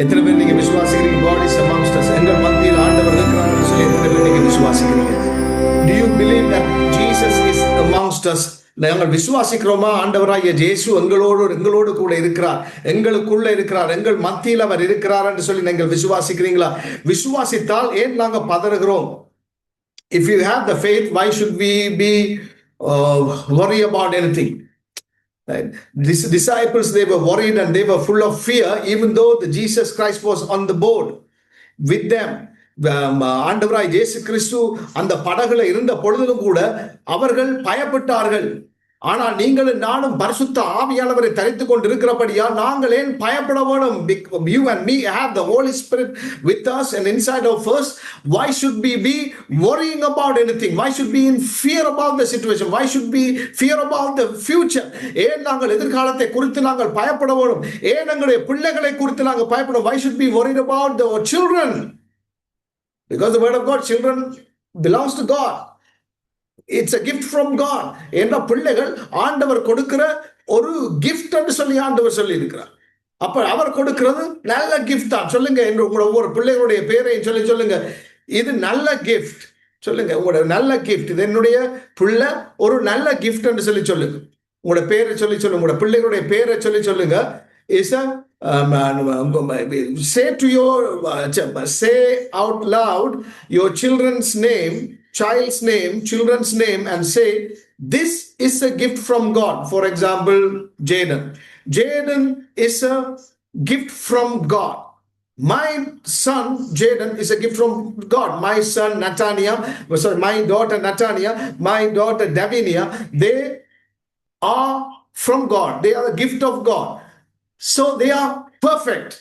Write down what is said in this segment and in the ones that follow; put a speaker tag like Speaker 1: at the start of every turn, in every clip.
Speaker 1: எத்தனை பேர் நீங்க விசுவாசிக்கிறீங்க? God is amongst us. எங்கள் மத்தியில் ஆண்டவர் இருக்கிறார்னு சொல்லி எத்தனை பேர் நீங்க விசுவாசிக்கிறீங்க? Do you believe that Jesus is amongst us? நாங்கள் விசுவாசிக்கிறோமா? ஆண்டவராகிய இயேசு எங்களோடு கூட இருக்கிறார், எங்களுக்குள்ள இருக்கிறார், எங்கள் மத்தியில் அவர் இருக்கிறார் என்று சொல்லி நீங்கள் விசுவாசிக்கிறீங்களா? விசுவாசித்தால் ஏன் நாங்கள் பதறுகிறோம்? If you have the faith, why should we be worry about anything? Right? These disciples, they were worried and they were full of fear, even though Jesus Christ was on the board with them. ஆண்டவராய் இயேசு கிறிஸ்து அந்த படகுல இருந்த பொழுதிலும் கூட அவர்கள் பயப்பட்டார்கள். ஆனால் நீங்களும் நானும் பரிசுத்த ஆவியானவரை தரித்துக் கொண்டிருக்கிறபடியா நாங்கள் ஏன் பயப்பட வேணும்? You and me have the Holy Spirit with us and inside of us. Why should we be worrying about anything? Why should we be in fear about the situation? Why should we fear about the future? ஏன் நாங்கள் எதிர்காலத்தை குறித்து நாங்கள் பயப்பட வேணும்? ஏன் எங்களுடைய பிள்ளைகளை குறித்து நாங்கள் பயப்பட? Why should we be worried about our children? Because the word of God, children belongs to God. It's a gift from God. என்ற பிள்ளைகள் ஆண்டவர் கொடுக்கிற ஒரு கிஃப்ட் என்று சொல்லி ஆண்டவர் சொல்லி இருக்கிறார். அப்ப அவர் கொடுக்கிறது நல்ல கிஃப்ட் தான். சொல்லுங்க, உங்களோட ஒவ்வொரு பிள்ளைகளுடைய பேரையும் சொல்லுங்க, இது நல்ல கிஃப்ட். சொல்லுங்க, உங்களோட நல்ல கிஃப்ட், இது என்னுடைய பிள்ளை ஒரு நல்ல கிஃப்ட் என்று சொல்லி சொல்லுங்க. உங்களோட பேரை சொல்லி சொல்லுங்க, உங்களோட பிள்ளைகளுடைய பேரை சொல்லி சொல்லுங்க. Is a say out loud your children's name and say, this is a gift from God. For example, Jaden is a gift from God. My son Jaden is a gift from God. My daughter Natania, my daughter Davinia, they are from God. They are a gift of God. So they are perfect.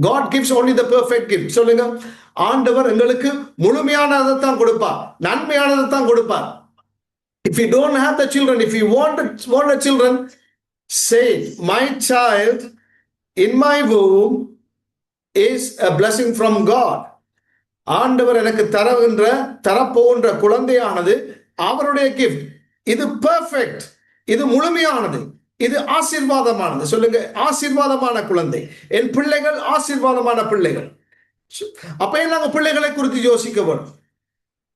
Speaker 1: God gives only the perfect gift. சொல்லுங்க, ஆண்டவர் எங்களுக்கு முழுமையானதை தான் கொடுப்பார், நன்மையானதை தான் கொடுப்பார். If you don't have the children, if you want the children, say, my child in my womb is a blessing from God. ஆண்டவர் எனக்கு தரப்போன்ற குழந்தையானது அவருடைய கிஃப்ட். இது பெர்ஃபெக்ட், இது முழுமையானது, இது ஆசீர்வாதமானது. சொல்லுங்க, ஆசீர்வாதமான குழந்தை. என் பிள்ளைகள் ஆசீர்வாதமான பிள்ளைகள். அப்ப நாங்க பிள்ளைகளை குறித்து யோசிக்க வேணும்.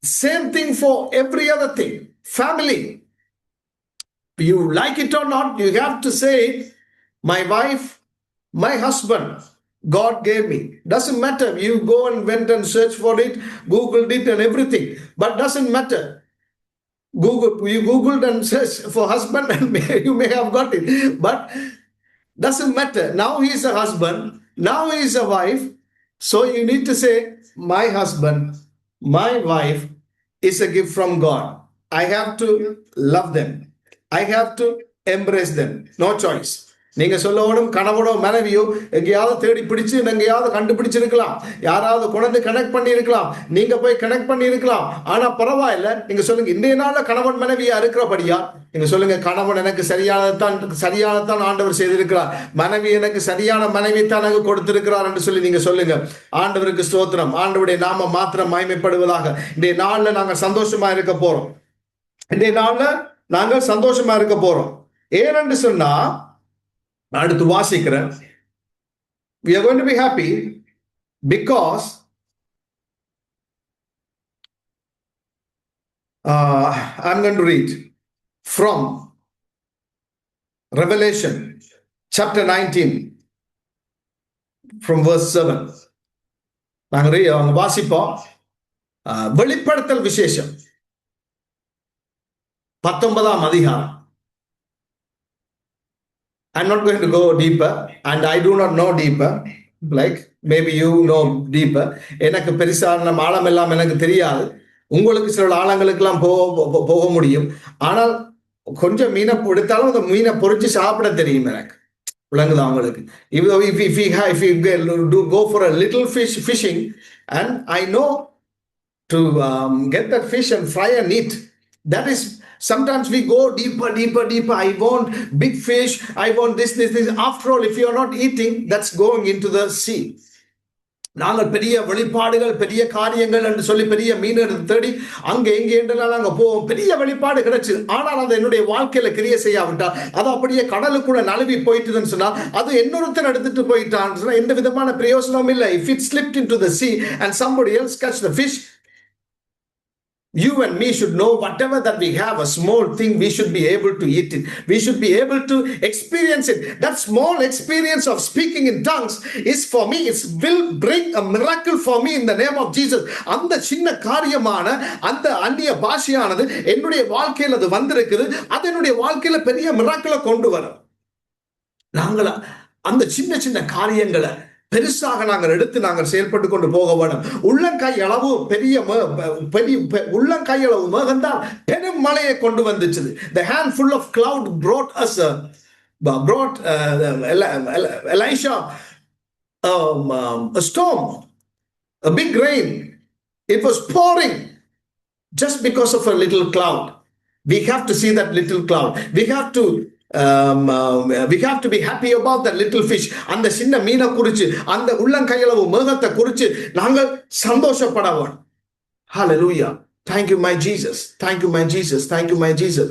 Speaker 1: Same thing for every other thing. Family, you like it or not, you have to say, my wife, my husband, God gave me. Doesn't matter. You go and went and searched for it, Googled it and everything, but doesn't matter. You Googled and searched for husband and you may have got it, but doesn't matter. Now he is a husband, now he is a wife. So you need to say, my husband, my wife is a gift from God. I have to love them. I have to embrace them. No choice. நீங்க சொல்லணும், கணவனோ மனைவியோ எங்கேயாவது தேடி பிடிச்சு எங்கேயாவது கண்டுபிடிச்சிருக்கலாம், யாராவது கொண்டு கனெக்ட் பண்ணி இருக்கலாம், நீங்க போய் கனெக்ட் பண்ணி இருக்கலாம். ஆனா பரவாயில்ல, நீங்க சொல்லுங்க, இன்றைய நாள்ல கணவன் மனைவியா இருக்கிறபடியா நீங்க சொல்லுங்க, கணவன் எனக்கு சரியானதான் ஆண்டவர் செய்திருக்கிறார், மனைவி எனக்கு சரியான மனைவி தான் எனக்கு கொடுத்திருக்கிறார் என்று சொல்லி நீங்க சொல்லுங்க. ஆண்டவருக்கு ஸ்தோத்திரம். ஆண்டவருடைய நாம மாத்திரம் மகிமைப்படுவதாக. இன்றைய நாள்ல நாங்கள் சந்தோஷமா இருக்க போறோம். இன்றைய நாள்ல நாங்கள் சந்தோஷமா இருக்க போறோம். ஏனென்று சொன்னா, அடுத்து வாசிக்கிறேன். We are going to be happy because I'm going to read from Revelation chapter 19 from verse 7. நாங்க வாசிப்போம். வெளிப்படுத்தல் விசேஷம் 19ஆம் அதிகாரம். I'm not going to go deeper and I do not know deeper, like maybe you know deeper. எனக்கு பெருசான ஆழம் எல்லாம் எனக்கு தெரியாது. உங்களுக்கு சில ஆழங்களுக்கெல்லாம் போக முடியும். ஆனால் கொஞ்சம் மீனை எடுத்தாலும் அந்த மீனை பொறிச்சு சாப்பிட தெரியும் எனக்கு. விளங்குதா உங்களுக்கு? If you go for a little fishing and I know to get that fish and fry and eat. That is, sometimes we go deeper. I want big fish. I want this. After all, if you are not eating, that's going into the sea. நாங்கள் பெரிய வெளிப்பாடுகள் பெரிய காரியங்கள் என்று சொல்லி பெரிய மீன் எடுத்து தேடி அங்கே எங்கே என்றெல்லாம் நாங்கள் போவோம், பெரிய வெளிப்பாடு கிடைச்சு. ஆனால் அது என்னுடைய வாழ்க்கையில கிரியை செய்யாவிட்டால், அது அப்படியே கடலுக்குள்ள நழுவி போயிட்டுன்னு சொன்னா, அது இன்னொருத்தர் எடுத்துட்டு போயிட்டான்னு சொன்னா எந்த விதமான பிரயோசனமும் இல்லை. If it slipped into the sea and somebody else catch the fish, you and me should know whatever that we have, a small thing, we should be able to eat it. We should be able to experience it. That small experience of speaking in tongues is for me, it will bring a miracle for me in the name of Jesus. அந்த சின்ன காரியமான அந்த அந்நிய பாஷையானது என்னுடைய வாழ்க்கையில் அது வந்திருக்குது. அது என்னுடைய வாழ்க்கையில பெரிய மிராக்கிளை கொண்டு வரும். நாங்கள் அந்த சின்ன சின்ன காரியங்களை பெருசாக நாங்கள் எடுத்து நாங்கள் செயல்பட்டு கொண்டு போக வேண்டும். உள்ளங்கை அளவு பெரிய உள்ளங்கை அளவு மேகம்தான் பெரும் மழையை கொண்டு வந்துச்சு. The handful of cloud brought Elisha a storm, a big rain. It was pouring just because of a little cloud. We have to see that little cloud. We have to be happy about that little fish. அந்த சின்ன மீனை குறிச்சு, அந்த உள்ளங்கையளவு மேகத்தை குறிச்சு நாங்கள் சந்தோஷப்படவும். Hallelujah. Thank you my Jesus. Thank you my Jesus. Thank you my Jesus.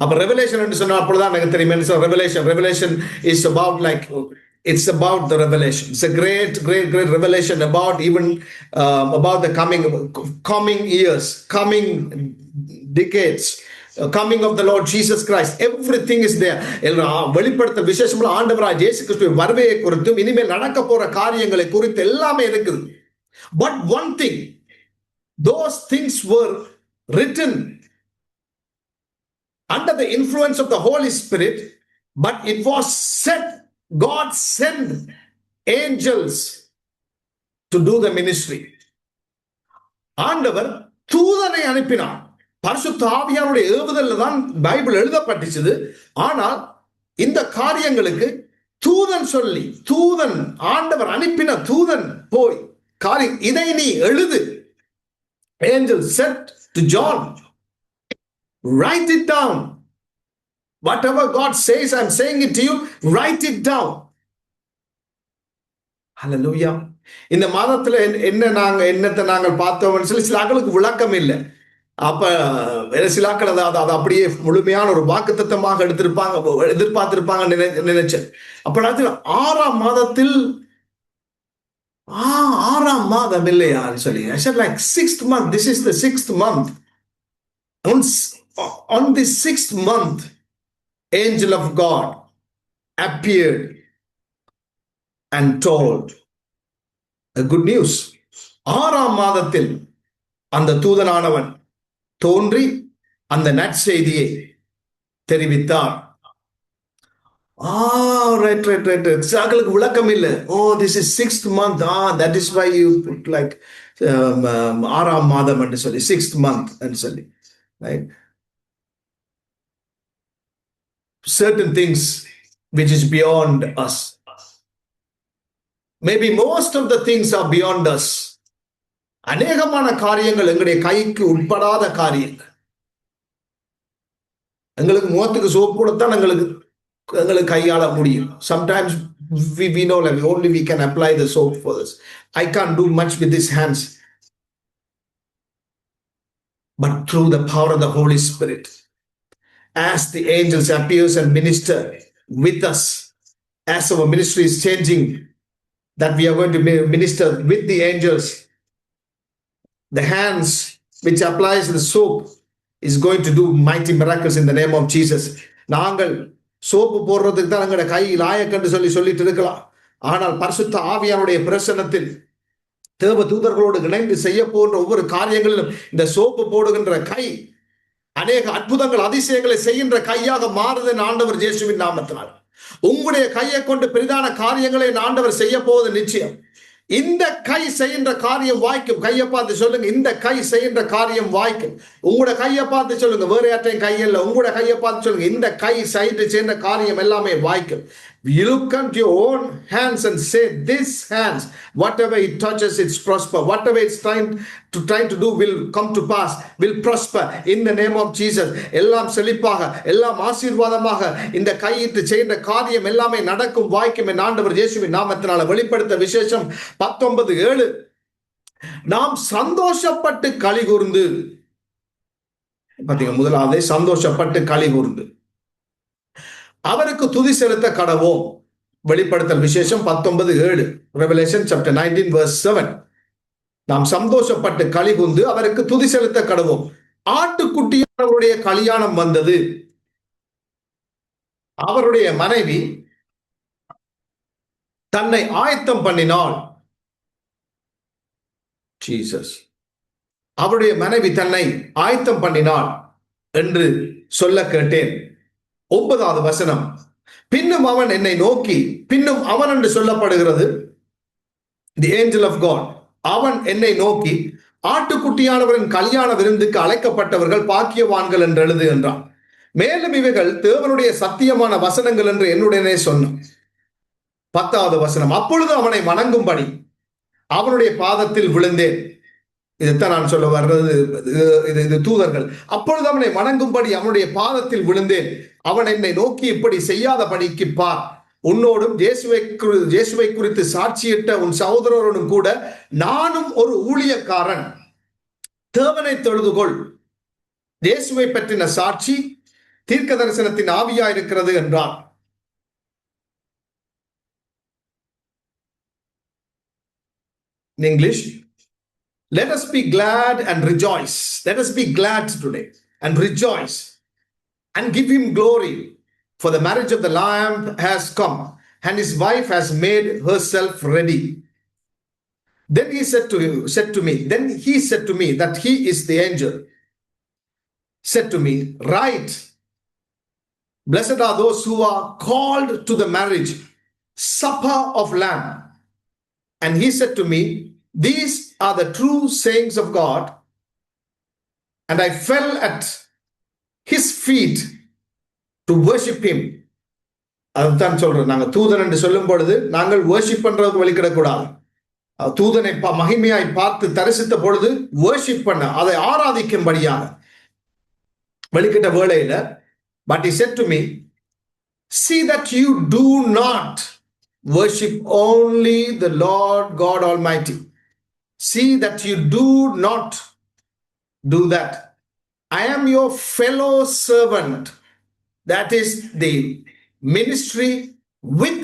Speaker 1: அப்ப revelation என்று சொன்னா அப்பொழுதுதான் எனக்கு தெரியும். Revelation is about like, it's about the revelation. It's a great revelation about even about the coming years, coming decades, coming of the Lord Jesus Christ. Everything is there. வெளிப்படுத்த விசேஷமான ஆண்டவராகிய இயேசு கிறிஸ்துவின் வருகையை குறித்தும் இனிமேல் நடக்க போற காரியங்களை குறித்து எல்லாமே இருக்குது. But one thing, those things were written under the influence of the Holy Spirit, but it was said, God sent angels to do the ministry. ஆண்டவர் தூதனை அனுப்பினார். பரிசுத்த ஆவியானுடைய ஏவுதல்ல தான் பைபிள் எழுதப்பட்டுச்சு. ஆனால் இந்த காரியங்களுக்கு தூதன் ஆண்டவர் அனுப்பின தூதன் போய் காரியம் இதை நீ எழுது. Angel said to John, write it down. Whatever God says, I'm saying it to you, write it down. Hallelujah. இந்த மாதத்துல என்னத்தை நாங்கள் பார்த்தோம்னு சொல்லி சில ஆட்களுக்கு விளக்கம் இல்லை. அப்ப சிலாக்கள் அதை அப்படியே முழுமையான ஒரு வாக்குத்தத்தமாக எதிர்பார்த்திருப்பாங்க நினைச்சேன். அப்ப ஆறாம் மாதம் இல்லையான்னு சொல்லி, I said like 6th month. This is the 6th month. On the 6th month, angel of God appeared and told a good news. ஆறாம் மாதத்தில் அந்த தூதனானவன் தோன்றி அந்த நற்செய்தியை தெரிவித்தார். சாக்களுக்கு விளக்கம் இல்லை. this is 6th month. That is why you put like ஆறாம் மாதம் என்று சொல்லி 6th month என்று சொல்லி, right? Certain things which is beyond us. Maybe most of the things are beyond us. அநேகமான காரியங்கள் எங்களுடைய கைக்கு உட்படாத காரியங்கள். எங்களுக்கு முகத்துக்கு சோப்பு கொடுத்தான் எங்களுக்கு கையாள முடியும். Sometimes we know like only we can apply the soap for this. I can't do much with these hands. But through the power of the Holy Spirit, as the angels appears and minister with us, as our ministry is changing, that we are going to minister with the angels, the hands which applies the soap is going to do mighty miracles in the name of Jesus. நாங்கள் soap போடுறதுக்கு தான் எங்களோட கை லாயக்கன்று சொல்லிட்டு இருக்கலாம். ஆனால் பரிசுத்த ஆவியானுடைய பிரசன்னத்தில் தேவ தூதர்களோடு இணைந்து செய்ய போன்ற ஒவ்வொரு காரியங்களிலும் இந்த சோப்பு போடுகின்ற கை அநேக அற்புதங்கள் அதிசயங்களை செய்கின்ற கையாக மாறுது ஆண்டவர் இயேசுவின் நாமத்தினால். உங்களுடைய கையை கொண்டு பெரிதான காரியங்களை ஆண்டவர் செய்ய போவது நிச்சயம். இந்த கை செய்கின்ற காரியம் வாய்க்கும். கையை பார்த்து சொல்லுங்க, இந்த கை செய்கின்ற காரியம் வாய்க்கும். உங்களோட கையை பார்த்து சொல்லுங்க, வேற யார்ட்டையும் கையில் உங்களோட கையை பார்த்து சொல்லுங்க, இந்த கை செய்கின்ற காரியம் எல்லாமே வாய்க்கும். You look at your own hands and say, this hands, whatever it touches, it's prosper. Whatever it's trying to do will come to pass, will prosper in the name of Jesus. எல்லாம் செழிப்பாக, எல்லாம் ஆசீர்வாதமாக இந்த கையிட்டு செய்கின்ற காரியம் எல்லாமே நடக்கும் வாய்க்கும் என் ஆண்டவர் இயேசுவின் நாமத்தினால வெளிப்படுத்த விசேஷம் 19:7. நாம் சந்தோஷப்பட்டு களி கூர்ந்து, பாத்தீங்க, முதலாவது சந்தோஷப்பட்டு களி கூர்ந்து அவருக்கு துதி செலுத்த கடவோம். வெளிப்படுத்தல் விசேஷம் 19:7. Revelation chapter 19 verse 7. நாம் சந்தோஷப்பட்டு களி கூர்ந்து அவருக்கு துதி செலுத்த கடவோம். ஆட்டுக்குட்டியானவருடைய கல்யாணம் வந்தது. அவருடைய மனைவி தன்னை ஆயத்தம் பண்ணினாள். ஜீசஸ், அவருடைய மனைவி தன்னை ஆயத்தம் பண்ணினாள் என்று சொல்ல கேட்டேன். 9வது வசனம், பின்னும் அவன் என்னை நோக்கி, பின்னும் அவன் என்று சொல்லப்படுகிறது தி ஏஞ்சல் ஆஃப் காட், அவன் என்னை நோக்கி, ஆட்டுக்குட்டியானவரின் கல்யாண விருந்துக்கு அழைக்கப்பட்டவர்கள் பாக்கியவான்கள் என்று எழுது என்றான். மேலும் இவைகள் தேவனுடைய சத்தியமான வசனங்கள் என்று என்னுடனே சொன்னான். 10வது வசனம், அப்பொழுது அவனை வணங்கும்படி அவனுடைய பாதத்தில் விழுந்தேன். இதைத்தான் நான் சொல்ல வர்றது, இது தூதர்கள். அப்பொழுது அவனை வணங்கும்படி அவனுடைய பாதத்தில் விழுந்தேன். அவன் என்னை நோக்கி, இப்படி செய்யாதபடிக்கு பார், உன்னோடும் இயேசுவை குறித்து சாட்சியிட்ட உன் சகோதரனும் கூட நானும் ஒரு ஊழியக்காரன். தேவனை தொழுதுகொள், இயேசுவை பற்றின சாட்சி தீர்க்க தரிசனத்தின் ஆவியா இருக்கிறது என்றார். In English, let us be glad and rejoice. Let us be glad today and rejoice and give him glory, for the marriage of the Lamb has come and his wife has made herself ready. Then he said to me that he is the angel, said to me, write, blessed are those who are called to the marriage supper of Lamb. And he said to me, these are the true sayings of God. And I fell at his feet to worship him. அதுதான் சொல்றேன், நாங்க தூதன் என்று சொல்லும் பொழுது நாங்கள் worship பண்றதுக்கு வெளிக்கிடக்கூடாது. தூதனை மகிமையாய் பார்த்து தரிசித்த பொழுது வர்ஷிப் பண்ண, அதை ஆராதிக்கும்படியாக வெளிக்கிட்ட வேளையில, but he said to me, see that you do not worship only the Lord God Almighty. See that you do not do that. I am your fellow servant. That is the ministry with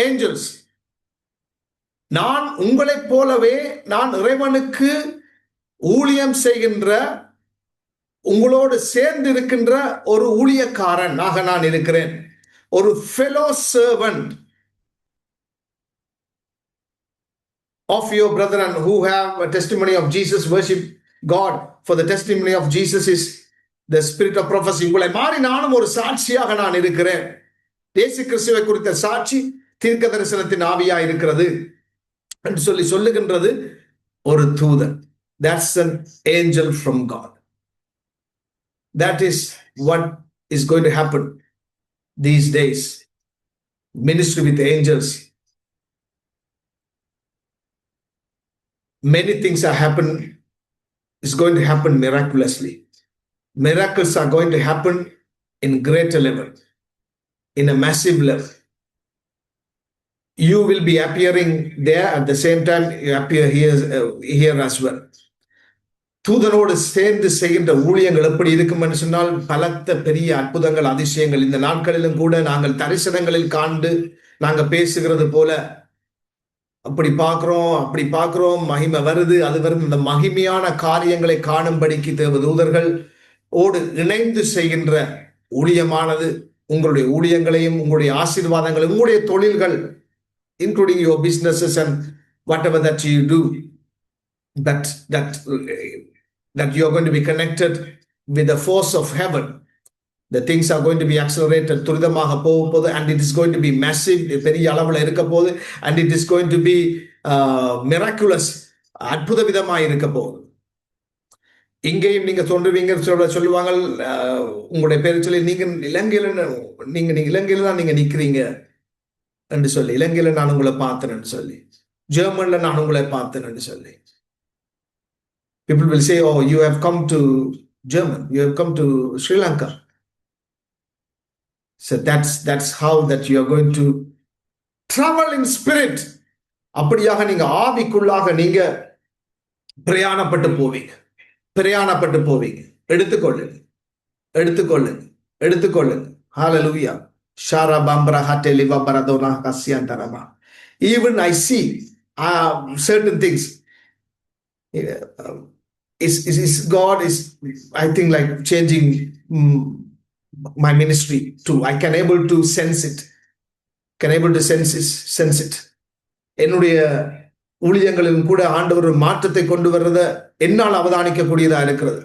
Speaker 1: angels. நான் உங்களைப் போலவே நான் இறைவனுக்கு ஊழியம் செய்கின்ற, உங்களோடு சேர்ந்து இருக்கின்ற ஒரு ஊழியக்காரனாக நான் இருக்கிறேன். ஒரு fellow servant of your brethren who have a testimony of Jesus. Worship God, for the testimony of Jesus is the spirit of prophecy. உங்களை மாறி நானும் ஒரு சாட்சியாக நான் இருக்கிறேன். இயேசு கிறிஸ்துவை குறித்த சாட்சி தீர்க்க தரிசனத்தின் ஆவியா இருக்கிறது என்று சொல்லுகின்றது ஒரு தூதன். That's an angel from God. That is what is going to happen these days. Ministry with angels. Many things are going to happen miraculously. Miracles are going to happen in greater level, in a massive level. You will be appearing there at the same time you appear here as well. தூதனோடு சேர்ந்து செய்கின்ற ஊழியங்கள் எப்படி இருக்கும் என்று சொன்னால், பலத்த பெரிய அற்புதங்கள், அதிசயங்கள் இந்த நாட்களிலும் கூட நாங்கள் தரிசனங்களில் காண்டு நாங்கள் பேசுகிறது போல அப்படி பார்க்கிறோம், மகிமை வருது, அது வருது. இந்த மகிமையான காரியங்களை காணும்படிக்கு தேவதூதர்கள் ஓடு இணைந்து செய்கின்ற ஊழியமானது உங்களுடைய ஊழியங்களையும் உங்களுடைய ஆசீர்வாதங்களையும் உங்களுடைய தொழில்கள், including your businesses and whatever that you do, that you are going to be connected with the force of heaven. The things are going to be accelerated, துரிதமாக போகும்போது, and it is going to be massive, பெரிய அளவில் இருக்க போகுது, and it is going to be miraculous, அற்புத விதமாக இருக்க போகுது. இங்கேயும் நீங்க தோன்றுவீங்க சொல்லுவாங்க, உங்களுடைய பேர் சொல்லி நீங்க இலங்கையில தான் நீங்க நிக்கிறீங்க, என்று சொல்லி, இலங்கையில நான் உங்களை பார்த்தேன்னு சொல்லி, ஜெர்மன்ல நான் உங்களை பார்த்தேன்னு சொல்லி. People will say, oh, you have come to German, you have come to Sri Lanka. So that's how that you are going to travel in spirit. அப்படியாக நீங்க ஆவிக்குள்ளாக நீங்க பிரயாணப்பட்டு போவீங்க, பிரயாணப்பட்டு போவீங்க. எடுத்துக்கொள்ளுங்க, எடுத்துக்கொள்ளுங்க, எடுத்துக்கொள்ளுங்க. ஹalleluya. Shara பம்பரா ஹட்டெலி வபரதோனா கஸ்யந்தரமா. Even I see certain things. Is God is, I think, like changing my ministry too. I can able to sense it. Can able to sense it. என்னுடைய ஊழியங்களிலும் கூட ஆண்டவர் ஒரு மாற்றத்தை கொண்டு வர்றத என்னால் அவதானிக்கக்கூடியதா இருக்கிறது.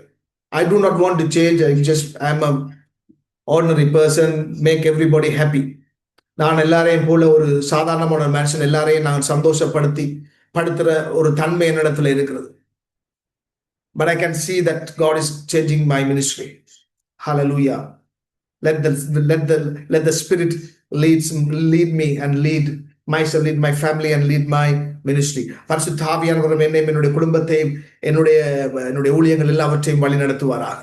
Speaker 1: I do not want to change. I'm a ordinary person, make everybody happy. நான் எல்லாரையும் போல ஒரு சாதாரணமான மனுஷன், எல்லாரையும் நான் சந்தோஷப்படுத்தி படுத்துற ஒரு தன்மை என்னிடத்துல இருக்கிறது. But I can see that God is changing my ministry. Hallelujah. Let the Spirit lead me and lead myself, lead my family and lead my ministry. பரிசுத்த ஆவியானவர் என்னுடைய குடும்பத்தையும் என்னுடைய ஊழியங்கள் எல்லாவற்றையும் வழி நடத்துவாராக.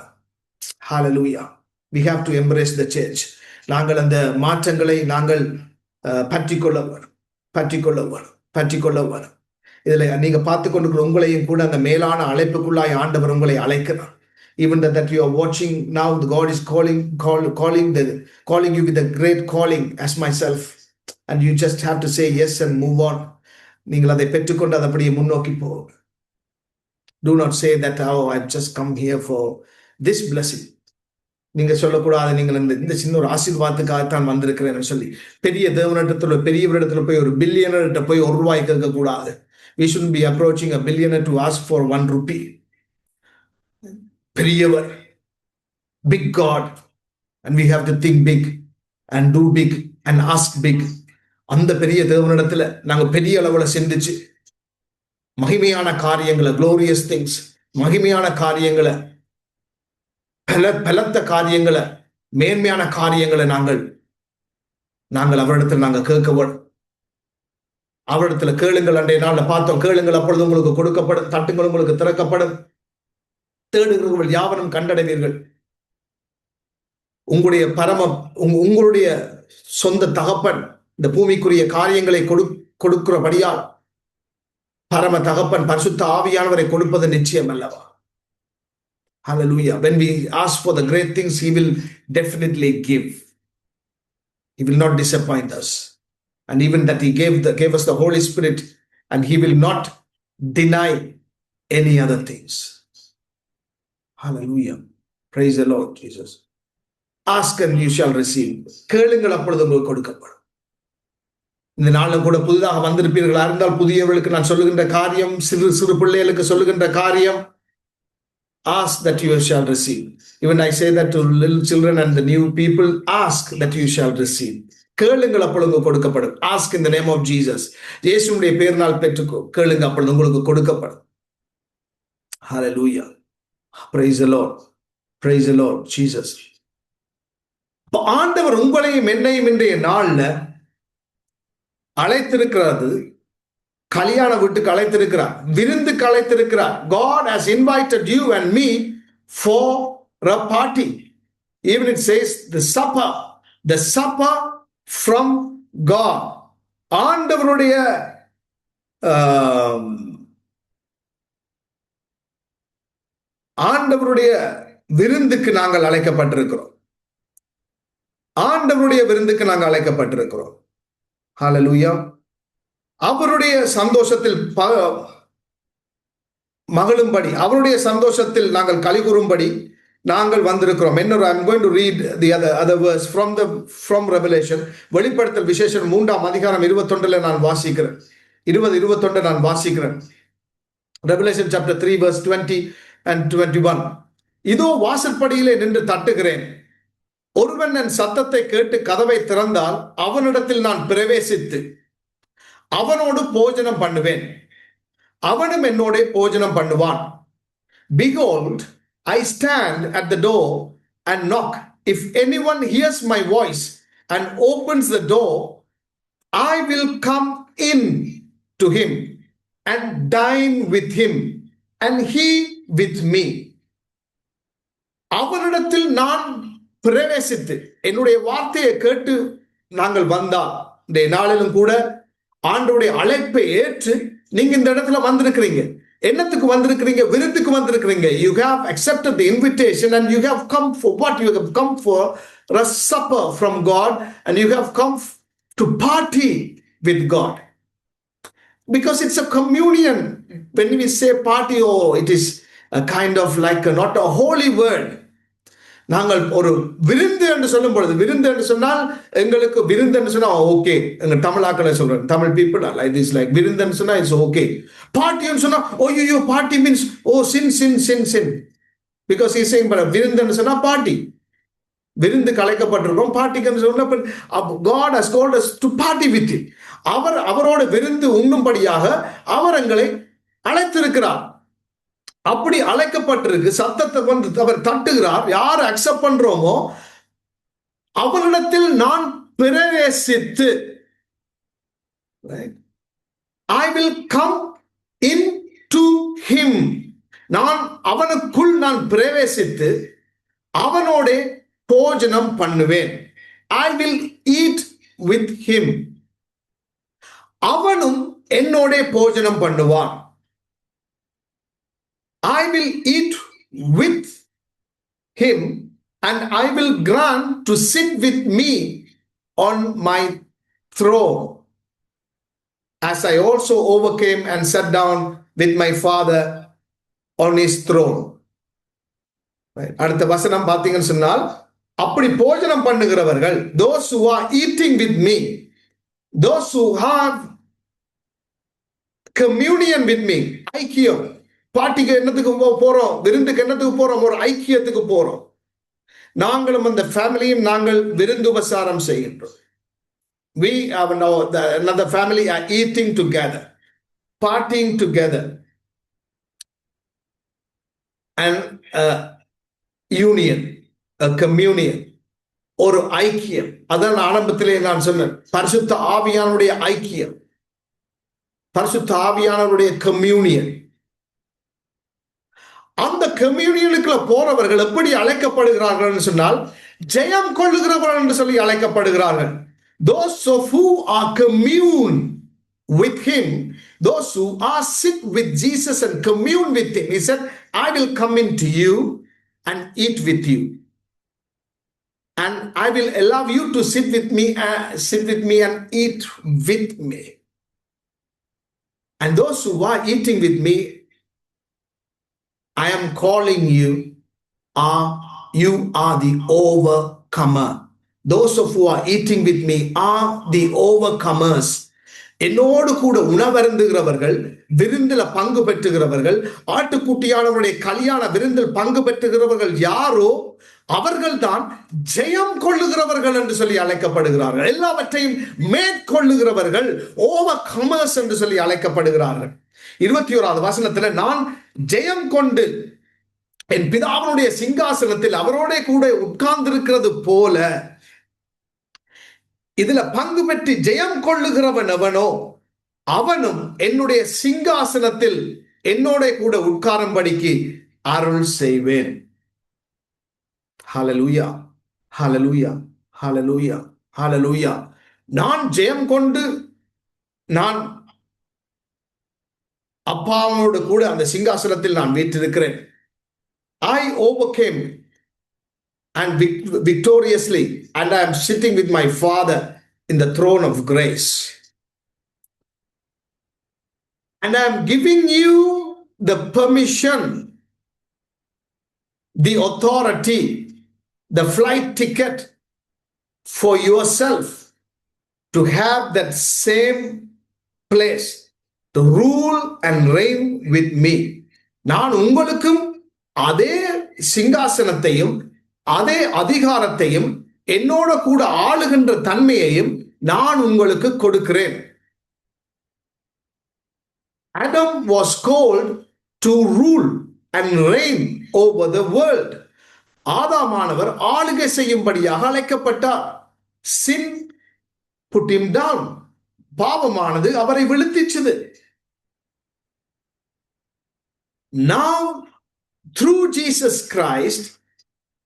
Speaker 1: Hallelujah. We have to embrace the change. நாங்கள் அந்த மாற்றங்களை நாங்கள் பற்றிக்கொள்ள வேணும். இதுல நீங்க பார்த்து கொண்டிருக்கிற உங்களையும் கூட அந்த மேலான அழைப்புக்குள்ளாய் ஆண்டவர் உங்களை அழைக்கிறார். Even that you are watching now, the God is calling you with a great calling as myself, and you just have to say yes and move on. நீங்கள் அதை பெற்றுக்கொண்டு அதை அப்படியே முன்னோக்கி போங்க. Do not say that, oh, I've just come here for this blessing. நீங்க சொல்லக்கூடாது, நீங்கள் இந்த சின்ன ஒரு ஆசீர்வாதத்துக்காகத்தான் வந்திருக்கிறேன்னு சொல்லி பெரிய தேவனிடத்துல பெரியவரிடத்துல போய் ஒரு பில்லியனர்கிட்ட போய் ₹1 கேட்க கூடாது. We shouldn't be approaching a billionaire to ask for ₹1. பெரியவர், big God, and we have to think big and do big and ask big. அந்த பெரிய தேவனிடத்துல நாங்க பெரிய அளவுல சிந்திச்சு மகிமையான காரியங்களை, glorious things, மகிமையான காரியங்களை, பலத்த காரியங்களை, மேன்மையான காரியங்களை நாங்கள் அவரிடத்தில் நாங்கள் கேட்க வேண்டும். அவரிடத்துல கேளுங்கள். அன்றைய நாள்ல பார்த்தோம், கேளுங்கள் அப்பொழுது உங்களுக்கு கொடுக்கப்படும், தட்டுங்கள் உங்களுக்கு திறக்கப்படும், தேடுகிறவர்கள் யாவரும் கண்டடைவீர்கள். உங்களுடைய சொந்த தகப்பன் இந்த பூமிக்குரிய காரியங்களை கொடுக்கிறபடியால் பரம தகப்பன் பரிசுத்த ஆவியானவரை கொடுப்பது நிச்சயம் அல்லவா? Hallelujah. When we ask for the great things, he will definitely give. He will not disappoint us. And even that he gave us the Holy Spirit, and he will not deny any other things. Hallelujah. Praise the Lord Jesus. Ask and you shall receive. கேளுங்கள் அப்பொழுது உங்களுக்கு கொடுக்கப்படும். இந்த நாளும் கூட புதிதாக வந்திருப்பீர்களா இருந்தால் புதியவர்களுக்கு நான் சொல்லுகின்ற காரியம், சிறு பிள்ளைகளுக்கு சொல்லுகின்ற காரியம், ask that you shall receive. Even I say that to little children and the new people, ask that you shall receive. கேளுங்கள் அப்பொழுது கொடுக்கப்படும். Ask in the name of Jesus. இயேசுவுடைய பெயரினால் பெற்றுக்கோ, கேளுங்க அப்பொழுது உங்களுக்கு கொடுக்கப்படும். Hallelujah. Praise the Lord. Praise the Lord Jesus. ஆண்டவர் உங்களையும் என்னையும் இன்றைய நாள்ல அழைத்திருக்கிறது, கல்யாண வீட்டுக்கு அழைத்திருக்கிறார், விருந்துக்கு அழைத்திருக்கிறார். God has invited you and me for a party. Even it says the supper from God. ஆண்டவருடைய விருந்துக்கு நாங்கள் அழைக்கப்பட்டிருக்கிறோம். ஆண்டவருடைய விருந்துக்கு நாங்கள் அழைக்கப்பட்டிருக்கிறோம். ஹல்லேலூயா. அவருடைய சந்தோஷத்தில் மகிழும்படி, அவருடைய சந்தோஷத்தில் நாங்கள் களிகூறும்படி நாங்கள் வந்திருக்கிறோம். இன்னொரு I'm going to read the other verse from Revelation. வெளிப்படுத்தல் விசேஷம் 3ஆம் அதிகாரம் 21 நான் வாசிக்கிறேன். 20-21 நான் வாசிக்கிறேன். Revelation chapter 3 verse 20 and 21. இதோ வாசற்படியிலே நின்று தட்டுகிறேன். ஒருவன் என் சத்தத்தை கேட்டு கதவை திறந்தால் அவனிடத்தில் நான் பிரவேசித்து அவனோடு போஜனம் பண்ணுவேன், அவனும் என்னோட போஜனம் பண்ணுவான். Behold, I stand at the door and knock. If anyone hears my voice and opens the door, I will come in to him and dine with him and he with me. அவரிடத்தில் நான் பிரவேசித்து என்னுடைய வார்த்தையை கேட்டு நாங்கள் வந்தால் இந்த நாளிலும் கூட ஆண்டவருடைய அழைப்பை ஏற்று நீங்க இந்த இடத்துல வந்திருக்கிறீங்க. என்னத்துக்கு வந்திருக்கிறீங்க? விருந்துக்கு வந்திருக்கிறீங்க. You have accepted the invitation and you have come for what? You have come for a supper from God and you have come to party with God. Because it's a communion. When we say party, oh, it is a kind of like not a holy word. நாங்கள் ஒரு விருந்து என்று சொல்லும் பொழுது, விருந்து என்று சொன்னால் எங்களுக்கு விருந்து என்று சொன்னா ஓகே, எங்க தமிழாக்களை சொல்றேன், Tamil people like this, like விருந்துன்னு சொன்னா இட்ஸ் ஓகே. பார்ட்டின்னு சொன்னா oh you party means oh sin sin sin sin, because is saying விருந்துன்னு சொன்னா பார்ட்டி, விருந்து கலைக்கப்பட்டிருக்கோம். பார்ட்டிக்கு சொன்ன God has called us to party with him. அவரோட விருந்து உண்ணும்படியாக அவர் எங்களை அழைத்திருக்கிறார். அப்படி அழைக்கப்பட்டிருக்கு. சத்தத்தை வந்து அவர் தட்டுகிறார். யார் அக்செப்ட் பண்றோமோ அவரிடத்தில் நான் பிரவேசித்து, I will come in to him, நான் அவனுக்குள் நான் பிரவேசித்து அவனோட போஜனம் பண்ணுவேன். I will eat with him, அவனும் என்னோட போஜனம் பண்ணுவான். I will eat with him and I will grant to sit with me on my throne, as I also overcame and sat down with my father on his throne. அடுத்த வசனம் பார்த்தீங்கன்னு சொன்னால், அப்படி போஜனம் பண்ணுகிறவர்கள், those who are eating with me, those who have communion with me, ஐக்கியம். பார்ட்டிக்கு என்னத்துக்கு போறோம்? விருந்துக்கு என்னத்துக்கு போறோம்? ஒரு ஐக்கியத்துக்கு போறோம். நாங்களும் அந்த ஃபேமிலியும் நாங்கள் விருந்து உபசாரம் செய்கின்றோம். We have now another family are eating together, partying together, and a union, a communion, ஒரு ஐக்கியம். அதான் ஆரம்பத்திலே நான் சொன்னேன், பரிசுத்த ஆவியானுடைய ஐக்கியம், பரிசுத்த ஆவியானவருடைய கம்யூனியன். அந்த கம்யூனியனுக்குள்ள போறவர்கள் எப்படி அழைக்கப்படுகிறார்கள் சொன்னால், ஜெயம் கொள்ளுகிறவர்கள் என்று சொல்லி அழைக்கப்படுகிறார்கள். Those of who are commune with him, those who are sit with Jesus and commune with him, he said, I will come into you and eat with you, and I will allow you to sit with me and eat with me. And those who are eating with me, I am calling you, you are the overcomer. Those of who are eating with me are the overcomers. என்னோடு கூட உணவருந்துகிறவர்கள், விருந்தில பங்கு பெற்றுகிறவர்கள், ஆட்டுக்குட்டியானவருடைய கல்யாண விருந்தில் பங்கு பெற்றுகிறவர்கள் யாரோ அவர்கள் தான் ஜெயம் கொள்ளுகிறவர்கள் என்று சொல்லி அழைக்கப்படுகிறார்கள். எல்லாவற்றையும் மேற்கொள்ளுகிறவர்கள், ஓவர்கமர்ஸ் என்று சொல்லி அழைக்கப்படுகிறார்கள். 21வது வசனத்துல, நான் ஜெயம் கொண்டு என் பிதாவினுடைய சிங்காசனத்தில் அவரோட கூட உட்கார்ந்திருக்கிறது போல, இதுல பங்கு பெற்று ஜெயம் கொள்ளுகிறவன் எவனோ அவனும் என்னுடைய சிங்காசனத்தில் என்னோட கூட உட்காரும்படிக்கு அருள் செய்வேன். ஹல்லேலூயா, ஹல்லேலூயா, ஹல்லேலூயா, ஹல்லேலூயா. நான் ஜெயம் கொண்டு நான் அப்பாவோடு கூட அந்த சிங்காசனத்தில் நான் வீற்றிருக்கிறேன். I overcame and victoriously, and I am sitting with my Father in the throne of grace. And I am giving you the permission, the authority, the flight ticket for yourself to have that same place, to rule and reign with me. நான் உங்களுக்கும் அதே சிங்காசனத்தையும் அதே அதிகாரத்தையும் என்னோட கூட ஆளுகின்ற தன்மையையும் நான் உங்களுக்கு கொடுக்கிறேன். Adam was called to rule and reign over the world. ஆதாமானவர் ஆளுகை செய்யும்படியாக அழைக்கப்பட்டார். Sin put him down. பாவமானது அவரை விழுத்திச்சது. Now through Jesus Christ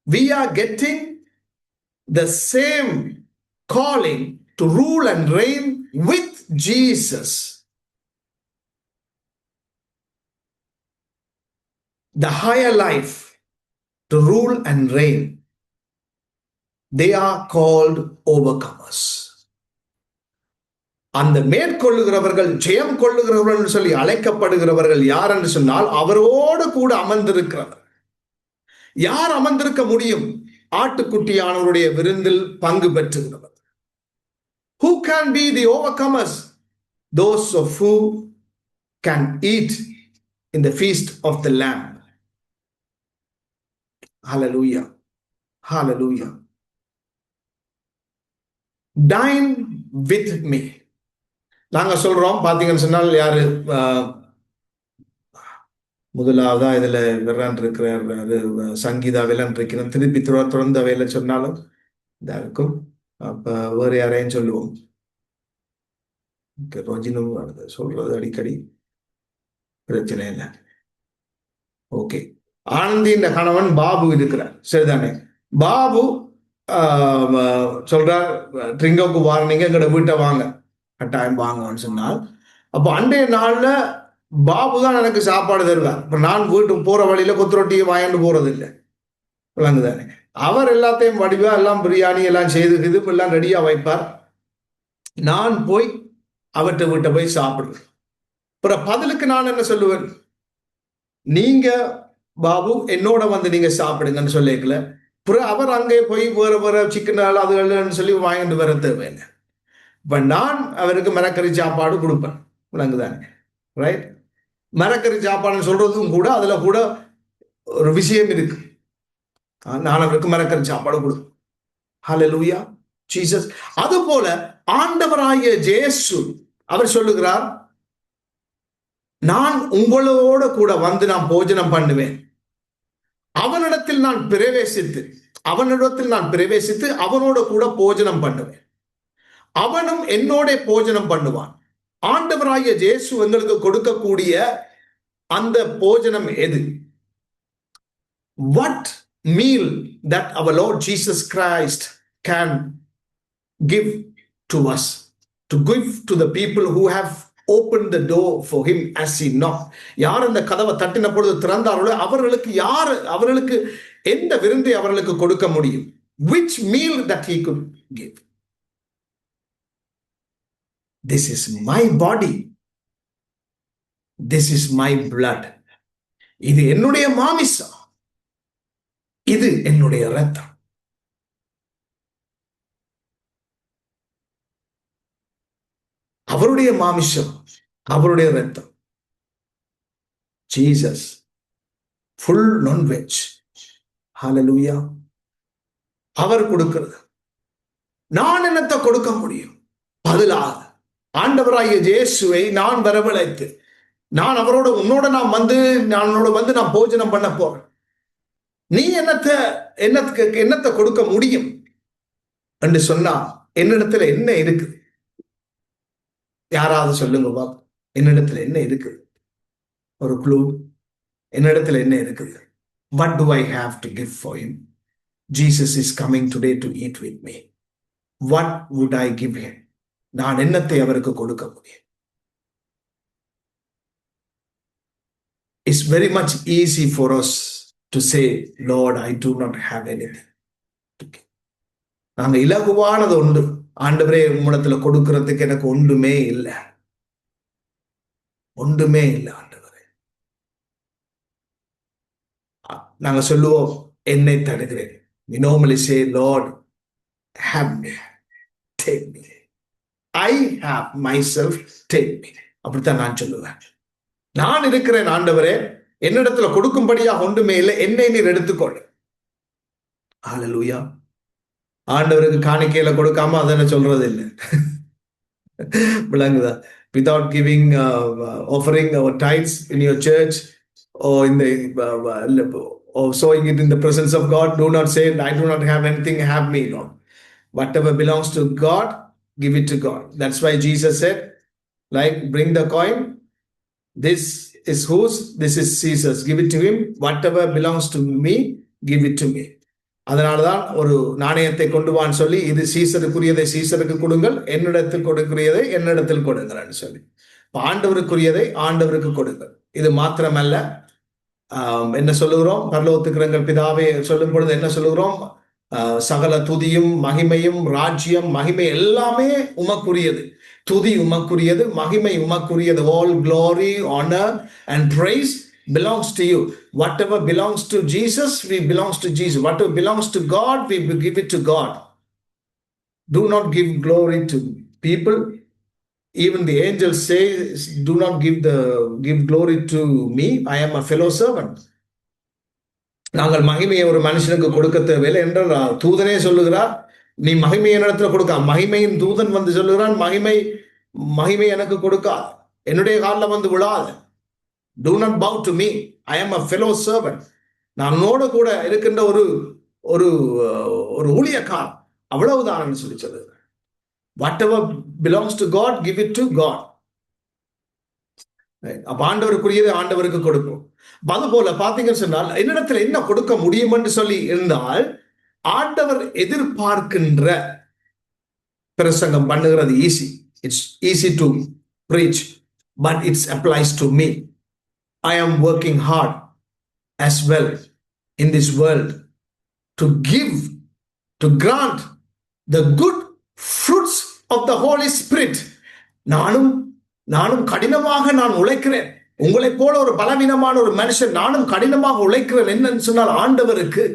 Speaker 1: we are getting the same calling to rule and reign with Jesus. The higher life to rule and reign. They are called overcomers. அந்த மேற்கொள்ளுகிறவர்கள், ஜெயம் கொள்ளுகிறவர்கள் சொல்லி அழைக்கப்படுகிறவர்கள் யார் என்று சொன்னால், அவரோடு கூட அமர்ந்திருக்கிறவர். யார் அமர்ந்திருக்க முடியும்? ஆட்டுக்குட்டியானவருடைய விருந்தில் பங்கு பெற்றுகிறவர். Who can be the overcomers? Those of who can eat in the feast of the Lamb. Hallelujah. Hallelujah. Dine with me. நாங்க சொல்றோம் பாத்தீங்கன்னு சொன்னால், யாரு முதலாவதா இதுல விரான் இருக்கிறார், சங்கீதா விலன் இருக்கிறோம். திருப்பி துறந்த வேலை சொன்னாலும் இதா இருக்கும். அப்ப வேற யாரையும் சொல்லுவோம். ரோஜினும் சொல்றது அடிக்கடி, பிரச்சனை இல்லை. ஓகே, ஆனந்தின் கணவன் பாபு இருக்கிறார், சரிதானே? பாபு சொல்றார், ட்ரிங்கோக்கு வார்னிங்க, எங்கட வீட்டை வாங்க, கட்டாயம் வாங்கன்னு சொன்னால், அப்போ அன்றைய நாள்ல பாபு தான் எனக்கு சாப்பாடு தருவார். இப்ப நான் வீட்டுக்கு போற வழியில கொத்து ரொட்டியை வாங்கிட்டு போறது இல்லை, விளங்குதானே? அவர் எல்லாத்தையும் வடிவா எல்லாம் பிரியாணி எல்லாம் செய்து இது எல்லாம் ரெடியா வைப்பார். நான் போய் அவர்கிட்ட வீட்டை போய் சாப்பிடுவேன். அப்புறம் பதிலுக்கு நான் என்ன சொல்லுவேன், நீங்க பாபு என்னோட வந்து நீங்க சாப்பிடுங்கன்னு சொல்லிக்கல. அப்புறம் அவர் அங்கே போய் வேற வேற சிக்கன் அதுன்னு சொல்லி வாங்கிட்டு வர தேவையில்லை. இப்ப நான் அவருக்கு மரக்கறி சாப்பாடு கொடுப்பேன், விளங்குதானே? ரைட்? மரக்கறி சாப்பாடுன்னு சொல்றதும் கூட அதுல கூட ஒரு விஷயம் இருக்கு. நான் அவருக்கு மரக்கறி சாப்பாடு கொடுப்பேன். ஹல்லேலூயா, ஜீசஸ். அது போல ஆண்டவராகிய இயேசு அவர் சொல்லுகிறார், நான் உங்களோட கூட வந்து நான் போஜனம் பண்ணுவேன். அவனிடத்தில் நான் பிரவேசித்து அவனோட கூட போஜனம் பண்ணுவேன். அவனும் என்னோட போஜனம் பண்ணுவான். ஆண்டவராகிய இயேசு எங்களுக்கு கொடுக்கக்கூடிய அந்த போஜனம் எது? What meal that our Lord Jesus Christ can give to us, to give to the people who have opened the door for him as he knocked. யார் அந்த கதவை தட்டின பொழுது திறந்தார்களோ அவர்களுக்கு எந்த விருந்தை அவர்களுக்கு கொடுக்க முடியும்? Which meal that he could give? This is my body, this is my blood. இது என்னுடைய மாமிசம், இது என்னுடைய இரத்தம். அவருடைய மாமிசம், அவருடைய இரத்தம். Jesus full non veg. ஹல்லேலூயா. அவர் கொடுக்கிறது. நான் என்னத்தை கொடுக்க முடியும்? பதிலாக ஆண்டவராகிய இயேசுவை நான் வரவழைத்து நான் உன்னோட நான் போஜனம் பண்ண போறேன். நீ என்னத்தை கொடுக்க முடியும் என்று சொன்னா, என்னிடத்துல என்ன இருக்குது? யாராவது சொல்லுங்க பாப்பா, என்னிடத்துல என்ன இருக்குது? ஒரு க்ளூ. என்னிடத்துல என்ன இருக்குது? What do I have to give for him? Jesus is coming today to eat with me. What would I give him? நான் என்னத்தை அவருக்கு கொடுக்க முடியும்? It's very much easy for us to say, Lord, I do not have anything to give. நாங்க இலகுவானது உண்டு, ஆண்டவரே உம்மிடத்துல கொடுக்கிறதுக்கு எனக்கு ஒன்றுமே இல்லை, ஒன்றுமே இல்லை ஆண்டவரே. நாங்க சொல்லுவோம், என்னை தருகிறேன். We normally say, Lord, have me, take me. I have myself, take me. அப்படித்தான் நான் சொல்லுவேன். நான் இருக்கிறேன் ஆண்டவரே, என்னிடத்துல கொடுக்கும்படியா ஒன்றுமே இல்லை, என்னை நீர் எடுத்துக்கொள். ஹல்லேலூயா. ஆண்டவருக்கு காணிக்கையில கொடுக்காம அதனை சொல்றது இல்லை, விளங்குதா? Without giving offering our tithes in your church or in the or sowing it in the presence of God, do not say, I do not have anything, have me, Lord. Whatever belongs to God, give it to God. That's why Jesus said, like, bring the coin. This is whose? This is Caesar's. Give it to him. Whatever belongs to me, give it to me. அதனாலதான் ஒரு நாணயத்தை கொண்டு வான்னு சொல்லி, இது சீசருக்குரியதை சீசருக்கு கொடுங்கள், என்னிடத்தில் கொடுக்குரியதை என்னிடத்தில் கொடுங்கள்னு சொல்லி. ஆண்டவருக்குரியதை ஆண்டவருக்கு கொடுங்கள். இது மாத்திரமல்ல, என்ன சொல்லுகிறோம்? பரலோகத்துக்கு பிதாவே சொல்லும் பொழுது என்ன சொல்லுகிறோம்? சகல துதியும் மகிமையும் ராஜ்யம் மகிமை எல்லாமே உமக்குரியது. துதி உமக்குரியது, மகிமை உமக்குரியது. All glory, honor and praise belongs to you. Whatever belongs to Jesus, we belongs to Jesus. Whatever belongs to God, we give it to God. Do not give glory to people. Even the angels say, do not give glory to me. I am a fellow servant. நாங்கள் மகிமையை ஒரு மனுஷனுக்கு கொடுக்க தேவையில்லை என்றால் தூதனே சொல்லுகிறார், நீ மகிமை என்னிடத்துல கொடுக்க. மகிமையின் தூதன் வந்து சொல்லுகிறான், மகிமை எனக்கு கொடுக்காது, என்னுடைய காலில் வந்து விழாது. Do not bow to me. I am a fellow servant. நானோட கூட இருக்கின்ற ஒரு ஊழியக்காரன், அவ்வளவுதான் சொல்லி சொல்லுகிறார். Whatever belongs to God, give it to God. அப்ப ஆண்டவருக்குரியது ஆண்டவருக்கு கொடுக்கும். அது போல பாத்தீங்கன்னு சொன்னால், என்னிடத்துல என்ன கொடுக்க முடியும் என்று சொல்லி இருந்தால், ஆண்டவர் எதிர்பார்க்கின்ற பிரசங்கம் பண்ணுகிறது easy. It's easy to preach, but it applies to me. I am working hard as well in this world to give, to grant the good fruits of the Holy Spirit. நானும் கடினமாக நான் உழைக்கிறேன். உங்களை போல ஒரு பலவீனமான ஒரு மனுஷன், நானும் கடினமாக உழைக்கிறேன். என்னன்னு சொன்னால், ஆண்டவருக்கு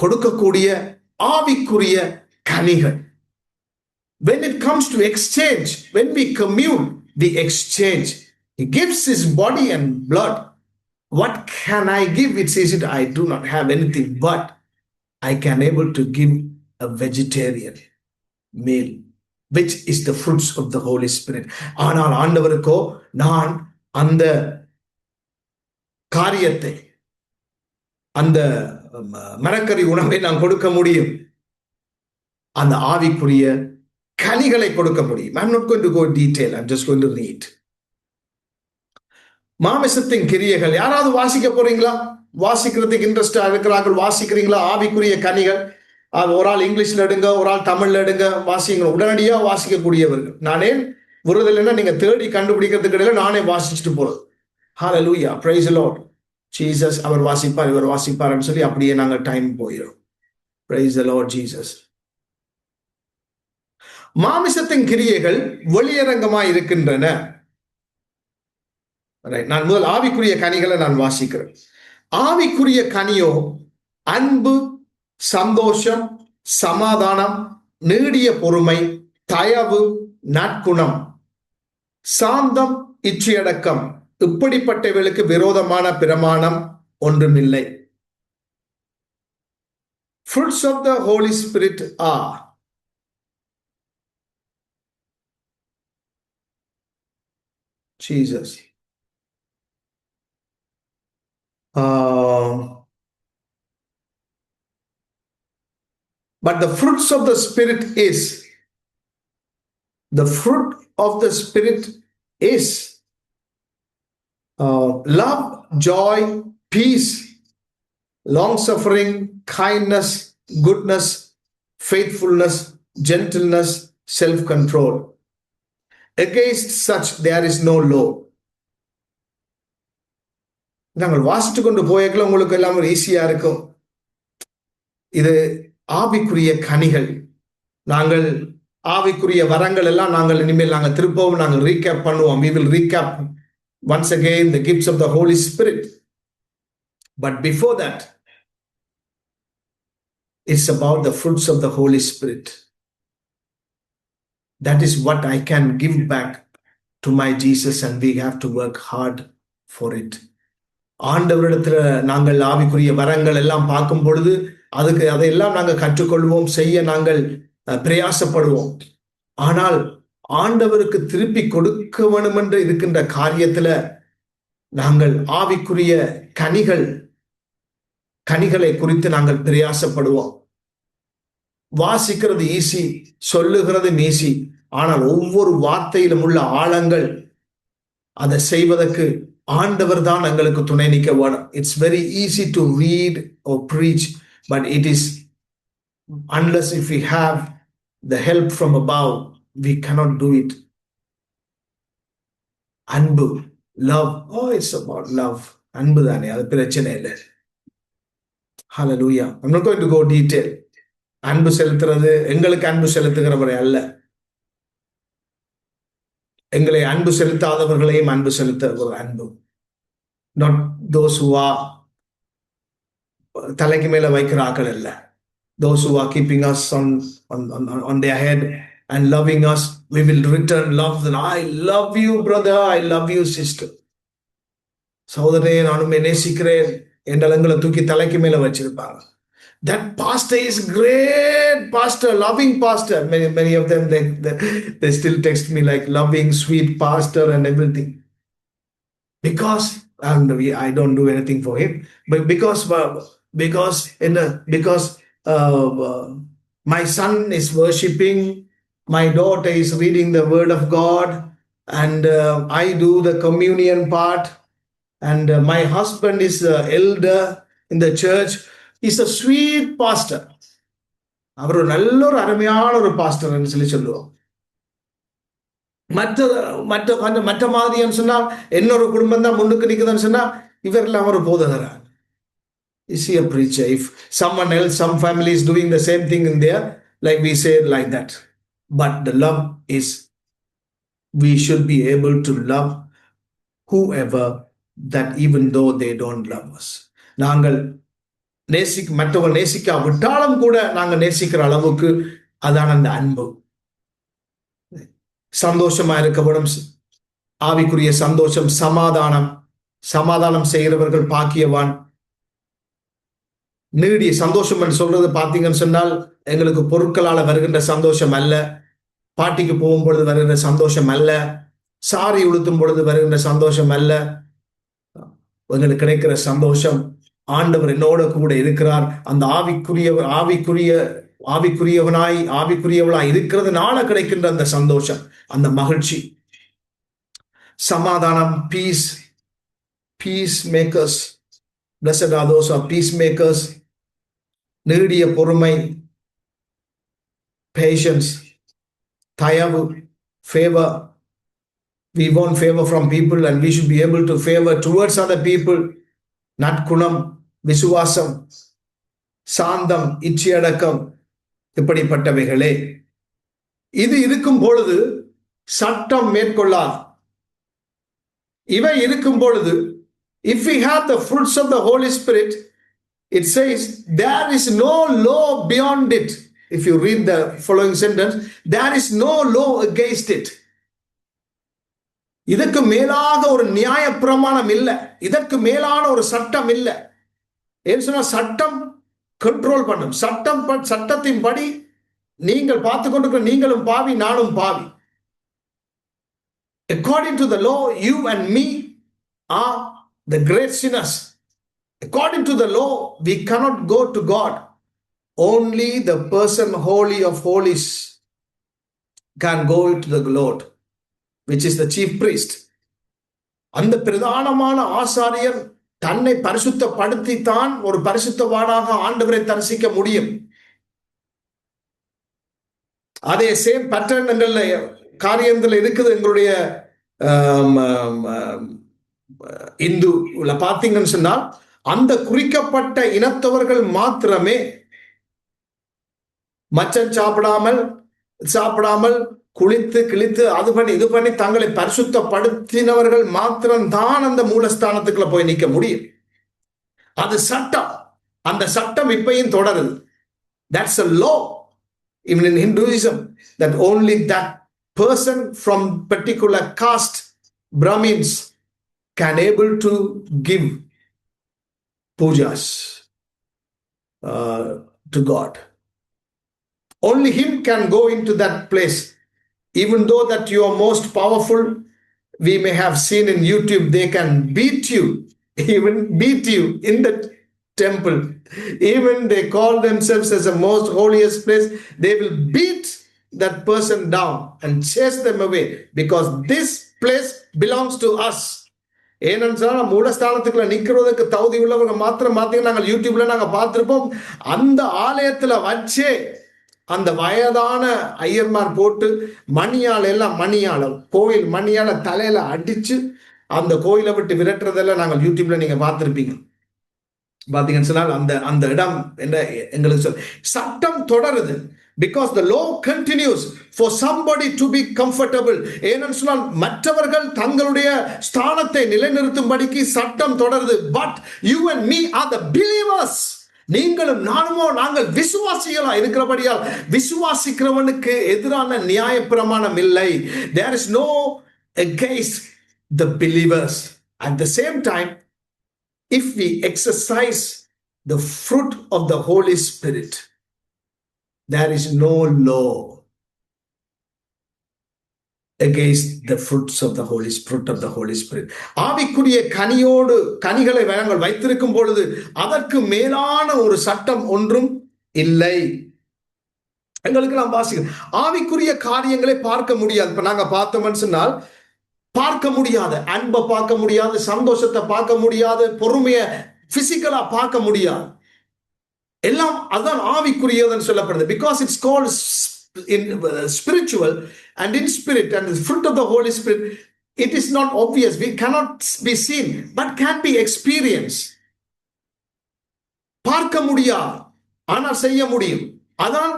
Speaker 1: கொடுக்கக்கூடிய ஆவிக்குரிய கனிகள். When it comes to exchange, when we commune, we exchange. He gives his body and blood. What can I give? It says it, I do not have anything, but I can able to give a vegetarian meal, which is the fruits of the Holy Spirit. ஆனால் ஆண்டவருக்கோ நான் அந்த காரியத்தை, அந்த மரக்கறி உணவை நான் கொடுக்க முடியும். அந்த ஆவிக்குரிய கனிகளை கொடுக்க முடியும். I'm not going to go in detail. I'm just going to read. மாமிசத்தின் கிரியைகள். யாராவது வாசிக்க போறீங்களா? வாசிக்கிறதுக்கு இன்ட்ரெஸ்டா இருக்கிறார்கள், வாசிக்கிறீங்களா? ஆவிக்குரிய கனிகள். அது ஒரு ஆள் இங்கிலீஷ்ல எடுங்க, ஒரு ஆள் தமிழ்ல எடுங்க, வாசிங்க. உடனடியா வாசிக்கக்கூடியவர்கள். நானே விருதலைன்னா நீங்க தேடி கண்டுபிடிக்கிறதுக்கு இடையில நானே வாசிச்சுட்டு போறது. ஹalleluya, praise the Lord. Jesus அவர் வாசிப்பார், இவர் வாசிப்பார்னு சொல்லி அப்படியே நாங்க டைம் போயிடும். Praise the Lord Jesus. மாமிசத்தின் கிரியைகள் வெளியரங்கமாய் இருக்கின்றன. நான் முதல் ஆவிக்குரிய கனிகளை நான் வாசிக்கிறேன். ஆவிக்குரிய கனியோ அன்பு, சந்தோஷம், சமாதானம், நீடிய பொறுமை, தயவு, நற்குணம், சாந்தம், இச்சையடக்கம். இப்படிப்பட்டவர்களுக்கு விரோதமான பிரமாணம் ஒன்றுமில்லை. Fruits of the Holy Spirit are Jesus. But the fruits of the Spirit is, the fruit of the Spirit is love, joy, peace, long-suffering, kindness, goodness, faithfulness, gentleness, self-control. Against such there is no law. நாங்கள் வாசித்து கொண்டு போயக்கல உங்களுக்கு எல்லாம் ஈஸியா இருக்கும். இது ஆவிக்குரிய கனிகள். நாங்கள் ஆவிக்குரிய வரங்கள் எல்லாம் நாங்கள் இனிமேல் நாங்கள் திருப்பவும் நாங்கள் ரீகேப் பண்ணுவோம். We will recap once again the gifts of the Holy Spirit. But before that, it's about the fruits of the Holy Spirit. That is what I can give back to my Jesus, and we have to work hard for it. ஆண்டவரிடத்துல நாங்கள் ஆவிக்குரிய வரங்கள் எல்லாம் பார்க்கும் பொழுது அதையெல்லாம் நாங்கள் கற்றுக்கொள்வோம், செய்ய நாங்கள் பிரயாசப்படுவோம். ஆனால் ஆண்டவருக்கு திருப்பி கொடுக்க வேண்டும் என்று இருக்கின்ற காரியத்துல நாங்கள் ஆவிக்குரிய கனிகளை குறித்து நாங்கள் பிரயாசப்படுவோம். வாசிக்கிறது ஈஸி, சொல்லுகிறது ஈஸி. ஆனால் ஒவ்வொரு வார்த்தையிலும் உள்ள ஆழங்கள், அதை செய்வதற்கு ஆண்டவர் தான் எங்களுக்கு துணை நிற்க வேணும். It's very easy to read or preach, but it is unless if we have the help from above, we cannot do it. அன்பு, love, oh it's about love. அன்பு தானே, அது பிரச்சனை இல்லை. Hallelujah. I'm not going to go detail. அன்பு செலுத்துறது எங்களுக்கு அன்பு செலுத்துகிறவரை அல்ல, எங்களை அன்பு செலுத்தாதவர்களையும் அன்பு செலுத்த ஒரு அன்பு. Not those who are தலைக்கு மேல வைக்கிற ஆக்கள் அல்ல. Those who are keeping us on their head and loving us, we will return love. I love you brother, I love you sister. சகோதரனே நானும் நேசிக்கிறேன் என்றால் எங்களை தூக்கி தலைக்கு மேல வச்சிருப்பாங்க. That pastor is great pastor, loving pastor. Many of them they still text me like loving sweet pastor and everything, because I don't do anything for him, but because my son is worshiping, my daughter is reading the word of God, and I do the communion part, and my husband is the elder in the church. He's a sweet pastor. அவர் ஒரு நல்ல ஒரு அருமையான ஒரு pastor சொல்லி சொல்லுவோம். மற்ற மாதிரின்னு சொன்னால் இன்னொரு குடும்பம் தான் முன்னுக்கு நிற்குதுன்னு சொன்னா இவரெல்லாம் ஒரு போதகரா. Is he a preacher? If someone else, some family is doing the same thing in there, like we say it like that. But the love is, we should be able to love whoever, that even though they don't love us. நாங்கள் மற்றவர்கள் நேசிக்க விட்டாலும் கூட நாங்கள் நேசிக்கிற அளவுக்கு அதான் அந்த அன்பு. சந்தோஷமா இருக்கப்படும் ஆவிக்குரிய சந்தோஷம், சமாதானம் செய்கிறவர்கள் பாக்கியவான். நீடிய சந்தோஷம் என்று சொல்றது பார்த்தீங்கன்னு சொன்னால் எங்களுக்கு பொருட்களால வருகின்ற சந்தோஷம் அல்ல, பாட்டிக்கு போகும் பொழுது வருகின்ற சந்தோஷம் அல்ல, சாரி உடுத்தும் பொழுது வருகின்ற சந்தோஷம் அல்ல. எங்களுக்கு கிடைக்கிற சந்தோஷம் ஆண்டவர் என்னோட கூட இருக்கிறார், அந்த ஆவிக்குரியவளாய் இருக்கிறதுனால கிடைக்கின்ற அந்த சந்தோஷம், அந்த மகிழ்ச்சி, சமாதானம், peace makers. Blessed are those who are peacemakers. நீடிய பொறுமை, patience, தயவு, favor. We want favor from people and we should be able to favor towards other people. நற்குணம், விசுவாசம், சாந்தம், இச்சையடக்கம், இப்படிப்பட்டவைகளே. இது இருக்கும் பொழுது சட்டம் மேற்கொள்ளாது. இவை இருக்கும் பொழுது, if we have the fruits of the Holy Spirit, it says there is no law beyond it. If you read the following sentence, there is no law against it. இதற்கு மேலாக ஒரு நியாய பிரமாணம் இல்லை, இதற்கு மேலான ஒரு சட்டம் இல்லை. ஏன்னு சொன்னா சட்டம் கண்ட்ரோல் பண்ணும். சட்டத்தின் படி நீங்கள் பார்த்து கொண்டிருக்கிற நீங்களும் பாவி, நானும் பாவி. According to the law, you and me are the great sinners. According to the law, we cannot go to God. Only the person holy of holies can go to the Lord, which is the chief priest. அந்த பிரதானமான ஆசாரியர் தன்னை பரிசுத்தப்படுத்தித்தான் ஒரு பரிசுத்தவானாக ஆண்டவரை தரிசிக்க முடியும். அதே same pattern காரியங்கள் இருக்குது. எங்களுடைய இந்துல பார்த்தீங்கன்னு சொன்னால் அந்த குறிக்கப்பட்ட இனத்தவர்கள் மாத்திரமே மச்சம் சாப்பிடாமல் குளித்து கிழித்து அது பண்ணி இது பண்ணி தங்களை பரிசுத்தப்படுத்தினவர்கள் மாத்திரம்தான் அந்த மூலஸ்தானத்துக்குள்ள போய் நிற்க முடியும். அது சட்டம். அந்த சட்டம் இப்பையும் தொடருது. That's a law. Even in Hinduism, that only that person from particular caste, Brahmins, can able to give pujas to God. Only him can go into that place. Even though that you are most powerful, we may have seen in YouTube, they can beat you in the temple. Even they call themselves as the most holiest place, they will beat that person down and chase them away because this place belongs to us. ஏனென்றால் மூலஸ்தானத்துக்குள்ள நிக்கிறதுக்கு தகுதி உள்ளவங்க மாத்திரம் நாங்கள் யூடியூப்ல நாங்க பார்த்திருப்போம். அந்த ஆலயத்துல வச்சே அந்த வயதான ஐயர்மார் போட்டு மணியால கோயில் மணியால தலையில அடிச்சு அந்த கோயிலை விட்டு விரட்டுறதெல்லாம் நாங்கள் யூடியூப்ல நீங்க பார்த்திருப்பீங்க. பாத்தீங்கன்னு சொன்னால் அந்த இடம் என்ன எங்களுக்கு சட்டம் தொடருது. Because the law continues for somebody to be comfortable. ஏனென்று சொன்னால் மற்றவர்கள் தங்களுடைய ஸ்தானத்தை நிலைநிறுத்தும்படிக்கு சட்டம் தொடருது. But you and me are the believers. நீங்களும் நானுமோ நாங்கள் விசுவாசிகளா இருக்கிறபடியால் விசுவாசிக்கிறவனுக்கு எதிரான நியாயப்பிரமாணம் இல்லை. There is no against the believers. At the same time, if we exercise the fruit of the Holy Spirit, there is no law against the fruits of the Holy Spirit of the Holy Spirit. ஆவிக்குரிய கனிகளை நாங்கள் வைத்திருக்கும் பொழுது அதற்கு மேலான ஒரு சட்டம் ஒன்றும் இல்லை. எங்களுக்கு நாம் வாசிக்கிறோம் ஆவிக்குரிய காரியங்களை பார்க்க முடியாது. இப்ப நாங்க பார்த்தோம்னு சொன்னால் பார்க்க முடியாது, அன்பை பார்க்க முடியாது, சந்தோஷத்தை பார்க்க முடியாது, பொறுமையை பிசிக்கலா பார்க்க முடியாது. எல்லாம் அதான் ஆவிக்குரியதுன்னு சொல்லப்படுது. Because it's called in spiritual and in spirit and the fruit of the Holy Spirit, it is not obvious. We cannot be seen, but can be experienced. பார்க்க முடியாது, ஆனால் செய்ய முடியும். அதான்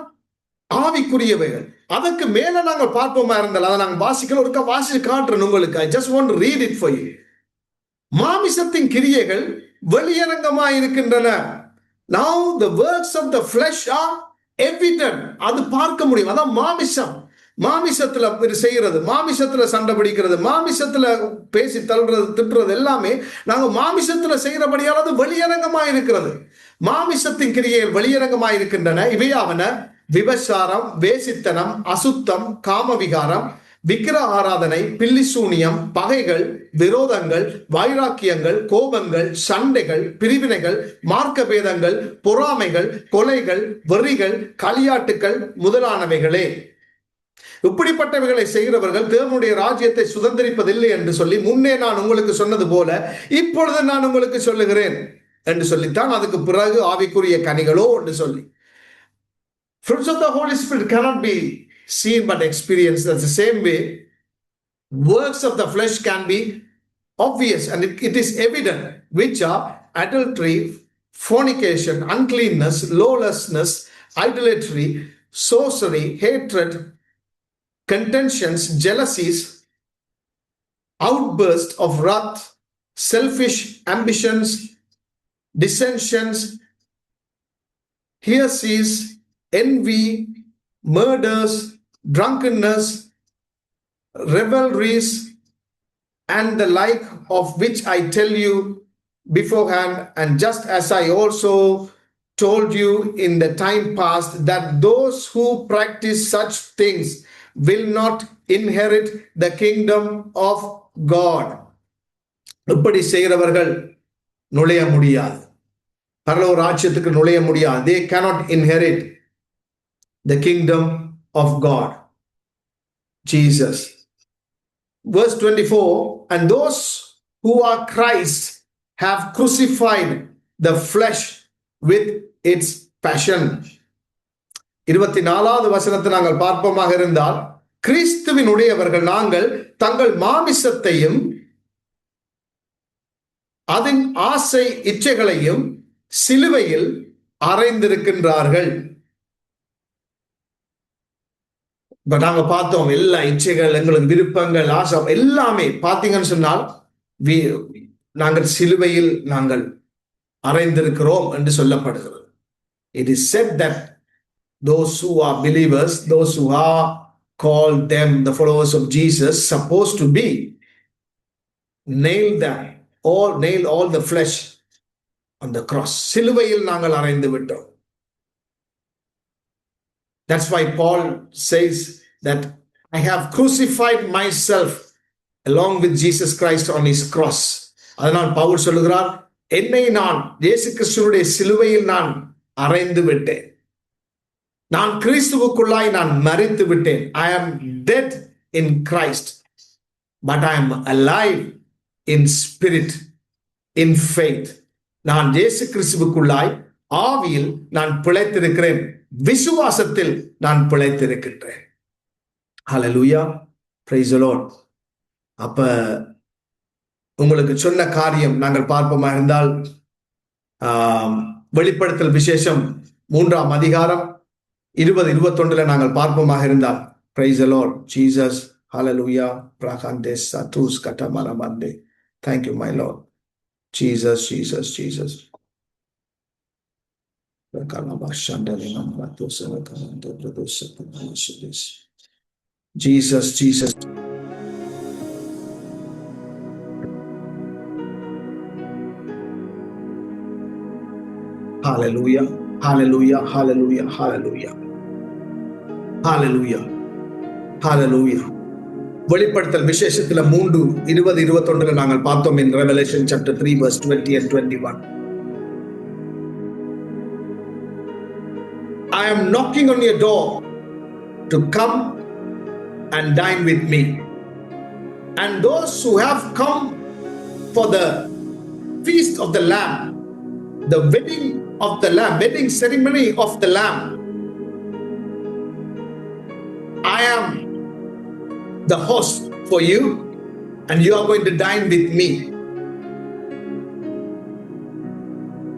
Speaker 1: ஆவிக்குரியவைகள். அதற்கு மேல நாங்கள் பார்ப்போமா இருந்தால் அதை நாங்கள் வாசிச்சு காட்டுறேன் உங்களுக்கு. I just want to read it for you. மாமிசத்தின் கிரியைகள் வெளியரங்கமா இருக்கின்றன. Now the works of the flesh are evident. அது பார்க்க முடியும். அதான் மாமிசத்துல செய்யறது, மாமிசத்துல சண்டை பிடிக்கிறது, மாமிசத்துல பேசி தள்ளுறது, திட்டுறது எல்லாமே நாங்க மாமிசத்துல செய்யறபடியால் அது வெளியரங்கமா இருக்கிறது. மாமிசத்தின் கிரியைகள் வெளியரங்கமா இருக்கின்றன. இவையாவன விபச்சாரம், வேசித்தனம், அசுத்தம், காமவிகாரம், விக்கிரக ஆராதனை, பில்லிசூனியம், பகைகள், விரோதங்கள், வைராக்கியங்கள், கோபங்கள், சண்டைகள், பிரிவினைகள், மார்க்க பேதங்கள், பொறாமைகள், கொலைகள், வெறிகள், களியாட்டுக்கள் முதலானவைகளே. இப்படிப்பட்டவைகளை செய்கிறவர்கள் தேவனுடைய ராஜ்யத்தை சுதந்திரிப்பதில்லை என்று சொல்லி முன்னே நான் உங்களுக்கு சொன்னது போல இப்பொழுது நான் உங்களுக்கு சொல்லுகிறேன் என்று சொல்லித்தான் அதுக்கு பிறகு ஆவிக்குரிய கனிகளோ என்று சொல்லி. Fruits of the Holy Spirit cannot be seen but experienced. That's the same way works of the flesh can be obvious and it is evident, which are adultery, fornication, uncleanness, lawlessness, idolatry, sorcery, hatred, contentions, jealousies, outbursts of wrath, selfish ambitions, dissensions, heresies, envy, murders, drunkenness, revelries, and the like, of which I tell you beforehand, and just as I also told you in the time past, that those who practice such things will not inherit the kingdom of God. இப்படி செய்கிறவர்கள் நுழைய முடியாது, பரலோக ராஜ்யத்துக்கு நுழைய முடியாது. They cannot inherit the kingdom of God. Jesus. Verse 24, and those who are Christ have crucified the flesh with its passion. 24வது வசனத்தை நாங்கள் பார்ப்போமாக இருந்தால், கிறிஸ்துவின் உடையவர்கள் நாங்கள் தங்கள் மாமிசத்தையும் அதன் ஆசை இச்சைகளையும் சிலுவையில் அறைந்திருக்கின்றார்கள். நாங்க பார்த்தோம் எல்லா இச்சைகள், எங்களுக்கு விருப்பங்கள், ஆசை எல்லாமே பார்த்தீங்கன்னு சொன்னால் நாங்கள் சிலுவையில் நாங்கள் அறைந்திருக்கிறோம் என்று சொல்லப்படுகிறது. It is said that those who are believers, those who are called them the followers of Jesus, supposed to be nail all the flesh on the cross. சிலுவையில் நாங்கள் அறைந்து விட்டோம். That's why Paul says that I have crucified myself along with Jesus Christ on his cross. அதனால் பவுல் சொல்லுகிறார், என்னை நான் இயேசு கிறிஸ்துவுடைய சிலுவையில் நான் அறைந்து விட்டேன். நான் கிறிஸ்துவுக்குள்ளாய் நான் மரித்து விட்டேன். I am dead in Christ, but I am alive in spirit, in faith. நான் இயேசு கிறிஸ்துவுக்குள்ளாய் ஆவியில் நான் பிழைத்திருக்கிறேன், விசுவாசத்தில் நான் பிழைத்திருக்கின்றேன். ஹல்லேலூயா, பிரைஸ் தி லார்ட். அப்ப உங்களுக்கு சொன்ன காரியம் நாங்கள் பார்ப்போமா இருந்தால், வெளிப்படுத்தல் விசேஷம் 3ஆம் அதிகாரம் 20-21 நாங்கள் பார்ப்போமாக இருந்தால், praise the Lord Jesus, hallelujah, பிரகாண்டேஸ் சத்துஸ் கட்டமரமண்டே. Thank you, my Lord. Jesus, Jesus, Jesus. Jesus, Jesus. Hallelujah, hallelujah, hallelujah, hallelujah, hallelujah, hallelujah. வெளிப்படுத்தல் விசேஷத்துல 3:20-21 நாங்கள் பார்த்தோம். in Revelation chapter 3 verse 20 and 21. I am knocking on your door to come and dine with me, and those who have come for the feast of the Lamb, the wedding of the Lamb, wedding ceremony of the Lamb, I am the host for you, and you are going to dine with me,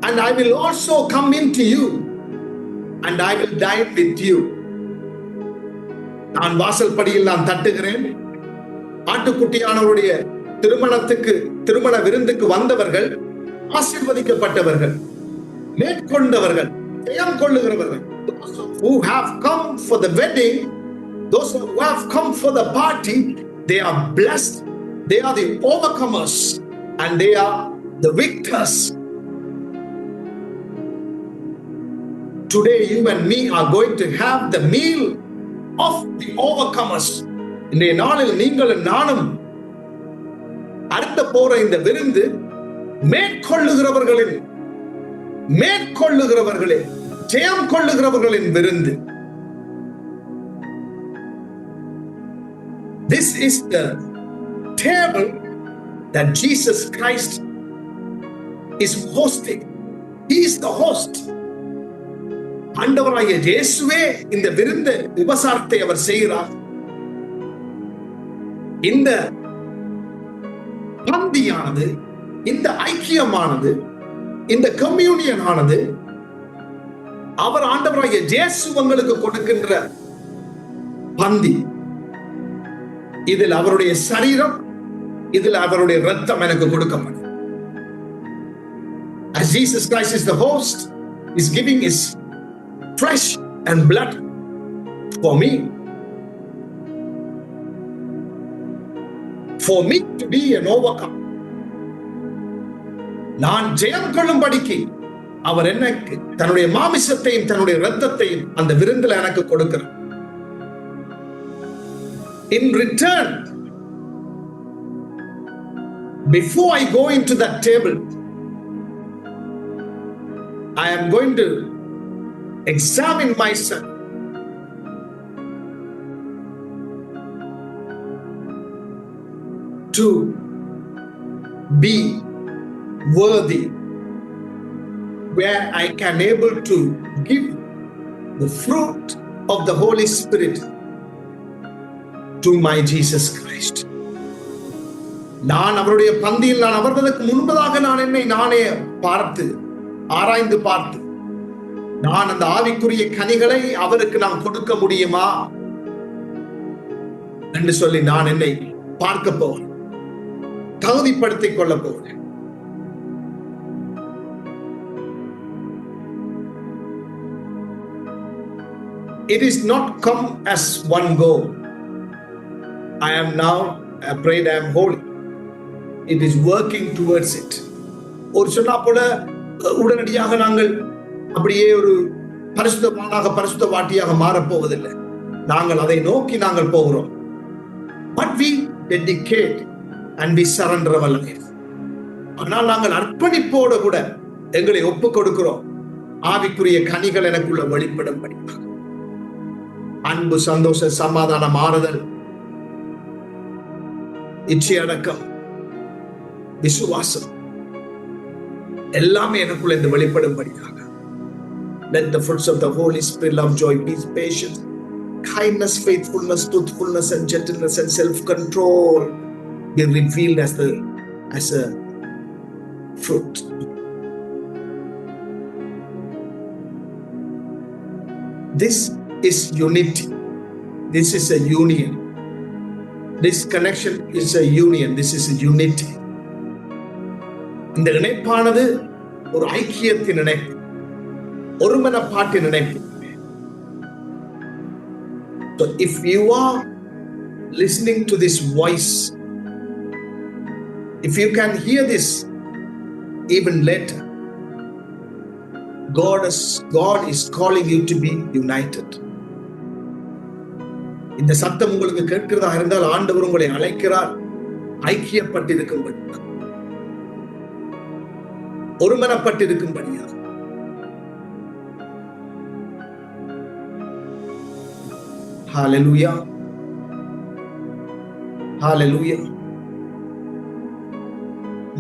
Speaker 1: and I will also come into you and I will dine with you. நான் வாசல் படியில் நான் தட்டுகிறேன். ஆட்டுக்குட்டியானவருடைய திருமண விருந்துக்கு வந்தவர்கள் ஆசீர்வதிக்கப்பட்டவர்கள், மேற்கொண்டவர்கள், ஜெயம் கொள்ளுகிறவர்கள். Who have come for the wedding, those who have come for the party, they are blessed. They are the overcomers and they are the victors. Today you and me are going to have the meal of the overcomers. இன்றைய நாளில் நீங்களும் நானும் அருந்த போற இந்த விருந்து மேற்கொள்ளுகிறவர்களின் ஜெயம் கொள்ளுகிறவர்களின் விருந்து. This is the table that Jesus Christ is hosting. He is the host. ஆண்டவராகிய இயேசுவே இந்த விருந்து உபசாரத்தை அவர் செய்கிறார். இந்த பந்தியானது, இந்த ஐக்கியமானது, இந்த கம்யூனியன் ஆனது அவர் ஆண்டவராகிய இயேசு உங்களுக்கு கொடுக்கின்ற பந்தி. இதில் அவருடைய சரீரம், இதில் அவருடைய ரத்தம் எனக்கு கொடுக்கப்படும். As Jesus Christ is the host, is giving his flesh and blood for me to be an overcomer. நான் ஜெயம் கொள்ளும்படிக்கு அவர் எனக்கு தன்னுடைய மாமிசத்தையும் தன்னுடைய இரத்தத்தையும் அந்த விருந்தில் எனக்கு கொடுக்கிறார். In return, before I go into that table, I am going to examine myself. To be worthy, where I can able to give the fruit of the Holy Spirit to my Jesus Christ. நான் அவருடைய பந்தியில் நான் அவர்களுக்கு முன்பதாக நான் என்னை நானே ஆராய்ந்து பார்த்து நான் அந்த ஆவிக்குரிய கனிகளை அவருக்கு நான் கொடுக்க முடியுமா என்று சொல்லி நான் என்னை பார்க்க போகிறேன், தகுதிப்படுத்திக் கொள்ள போகிறேன். It is not come as one go. I am now afraid I am holy. It is working towards it. ஒரு சொன்னா போல உடனடியாக நாங்கள் அப்படியே ஒரு பரிசுத்தவானாக பரிசுத்தவாட்டியாக மாறப்போவதில்லை. நாங்கள் அதை நோக்கி நாங்கள் போகிறோம். But we dedicate and we surrender our life. ஆனால் நாங்கள் அர்ப்பணிப்போடு கூட எங்களை ஒப்பு கொடுக்கிறோம். ஆவிக்குரிய கனிகள் எனக்குள்ள வெளிப்படும்படி அன்பு, சந்தோஷ, சமாதானம், ஆறுதல், இச்சை அடக்கம், விசுவாசம் எல்லாமே எனக்குள்ள இந்த வெளிப்படும்படியாக. Let the fruits of the Holy Spirit, love, joy, peace, patience, kindness, faithfulness, truthfulness, and gentleness, and self-control be revealed as a fruit. This is unity. This is a union. This connection is a union. This is a unity. இந்த இணைப்பானது ஒரு ஐக்கியத்தின் இணைப்பு, ஒருமனப்பாட்டின் இணைப்பு. So if you are listening to this voice, if you can hear this even later, God is calling you to be united. இந்த சத்தம் உங்களுக்கு கேட்கிறதா இருந்தால் ஆண்டவர் உங்களை அழைக்கிறார் ஐக்கியப்பட்டிருக்கும்படி, ஒருமனப்பட்டிருக்கும்படியா. Hallelujah. Hallelujah.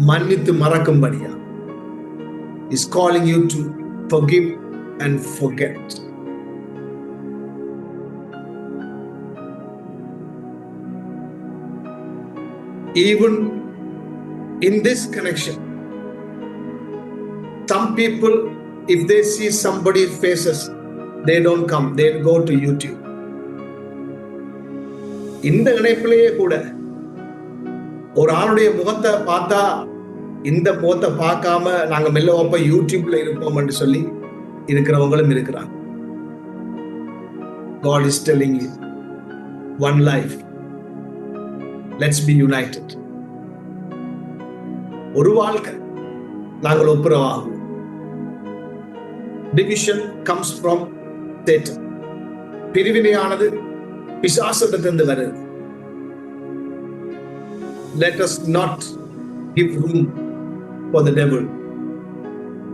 Speaker 1: மன்னித்து மறக்கும்படியா. Is calling you to forgive and forget. Even in this connection, some people, if they see somebody's faces, they don't come, they go to YouTube. இந்த இணைப்பிலேயே கூட ஒரு ஆளுடைய முகத்தை பார்த்தா, இந்த முகத்தை பார்க்காம நாங்க மெல்ல யூடியூப்ல இருப்போம் என்று சொல்லி இருக்கிறவங்களும் இருக்கிறாங்க. God is telling you, one life, let's be united. ஒரு வாழ்க்கை, நாங்கள் ஒப்புரவாகும். Division comes from Satan. பிரிவினையானது பிசாசத்திலிருந்து வருது. Let us not give room for the devil.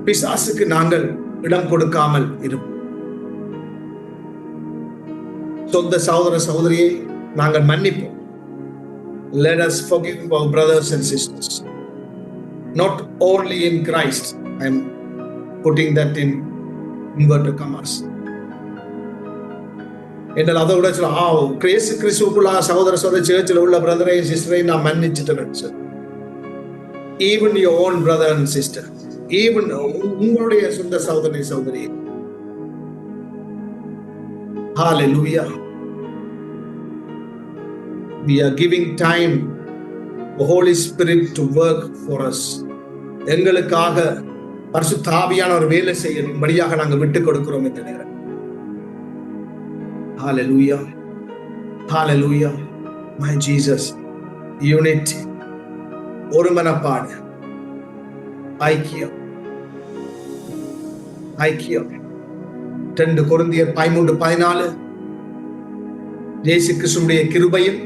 Speaker 1: பிசாசுக்கு நாங்கள் இடம் கொடுக்காமல் இருப்போம். சொந்த சகோதர சகோதரியை நாங்கள் மன்னிப்போம். Let us forgive our brothers and sisters. Not only in Christ. I am putting that in inverted commas. என்றால் அதை விட கிறிஸ்துவுக்குள்ள சகோதர சகோதரி சேர்ச்சில் உள்ள பிரதரையும் சிஸ்டரையும் நான் மன்னிச்சுட்டேன். Even your own brother and sister, even உங்களுடைய சொந்த சகோதரி சகோதரி. Hallelujah. We are giving time for Holy Spirit to work for us. எங்களுக்காக பரிசுத்த ஆவியான ஒரு வேலை செய்யும்படியாக நாங்கள் விட்டுக் கொடுக்கிறோம் இந்த நேரம். Hallelujah. Hallelujah. My Jesus. Unity. ஒருமனப்பாடு. ஐக்கியம். ஐக்கியம். 2 கொரிந்தியர் 13:14. இயேசு கிறிஸ்துவினுடைய கிருபையும்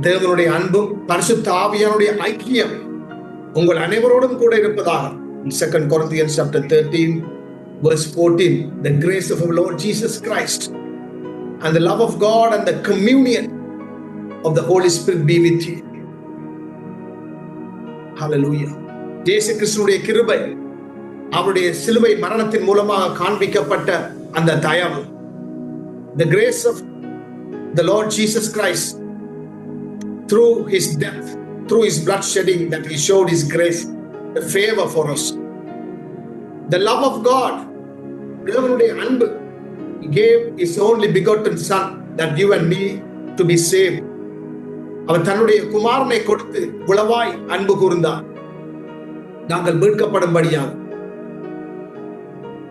Speaker 1: தேவனுடைய அன்பும் பரிசுத்த ஆவியானுடைய ஐக்கியம் உங்கள் அனைவரோடும் கூட இருப்பதாக. 2 Corinthians chapter 13 verse 14. The grace of our Lord Jesus Christ and the love of God and the communion of the Holy Spirit be with you. Hallelujah. இயேசு கிறிஸ்துவினுடைய கிருபை, அவருடைய சிலுவை மரணத்தின் மூலமாக காண்பிக்கப்பட்ட அந்த தயவு, the grace of the Lord Jesus Christ through his death, through his blood shedding, that he showed his grace, the favor for us. The love of God, தேவனுடைய அன்பு, he gave his only begotten son that you and me to be saved. அவர் தன்னுடைய குமாரனை கொடுத்து உளவாய் அன்பு கூர்ந்தார், நாங்கள் மீட்கப்படும்படியாக.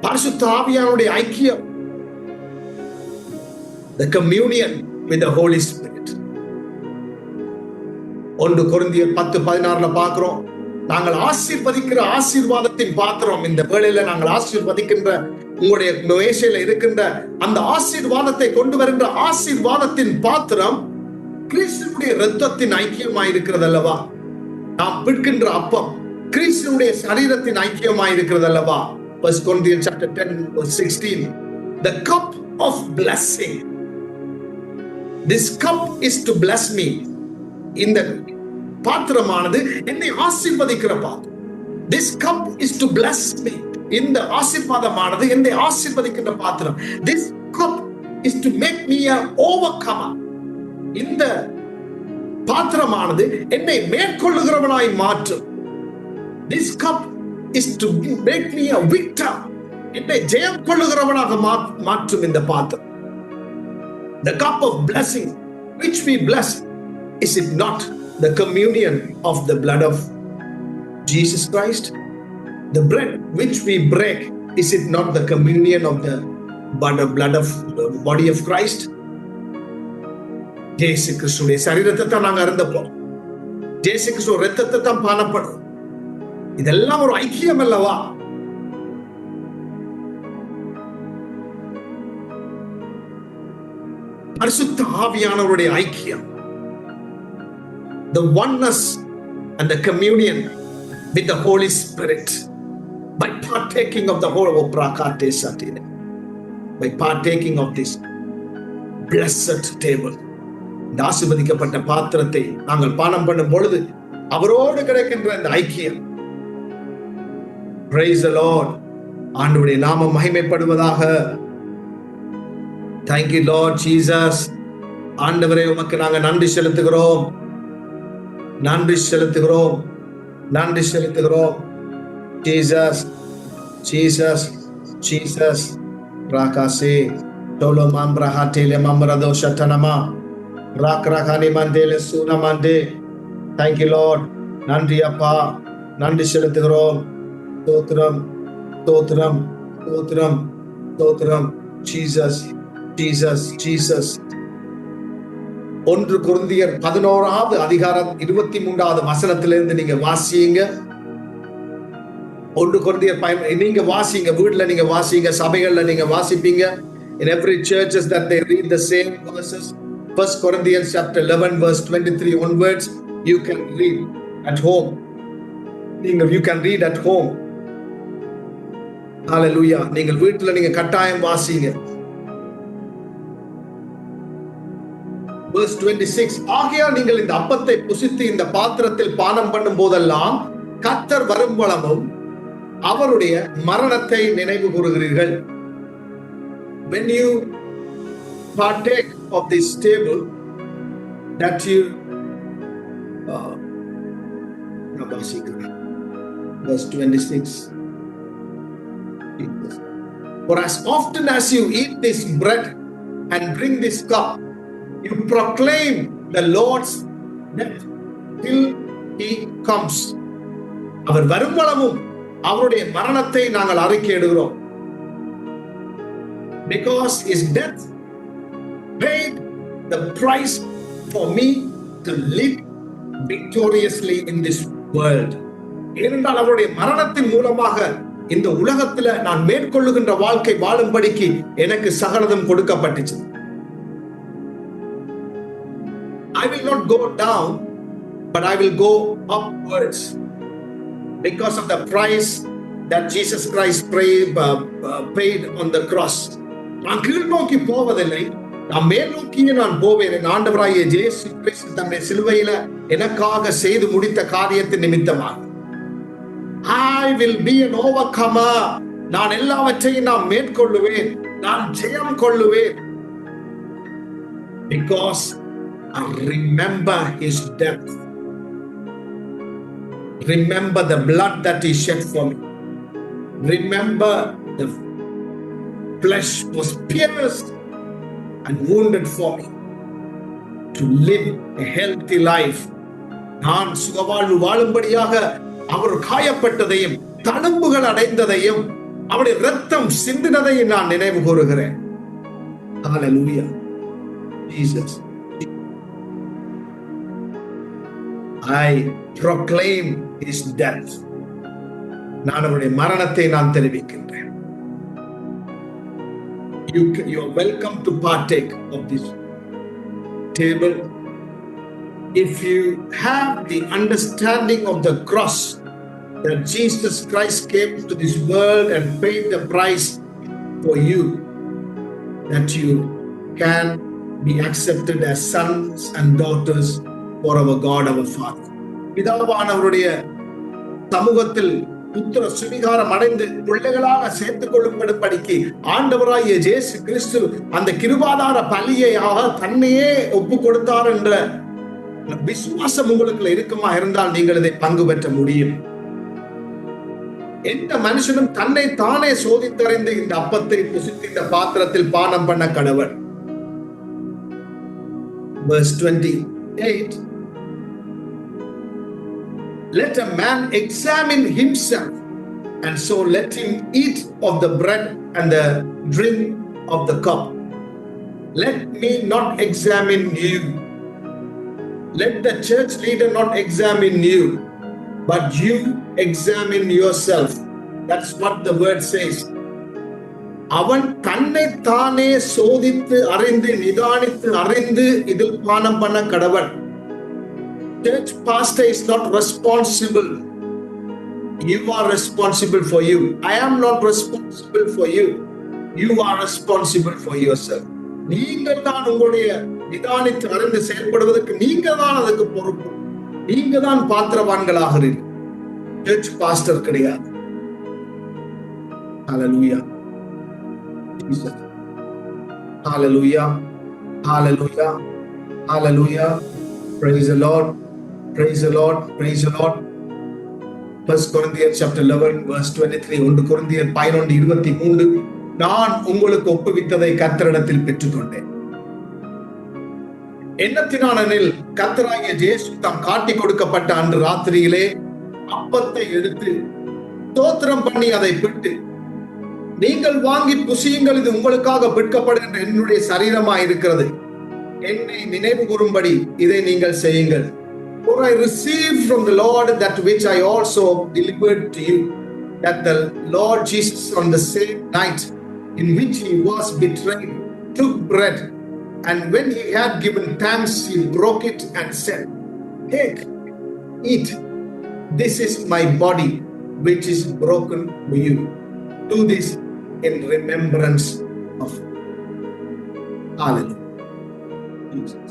Speaker 1: பரிசுத்த ஆவியானுடைய ஐக்கியம், the communion with the Holy Spirit. 1 கொரிந்தியர் 10:16 பார்க்கிறோம், நாங்கள் ஆசீர்வதிக்கிற ஆசீர்வாதத்தின் பாத்திரம். இந்த வேளையில நாங்கள் ஆசீர்வதிக்கின்ற உங்களுடைய மேசையில இருக்கின்ற அந்த ஆசீர்வாதத்தை கொண்டு வருகின்ற ஆசீர்வாதத்தின் பாத்திரம் கிறிஸ்துவுடைய இரத்தத்தின் ஐக்கியமாய் இருக்கிறது அல்லவா? நாம் பிற்கின்ற அப்பம் கிறிஸ்துவுடைய சரீரத்தின் ஐக்கியமாய் இருக்கிறது அல்லவா? 1 Corinthians chapter 10 verse 16. The cup of blessing. This cup is to bless me. இந்த பாத்திரமானது என்னை ஆசீர்வதிக்கிற பாத்திரம். This cup is to bless me. இந்த ஆசீர்வாதமானது என்னை ஆசீர்வதிக்கின்ற பாத்திரம். This cup is to make me an overcomer. இந்த பாத்திரமானது என்னை மேற்கொள்ளுகிறவனாய் மாற்றும். This cup is to make me a victor. என்னை ஜெயம் கொள்ளுகிறவனாக மாற்றும் இந்த பாத்திரம். The cup of blessing which we bless, is it not the communion of the blood of Jesus Christ? The bread which we break, is it not the communion of the blood of the body of Christ? இயேசு கிறிஸ்துவின் சரீரத்தை தான் நாங்க அருந்தப்போம். இயேசு கிறிஸ்துவின் இரத்தத்தை தான் பானப்படும். இதெல்லாம் ஒரு ஐக்கியம் அல்லவா? பரிசுத்த ஆவியானவருடைய ஐக்கியம். The oneness and the communion with the Holy Spirit by partaking of the whole of Prakate Satine, by partaking of this blessed table. இந்த ஆசீர்வதிக்கப்பட்ட பாத்திரத்தை நாங்கள் பானம் பண்ணும் பொழுது அவரோடு கிடைக்கின்ற இந்த ஐக்கியம். Praise the Lord. ஆண்டவருடைய நாமம் மகிமைப்படுவதாக. Thank you Lord Jesus. ஆண்டவரே உமக்கு நாங்கள் நன்றி செலுத்துகிறோம், நன்றி செலுத்துகிறோம், நன்றி செலுத்துகிறோம். Jesus, Jesus, Jesus. Rakase tolo mambra hatele mamrado shatanama rakrakani mandele suna mande. Thank you Lord. நன்றி அப்பா, நன்றி செலுத்துகிறோம். ஸ்தோத்திரம், ஸ்தோத்திரம், ஸ்தோத்திரம், ஸ்தோத்திரம். Jesus, Jesus, Jesus. 1 கொரிந்தியர் 11வது அதிகாரம் 23வது வசனத்திலிருந்து நீங்க வாசிங்க. 1 கொரிந்தியர் நீங்க வாசிங்க, வீட்ல நீங்க வாசிங்க, சபைகள்ல நீங்க வாசிப்பீங்க. In every churches that they read the same verses. 1 Corinthians chapter 11 verse 23 onwards, you can read at home. You can read at home. Hallelujah. நீங்கள் வீட்ல நீங்க கட்டாயம் வாசிங்க. Verse 26. ஆகையால் நீங்கள் இந்த அப்பத்தை புசித்து இந்த பாத்திரத்தில் பானம் பண்ணும் போதெல்லாம் கர்த்தர் வரும்பொழுதும் அவருடைய மரணத்தை நினைவு கூறுகிறீர்கள். When you partake of this table, that you verse 26. For as often as you eat this bread and drink this cup, you proclaim the Lord's death till he comes. அவர் வரும்பொழுதும் அவருடைய மரணத்தை நாங்கள் அறிக்கையிடுகிறோம். Because his death paid the price for me to live victoriously in this world. ஏனென்றால் அவருடைய மரணத்தின் மூலமாக இந்த உலகத்துல நான் மேற்கொள்ளுகின்ற வாழ்க்கை வாழும்படிக்கு எனக்கு சகலதும் கொடுக்கப்பட்டுச்சு. I will not go down, but I will go upwards because of the price that Jesus Christ paid on the cross. நான் கீழ் நோக்கி போவதில்லை, நான் மேல் நோக்கியே நான் போவேன். என் ஆண்டவராகிய இயேசு கிறிஸ்து தம்முடைய சிலுவையில எனக்காக செய்து முடித்த காரியத்தின் நிமித்தமாக I will be an overcomer. நான் எல்லாவற்றையும் நான் மேற்கொள்ளுவேன், நான் ஜெயம் கொள்ளுவேன். Because I remember his death. Remember the blood that he shed for me. Remember the flesh was pierced and wounded for me to live a healthy life. நான் சுகவாழ்வு வாழும்படியாக அவர் காயப்பட்டதையும் தழும்புகள் அடைந்ததையும் அவருடைய இரத்தம் சிந்தினதையும் நான் நினைவு கூறுகிறேன். Hallelujah. Jesus. I proclaim his death. நான் அவருடைய மரணத்தை நான் தெரிவிக்கின்றேன். You are welcome to partake of this table. if you have the understanding of the cross, that Jesus Christ came to this world and paid the price for you, that you can be accepted as sons and daughters for our God, our Father. பிதாவானவருடைய சமூகத்தில் புத்திர சுவிகாரம் அடைந்து பிள்ளைகளாக சேர்த்துக் கொள்ளப்படும்படிக்கு ஆண்டவராகிய இயேசு கிறிஸ்து அந்த கிருபாதார பலியாக தன்னையே ஒப்பு கொடுத்தார் என்ற விசுவாசம் உங்களுக்கு இருக்குமா இருந்தால் நீங்கள் இதை பங்கு பெற்ற முடியும். எந்த மனுஷனும் தன்னை தானே சோதித்தறிந்து இந்த அப்பத்தை புசித்து இந்த பாத்திரத்தில் பானம் பண்ண கடவன். Verse 28, let a man examine himself, and so let him eat of the bread and the drink of the cup. Let me not examine you. Let the church leader not examine you, but you examine yourself. That's what the word says. அவன் தன்னை தானே சோதித்து அறிந்து நிதானித்து அறிந்து இதில் பானம் பண்ண கடவன். Church pastor is not responsible. You are responsible for you. I am not responsible for you. You are responsible for yourself. நீங்கள் தான் உங்களுடைய நிதானித்து அறிந்து செயல்படுவதற்கு நீங்க தான் அதுக்கு பொறுப்பு. நீங்க தான் பாத்திரவான்களாகிறீர்கள். சர்ச் பாஸ்டர் கிடையாது. Hallelujah. Jesus. Hallelujah. Hallelujah. Hallelujah. Praise the Lord. Praise the Lord. Praise the Lord. 1 Corinthians chapter 11 verse 23. 1 Corinthians 11:23. நான் உங்களுக்கு ஒப்புவித்ததை கர்த்தரிடத்தில் பெற்றுக்கொண்டேன். என்னத்தினானெனில் கர்த்தராகிய இயேசு தாம் காட்டி கொடுக்கப்பட்ட அன்று ராத்திரியிலே அப்பத்தை எடுத்து ஸ்தோத்திரம் பண்ணி அதை பிட்டு, நீங்கள் வாங்கி புசியுங்கள், இது உங்களுக்காக பிற்கப்படுகின்ற என்னுடைய சரீரமாய் இருக்கிறது, என்னை நினைவு கூறும்படி இதை நீங்கள் செய்யுங்கள். For I received from the Lord that which I also delivered to you, that the Lord Jesus on the same night in which he was betrayed took bread, and when he had given thanks, he broke it and said, take, eat, this is my body which is broken for you. Do this in remembrance of me. Hallelujah. Jesus.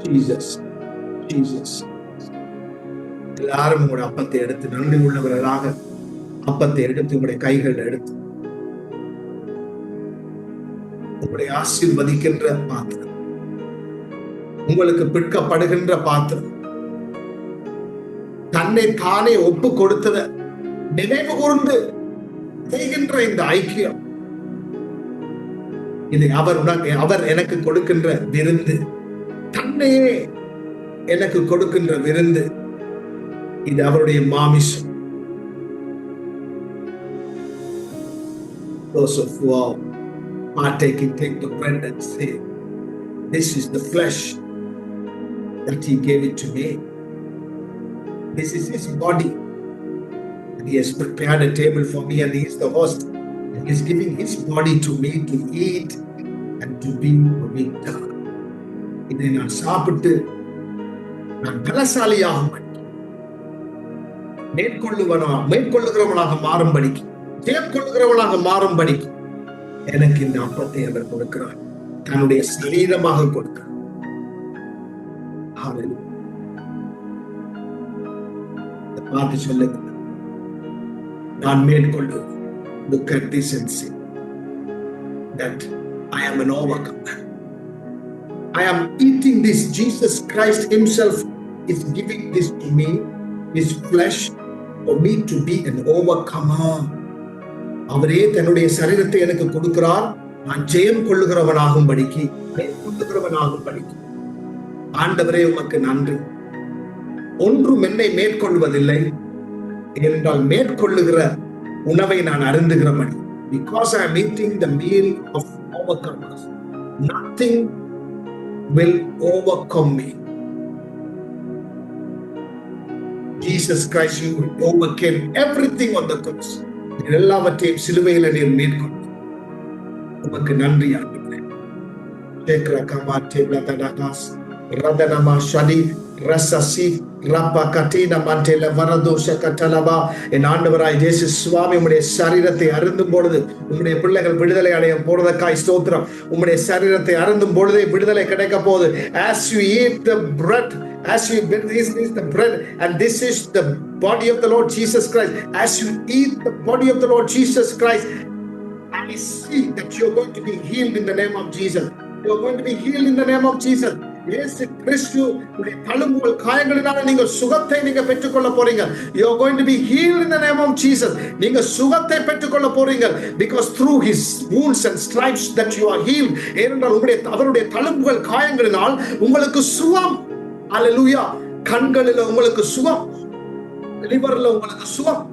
Speaker 1: Jesus. Jesus. எல்லாரும் உங்களுடைய அப்பத்தை எடுத்து நன்றி உள்ளவர்களாக அப்பத்தை எடுத்து உங்களுடைய கைகள் எடுத்து உங்களுடைய ஆசீர்வதிக்கின்ற பாத்திரம், உங்களுக்கு பிற்கப்படுகின்ற பாத்திரம், தன்னை தானே ஒப்பு கொடுத்தத நினைவு கூர்ந்து செய்கின்ற இந்த ஐக்கியம், இது அவர் எனக்கு கொடுக்கின்ற விருந்து, தன்னையே எனக்கு கொடுக்கின்ற விருந்து, இது அவருடைய மாமிசம். Those of who are partaking, take the bread and say, this is the flesh that he gave it to me. This is his body. And he has prepared a table for me, and he is the host. And he is giving his body to me to eat and to be victor. இதை நான் சாப்பிட்டு நான் பலசாலியாக மேற்கொள்ளுகிறவனாக மாறும்படிக்கு, ஜெயம் கொள்ளுகிறவனாக மாறும்படிக்கு எனக்கு இந்த அப்பத்தை அவர் கொடுக்கிறார், தன்னுடைய சரீரமாக கொடுக்கிறார். பார்த்து சொல்லுங்க, நான் மேற்கொள்ளுவேன். Look at this and say that I am an overcomer. I am eating this. Jesus Christ himself is giving this to me, his flesh, for me to be an overcomer. அவரே தன்னுடைய சரீரத்தை எனக்கு கொடுக்கிறார், நான் ஜெயம் கொள்ளுகிறவனாகும்படிக்கு, மேற்கொள்ளுகிறவனாகும்படிக்கு. ஆண்டவரே உமக்கு நன்றி. ஒன்றும் என்னை மேற்கொள்வதில்லை, ஏனென்றால் மேற்கொள்ளுகிற உணவை நான் அருந்துகிறபடி. Because I am eating the meal of overcomers, nothing will overcome me. Jesus Christ, you overcame everything on the cross. எல்லாவற்றையும் சிலுவையில் நீர் மேற்கொண்டு உமக்கு நன்றி ஆண்டவரே. Radanama Shadi Rasasi Rapa Katina Mantela Varadosha Katalaba என் ஆண்டவராய் இயேசு சுவாமி உம்முடைய சரீரத்தை அருந்தும் பொழுது உம்முடைய பிள்ளைகள் விடுதலை அடைய போறதற்காய் ஸ்தோத்திரம். உம்முடைய சரீரத்தை அருந்தும் பொழுதே விடுதலை கிடைக்க போகுது. As you eat the bread, as you this is the bread and this is the body of the Lord Jesus Christ. As you eat the body of the Lord Jesus Christ, I see that you're going to be healed in the name of Jesus. You're going to be healed in the name of Jesus. இயேசு கிறிஸ்து உடைய தழும்புகள் காயங்களினால நீங்க சுகத்தை நீங்க பெற்றுக்கொள்ள போறீங்க. You are going to be healed in the name of Jesus. நீங்க சுகத்தை பெற்றுக்கொள்ள போறீங்க. Because through his wounds and stripes that you are healed. ஏனென்றால் அவருடைய தழும்புகள் காயங்களினால் உங்களுக்கு சுகம். Hallelujah. கண்களில் உங்களுக்கு சுகம், லிவர்ல உங்களுக்கு சுகம்,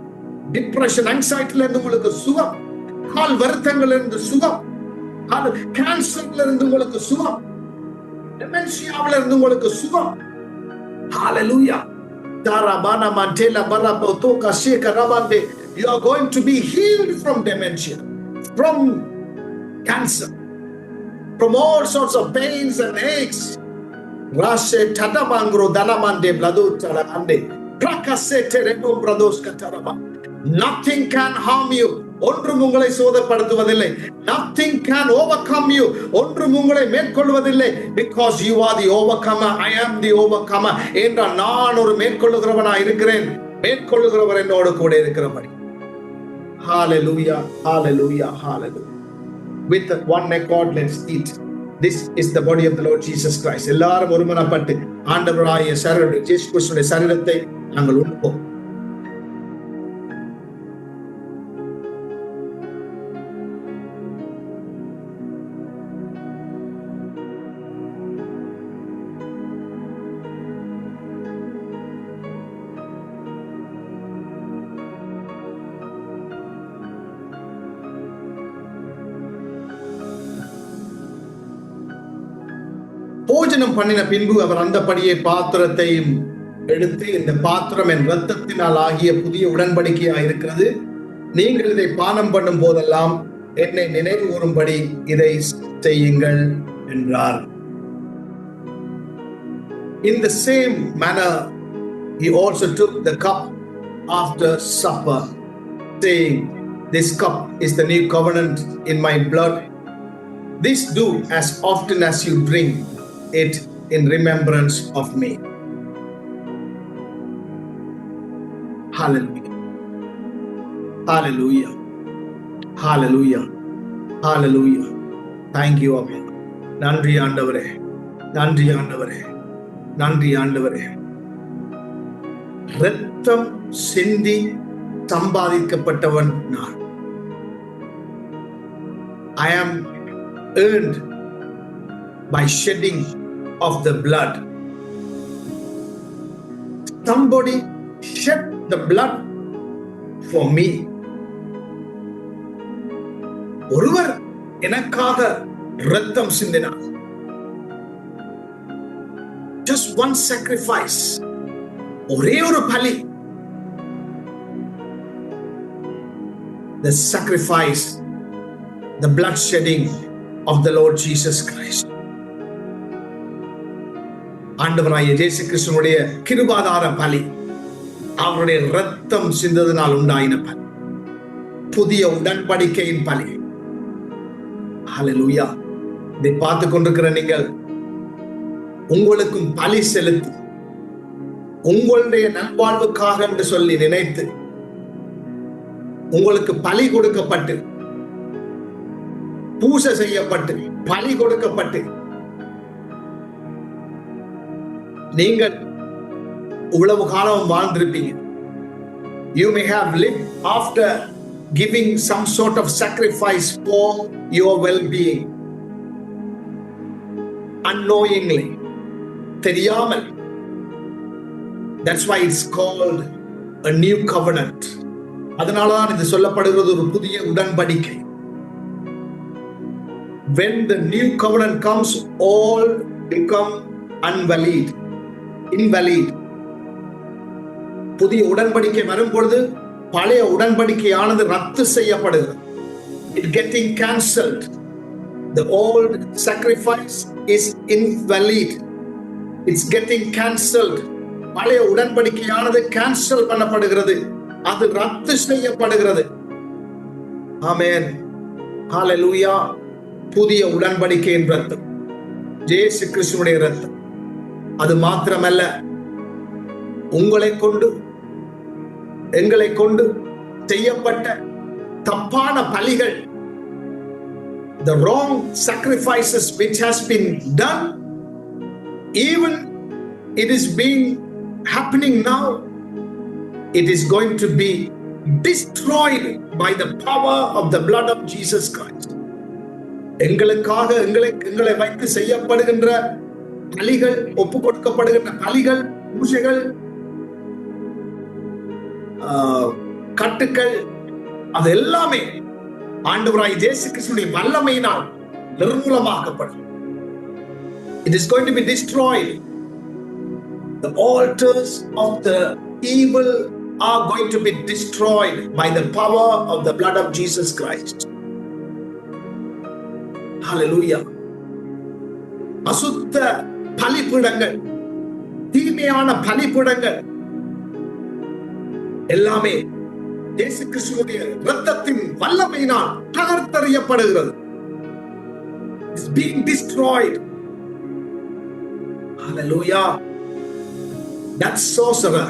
Speaker 1: டிப்ரெஷன் ஆங்ஸைட்டில இருந்து உங்களுக்கு சுகம், கால் வருத்தங்கள்ல இருந்து சுகம், கேன்சர்ல இருந்து உங்களுக்கு சுகம், dementia-ல இருந்து உங்களுக்கு சுகம். Hallelujah. Tarabana mantela baraboto kasheka rabande. You are going to be healed from dementia, from cancer, from all sorts of pains and aches. Rashe tatamangro danamande bladu talamande. Prakasete reno brados kataraba. Nothing can harm you. ஒன்றும் உங்களை சோதப்படுத்துவதில்லை. Nothing can overcome you. ஒன்றும் உங்களை மேற்கொள்வதில்லை. Because you are the overcomer. I am the overcomer. என்றால் நான் ஒரு மேற்கொள்ளுகிறவனாய் இருக்கிறேன். மேற்கொள்ளுகிறவர் என்னோடு கூட இருக்கிறபடி. Hallelujah, hallelujah, hallelujah. With one accord, let's eat. This is the body of the Lord Jesus Christ. எல்லாரும் ஒருமனப்பட்டு ஆண்டவராகிய இயேசு கிறிஸ்துவின் சரீரத்தை நாங்கள் உண்போம். போஜனம் பண்ணின பின்பு அவர் அந்தபடியே பாத்திரத்தையும் எடுத்து, இந்த பாத்திரம் என் இரத்தத்தினால் ஆகிய புதிய உடன்படிக்கையா இருக்கிறது. நீங்கள் இதை பானம் பண்ணும் போதெல்லாம் என்னை நினைவு கூறும்படி இதை செய்யுங்கள் என்றார். In the same manner he also took the cup after supper, saying, this cup is the new covenant in my blood. This do as often as you drink it in remembrance of me. Hallelujah, hallelujah, hallelujah, hallelujah. Thank you, Amen. நன்றி ஆண்டவரே, நன்றி ஆண்டவரே, நன்றி ஆண்டவரே. இரத்தம் சிந்தி சம்பாதிக்கப்பட்டவன் நான். I am earned by shedding of the blood. Somebody shed the blood for me. ஒருவர் எனக்காக இரத்தம் சிந்தினார். Just one sacrifice, ஒரே ஒரு பலி. The sacrifice, the blood shedding of the Lord Jesus Christ. ஆண்டவராகிய இயேசு கிறிஸ்துவினுடைய கிருபாதார பலி, அவருடைய இரத்தம் சிந்ததினால் உண்டாயின பலி, புதிய உடன்படிக்கையின் பலி. ஹல்லேலூயா. இதை பார்த்து கொண்டிருக்கிற நீங்கள் உங்களுக்கும் பலி செலுத்தி, உங்களுடைய நல்வாழ்வுக்காக என்று சொல்லி நினைத்து, உங்களுக்கு பலி கொடுக்கப்பட்டு, பூசை செய்யப்பட்டு, பலி கொடுக்கப்பட்டு, நீங்கள் இவ்வளவு காலம் வாழ்ந்திருப்பீங்க. You may have lived after giving some sort of sacrifice for your well-being, unknowingly, தெரியாமல். That's why it's called a new covenant. அதனாலதான் இது சொல்லப்படுகிறது ஒரு புதிய உடன்படிக்கை. When the new covenant comes, all become invalid. புதிய உடன்படிக்கை வரும் பொழுது பழைய உடன்படிக்கையானது ரத்து செய்யப்படுகிறது. It getting cancelled. The old sacrifice is invalid. It's getting cancelled. பழைய உடன்படிக்கையானது கேன்சல் பண்ணப்படுகிறது, அது ரத்து செய்யப்படுகிறது. ஆமென், ஹalleluya. புதிய உடன்படிக்கையின் ரத்தம், இயேசு கிறிஸ்துவின் ரத்தம். அது மாத்திரமல்ல, உங்களை கொண்டு எங்களை கொண்டு செய்யப்பட்ட தப்பான பலிகள், the wrong sacrifices which has been done, even it is being happening now, it is going to be destroyed by the power of the blood of Jesus Christ. எங்களுக்காக எங்களை வைத்து செய்யப்படுகின்ற பலிகள், ஒப்பு கொடுக்கப்படுகின்ற பலிகள், பூஜைகள், கட்டுக்கள், அது எல்லாமே ஆண்டவராய் இயேசு கிறிஸ்துவின் வல்லமையினால் நிர்மூலமாக்கப்படும். It is going to be destroyed. The altars of the evil are going to be destroyed by the power of the blood of Jesus Christ. Hallelujah. அசுத்த பலிபீடங்கள், தீமையான பலிபீடங்கள் எல்லாமே இயேசு கிறிஸ்துவின் இரத்தத்தின் வல்லமையினால் தகர்த்தெறியப்படுகிறது. It's being destroyed. Hallelujah. That sorcerer,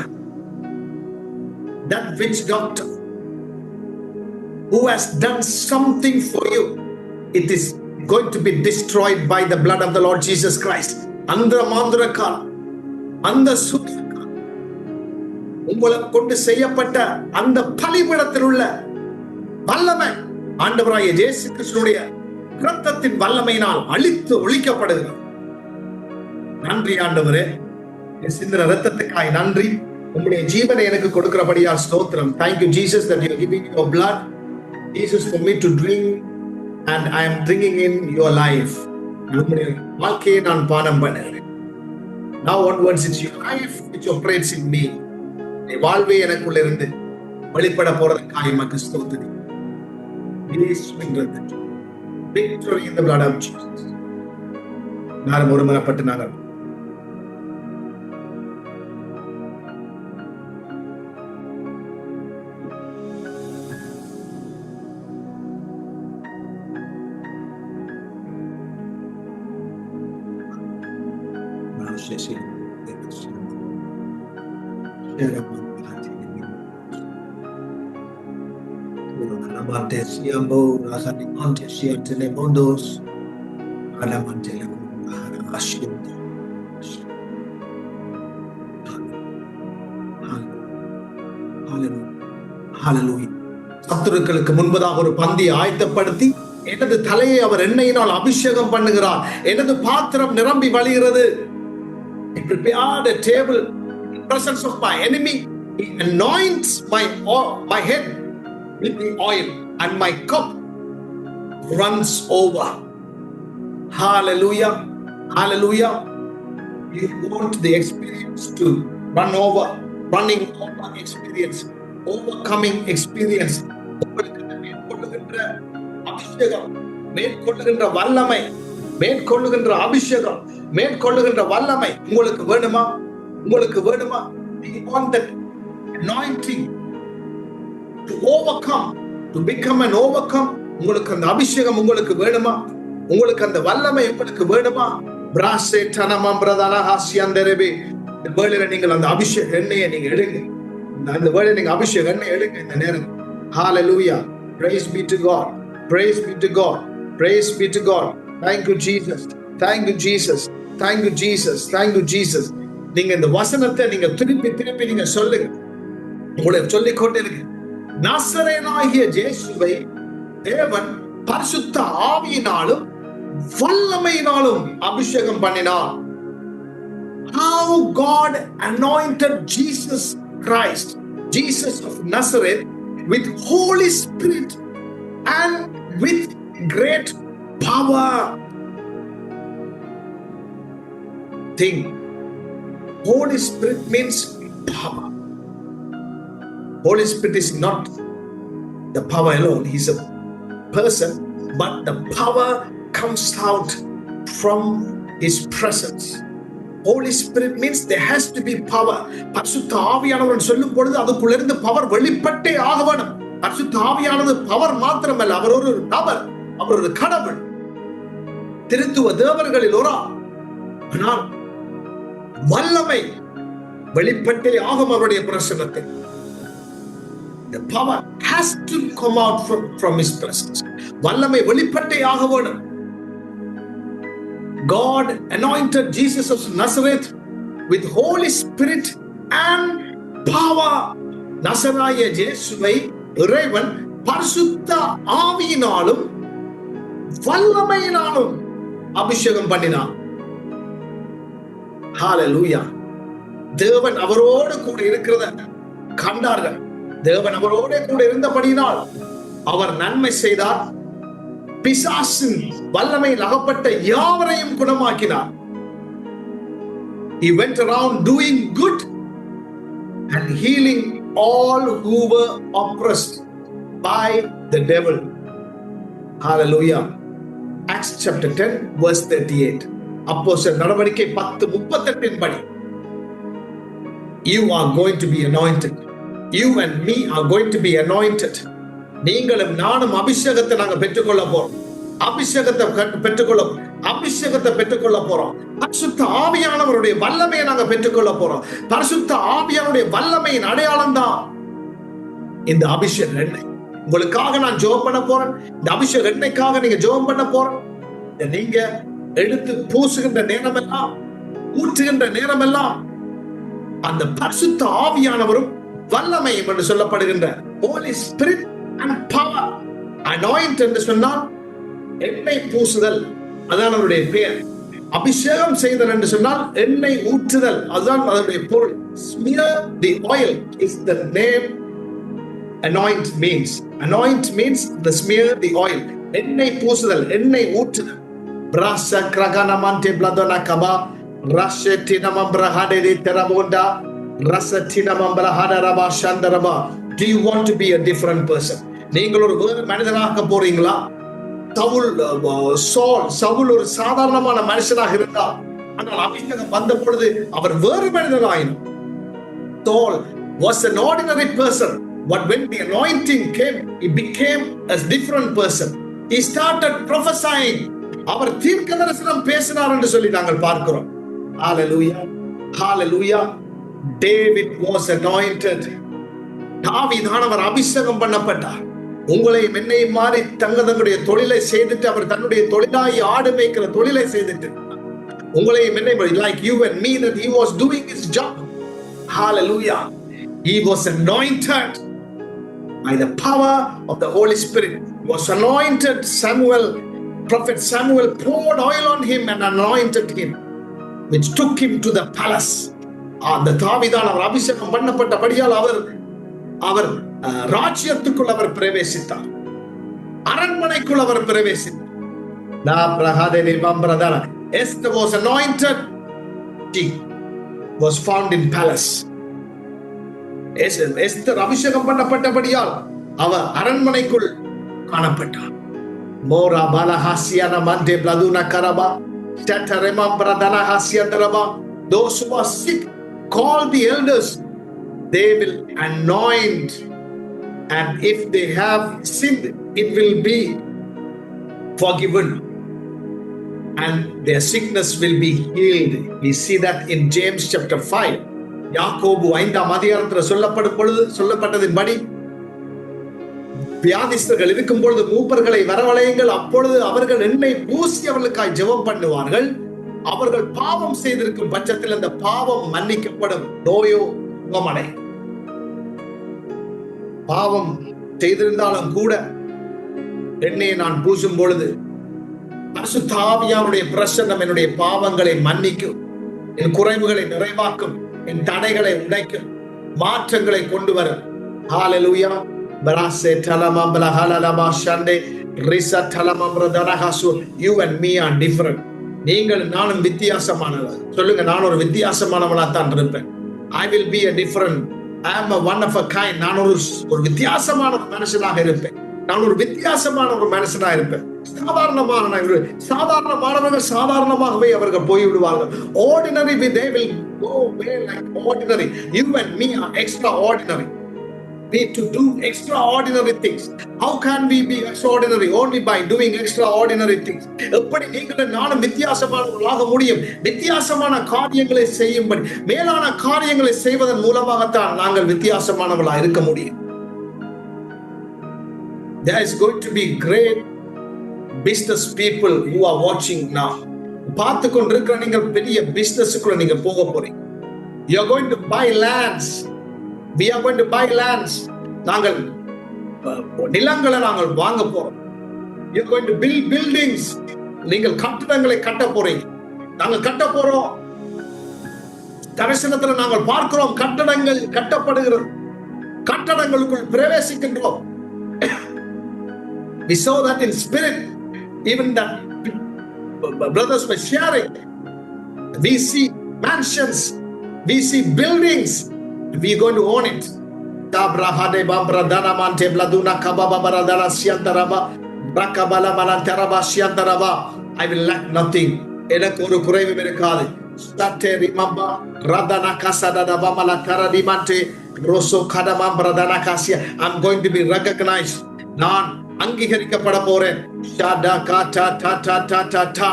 Speaker 1: that witch doctor who has done something for you, it is going to be destroyed by the blood of the Lord Jesus Christ. அந்த மாந்திரக்கால், அந்த சூரியக்கால், உங்களை கொண்டு செய்யப்பட்ட அந்த பலிபீடத்தில் உள்ள வல்லமை ஆண்டவராகிய இயேசு கிறிஸ்துவின் இரத்தத்தின் வல்லமையினால் அழித்து ஒழிக்கப்படுகிறது. நன்றி ஆண்டவரே, சிந்தின இரத்தத்துக்காய் நன்றி. உங்களுடைய ஜீவனை எனக்கு கொடுக்கிறபடியால் ஸ்தோத்திரம். Thank you Jesus that you are giving your blood, Jesus, for me to drink, and I am drinking in your life. உங்களுடைய வாழ்க்கையை நான் பானம் பண்ணுகிறேன். Now onwards it's your life which operates in me. வாழ்வே எனக்குள்ள இருந்து வெளிப்பட போறதுக்காய் உமக்கு ஸ்தோத்திரம். Victory in the blood of Jesus. நானும் ஒருமனப்பட்டு நாங்கள் சத்துருக்களுக்கு முன்பதாக ஒரு பந்தியை ஆயத்தப்படுத்தி எனது தலையை அவர் எண்ணெயினால் அபிஷேகம் பண்ணுகிறார். எனது பாத்திரம் நிரம்பி வழிகிறது. He prepared a table in the presence of my enemy. He anoints my head with the oil and my cup runs over. Hallelujah. Hallelujah. You want the experience to run over, running over experience, overcoming experience. மேற்கொள்ளுகின்ற அபிஷேகம், மேற்கொள்ளுகின்ற வல்லமை, மேற்கொள்ளுகின்ற அபிஷேகம், மேற்கொள்ளுகின்ற வல்லமை உங்களுக்கு வேணுமா? உங்களுக்கு வேணுமா? Do you want that anointing to overcome, to become an overcome? உங்களுக்கு அந்த அபிஷேகம் உங்களுக்கு வேணுமா? உங்களுக்கு அந்த வல்லமை உங்களுக்கு வேணுமா? பிராசே தனமம் பிரதான ஹாஸ்யந்தரபே. இந்த வேளையில நீங்கள் அந்த அபிஷேக எண்ணெயை நீங்க எடுங்க. அந்த வேளையில நீங்க அபிஷேக எண்ணெய் எடுங்க இந்த நேரம். Hallelujah. Praise be to God. Praise be to God. Praise be to God. Thank you Jesus. Thank you Jesus. Thank you Jesus. Thank you Jesus. நீங்க இந்த வசனத்தை நீங்க திருப்பி திருப்பி நீங்க சொல்லுங்க. உங்களை சொல்லிக் கொண்டே இருக்கு. நசரேயனாகிய இயேசுவை தேவன் பரிசுத்த ஆவியினாலும் வல்லமையினாலும் அபிஷேகம் பண்ணினார். How God anointed Jesus Christ, Jesus of Nazareth, with Holy Spirit and with great power. Think, Holy Spirit means power. Holy Spirit is not the power alone. He's a person, but the power comes out from His presence. Holy Spirit means there has to be power. பரிசுத்த ஆவியானவர் சொல்லும் பொழுது அதுக்குள்ளிருந்து power வெளிப்பட்டே ஆக வேண்டும். பரிசுத்த ஆவியானது power மாத்திரமல்ல, அவர் ஒரு நபர், அவர் ஒரு கடவுள், திருத்துவ தேவர்களில் ஒரு ஆள். ஆனால் வல்லமை வெளிப்பட்டே ஆகும் அவருடைய பிரசன்னத்தில். The power has to come out from his presence. வல்லமை வெளிப்பட்டே ஆக வேண்டும். God anointed Jesus of Nazareth with Holy Spirit and power. நசராய இயேசுவை இறைவன் பரிசுத்த ஆவியினாலும் வல்லமையினாலும் அபிஷேகம் பண்ணினார். ஹalleluya. தேவன் அவரோடு கூட இருக்கிறத கண்டார்கள். தேவன் அவரோடு கூட இருந்தபடியினால் அவர் நன்மை செய்தார். பிசாசின் வல்லமையில் அகப்பட்ட யாவரையும் குணமாக்கினார். He went around doing good and healing all who were oppressed by the devil. Hallelujah. Acts chapter 10 verse 38. அப்போஸ்தலர் நடவடிக்கை 10:38 படி, you are going to be anointed. You and me are going to be anointed. நீங்களும் நானும் அபிஷேகத்தை நாங்க பெற்றுக்கொள்ள போறோம். அபிஷேகத்தை பெற்றுக்கொள்ள போறோம். பரிசுத்த ஆவியானவருடைய வல்லமையை நாங்க பெற்றுக்கொள்ள போறோம். பரிசுத்த ஆவியானுடைய வல்லமையின் அடையாளம் தான் இந்த அபிஷேக எண்ணெய். உங்களுக்காக நான் ஜெபம் பண்ண போறேன். இந்த அபிஷேக எண்ணெய்க்காக நீங்க ஜெபம் பண்ண போறேன். நீங்க எடுத்து பூசுகின்ற நேரம் எல்லாம், ஊற்றுகின்ற நேரம் எல்லாம் அந்த பரிசுத்த ஆவியானவரும் வல்லமையும் என்று சொல்லப்படுகின்ற Holy Spirit and power. Anoint என்று சொன்னால் எண்ணெய் பூசுதல், அதான் அவருடைய பெயர். அபிஷேகம் செய்தல் என்று சொன்னால் எண்ணெய் ஊற்றுதல், அதுதான் அதனுடைய பொருள். Smear the oil is the name anoint means. Anoint means the smear the oil. எண்ணெய் பூசுதல், எண்ணெய் ஊற்றுதல். Brasa kraganamante bladona kaba rashetina mambrahade de terabonda rasatina mambrahada raba shandaraba. Do you want to be a different person? நீங்கள் ஒரு வேறு மனிதனாக போறீங்களா? சவுல் ஒரு சாதாரணமான மனுஷனாக இருந்தார். ஆனால் அபிஷேகம் வந்த பொழுது அவர் வேறு மனிதனாயினார். Saul was an ordinary person, but when the anointing came, he became a different person. He started prophesying. அவர் தீர்க்க தரிசனம் பேசினார் என்று சொல்லி நாங்கள் பார்க்கிறோம். Hallelujah. Hallelujah. David was anointed. தாவீதானவர் அபிஷேகம் பண்ணப்பட்டார். உங்களையும் என்னையும் மாறி தங்களுடைய தொழிலை செய்துட்டு, அவர் தன்னுடைய தொழிலாய் ஆடு மேய்க்கிற தொழிலை செய்துட்டு, உங்களையும் என்னையும் like you and me, that he was doing his job. Hallelujah. He was anointed by the power of the Holy Spirit. He was anointed. Prophet Samuel poured oil on him and anointed him, which took him to the palace. அந்த தாவீதானவர் அபிஷேகம் பண்ணப்பட்டபடியால் அவர் ராஜ்யத்துக்குள் அவர் பிரவேசித்தார். அரண்மனைக்குள் அவர் பிரவேசித்தார். Esther was anointed. She was found in palace. Esther அபிஷேகம் பண்ணப்பட்டபடியால் அவர் அரண்மனைக்குள் காணப்பட்டார். Mora balahasiana mande bladuna karaba tatarema bradana hasiandaraba. Those who are sick, call the elders. They will anoint, and if they have sinned, it will be forgiven, and their sickness will be healed. We see that in James chapter 5. யாக்கோபு 5ஆம் அதிகாரத்தில் சொல்லப்பட்டதின்படி, வியாதிஸ்தர்கள் இருக்கும் பொழுது மூப்பர்களை வரவழையுங்கள், அப்பொழுது அவர்கள் எண்ணெய் பூசி அவர்களுக்காய் ஜெபம் பண்ணுவார்கள். அவர்கள் பாவம் செய்திருக்கும் பட்சத்தில் அந்த பாவம் மன்னிக்கப்படும், நோயோ சுகமடை. பாவம் செய்திருந்தாலும் கூட எண்ணெயை நான் பூசும் பொழுது பரிசுத்த ஆவியானுடைய பிரசன்னம் என்னுடைய பாவங்களை மன்னிக்கும், என் குறைவுகளை நிறைவாக்கும், என் தடைகளை உடைக்கும், மாற்றங்களை கொண்டு வரும். ஹalleluya. You and me are different. நீங்கள் நானும் வித்தியாசமானவர். சொல்லுங்க, நான் ஒரு வித்தியாசமானவனா தான் இருப்பேன். I will be a different. I am a one of a kind. நான் ஒரு வித்தியாசமான மனுஷனாக இருப்பேன். நான் ஒரு வித்தியாசமான ஒரு மனுஷனாக இருப்பேன். சாதாரணமானவர்கள் சாதாரணமாகவே அவர்கள் போய்விடுவார்கள். Ordinary, they will go away like ordinary. You and me are extraordinary. We need to do extraordinary things. How can we be extraordinary? Only by doing extraordinary things. எப்படி நீங்களும் நானும் வித்தியாசமானவர்களாக முடியும்? வித்தியாசமான காரியங்களை செய்யும்படி, மேலான காரியங்களை செய்வதன் மூலமாகத்தான் நாங்கள் வித்தியாசமானவர்களாக இருக்க முடியும். There is going to be great business people who are watching now. பார்த்து கொண்டிருக்கிற நீங்கள் பெரிய பிசினஸ்க்குள்ள நீங்க போக போறீங்க. You are going to buy lands. We are going to buy lands. நாங்கள் நிலங்களை நாங்கள் வாங்க போறோம். You are going to build buildings. நீங்கள் கட்டடங்களை கட்ட போறீங்க. நாங்கள் கட்ட போறோம். தரிசனத்தில் நாங்கள் பார்க்கிறோம் கட்டடங்கள் கட்டப்படுகிறது. கட்டடங்களுக்குள் பிரவேசிக்கின்றோம். We saw that in spirit. Even that brothers were sharing. We see mansions. We see buildings. We are going to own it. Tabrahade babradana mante bladuna kababa baradana siantaraba rakabala manantaraba siantaraba. I will lack nothing. எனக்கு ஒரு குறைவும் இருக்காது. State rimamba radana kasada bamala karadimante rosso kadama bradana kasia. I'm going to be recognized. நான் அங்கீகரிக்கப்பட போறேன். ஷாடா காட்டா டா டா டா டா டா.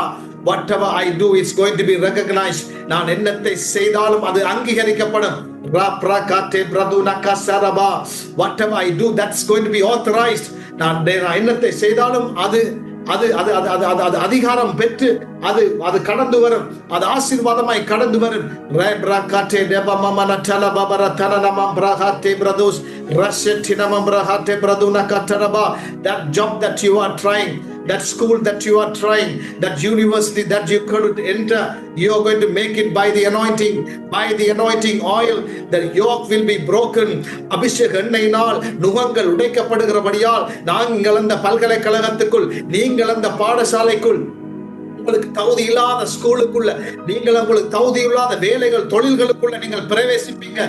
Speaker 1: Whatever I do is going to be recognized. நான் என்னத்தை செய்தாலும் அது அங்கீகரிக்கப்படும். Whatever I do, that's going to be authorized. நான் என்னத்தை செய்தாலும் அது அதிகாரம் பெற்று அது கடந்து வரும். அது ஆசீர்வாதமாய் கடந்து வரும். That job that you are trying, that school that you are trying, that university that you could enter, you are going to make it by the anointing oil. The yoke will be broken. அபிஷேக எண்ணெயினால் நுகங்கள் உடைக்கப்படுகிறபடியால் நாங்கள் அந்த பல்கலைக்கழகத்துக்குள், நீங்கள் அந்த பாடசாலைக்குள், உங்களுக்கு தகுதி இல்லாத ஸ்கூலுக்குள்ள, நீங்கள் உங்களுக்கு தகுதி இல்லாத வேலைகள் தொழில்களுக்குள்ள நீங்கள் பிரவேசிப்பீங்க.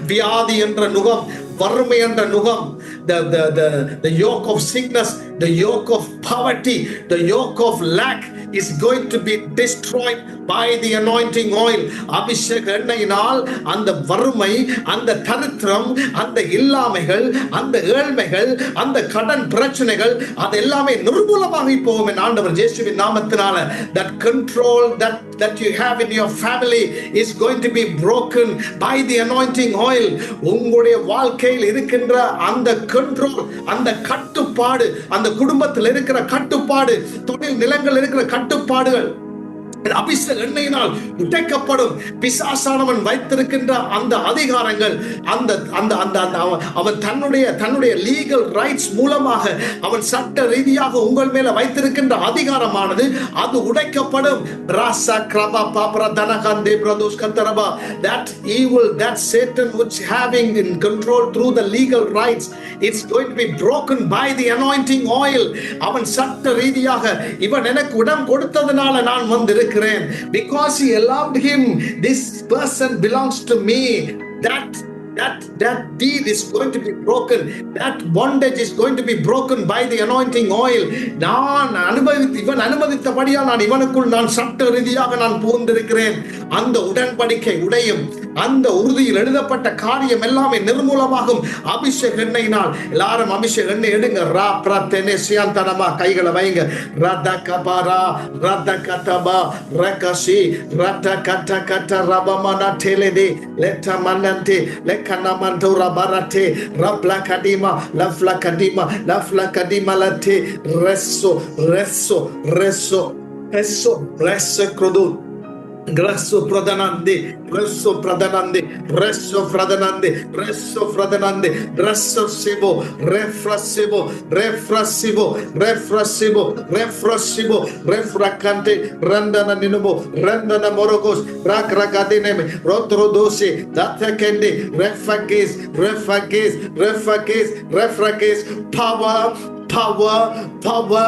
Speaker 1: வியாதி என்ற நுகம், வறுமை என்ற நுகம், the yoke of sickness, the yoke of poverty, the yoke of lack is going to be destroyed by the anointing oil. அபிஷேக எண்ணெயினால் அந்த வறுமை, அந்த தரித்திரம், அந்த இல்லாமைகள், அந்த ஏழ்மைகள், அந்த கடன் பிரச்சனைகள் அதெல்லாமே நிர்மூலமாகி போகும் என் ஆண்டவர் இயேசுவின் நாமத்தினால. That control that you have in your family is going to be broken by the anointing oil. உங்களுடைய வாழ்க்கையில் இருக்கின்ற அந்த கண்ட்ரோல், அந்த கட்டுப்பாடு, அந்த குடும்பத்தில் இருக்கிற கட்டுப்பாடு, தொழில் நிலங்கள் இருக்கிற கட்டுப்பாடுகள் அபிஷேக எண்ணெயினால் உடைக்கப்படும். பிசாசானவன் வைத்திருக்கின்ற அந்த அதிகாரங்கள், அவன் தன்னுடைய லீகல் ரைட்ஸ் மூலமாக அவன் சட்ட ரீதியாக உங்கள் மேல வைத்திருக்கின்ற அதிகாரமானது அது உடைக்கப்படும். That evil, that Satan which having in control through the legal rights, it's going to be broken by the anointing oil. அவன் சட்ட ரீதியாக இவன் எனக்கு இடம் கொடுத்ததனால நான் வந்திருக்கிறேன், because he allowed him, this person belongs to me. That deed is going to be broken. That bondage is going to be broken by the anointing oil. இவன் அனுமதித்தபடியா நான் இவனுக்குள் நான் சட்ட ரீதியாக நான் புகுந்திருக்கிறேன். அந்த உடன்படிக்கை உடையும், அந்த உறுதியில் எழுதப்பட்ட காரியம் எல்லாமே நிர்மூலமாகும் அபிஷேக எண்ணெயினால். எல்லாரும் அபிஷேக எண்ணெய் எடுங்க. கைகளை வைங்க. ரத கபரா ரத கதபா ரகசி ரத கட்ட கட்ட ரபமன டெலெதே லெட்ட மன்னந்தே லெக்கனமந்தோரா பரட்டே ரப்ல கடிமா லஃப்ல கடிமா லஃப்ல கடிமா latte ரெஸ்ஸோ ரெஸ்ஸோ ரெஸ்ஸோ ரெஸ்ஸோ ரெஸ்ஸோ க்ரோது Grasso pradanande, resso pradanande, resso pradanande, resso pradanande, resso sebo, refrassivo, refrassivo, refrassivo, refrassivo, refracante, randana ninumo, randana morogos, rakrakadineme, rotrodose, datakende, refagis, refagis, refagis, refagis, power power, power,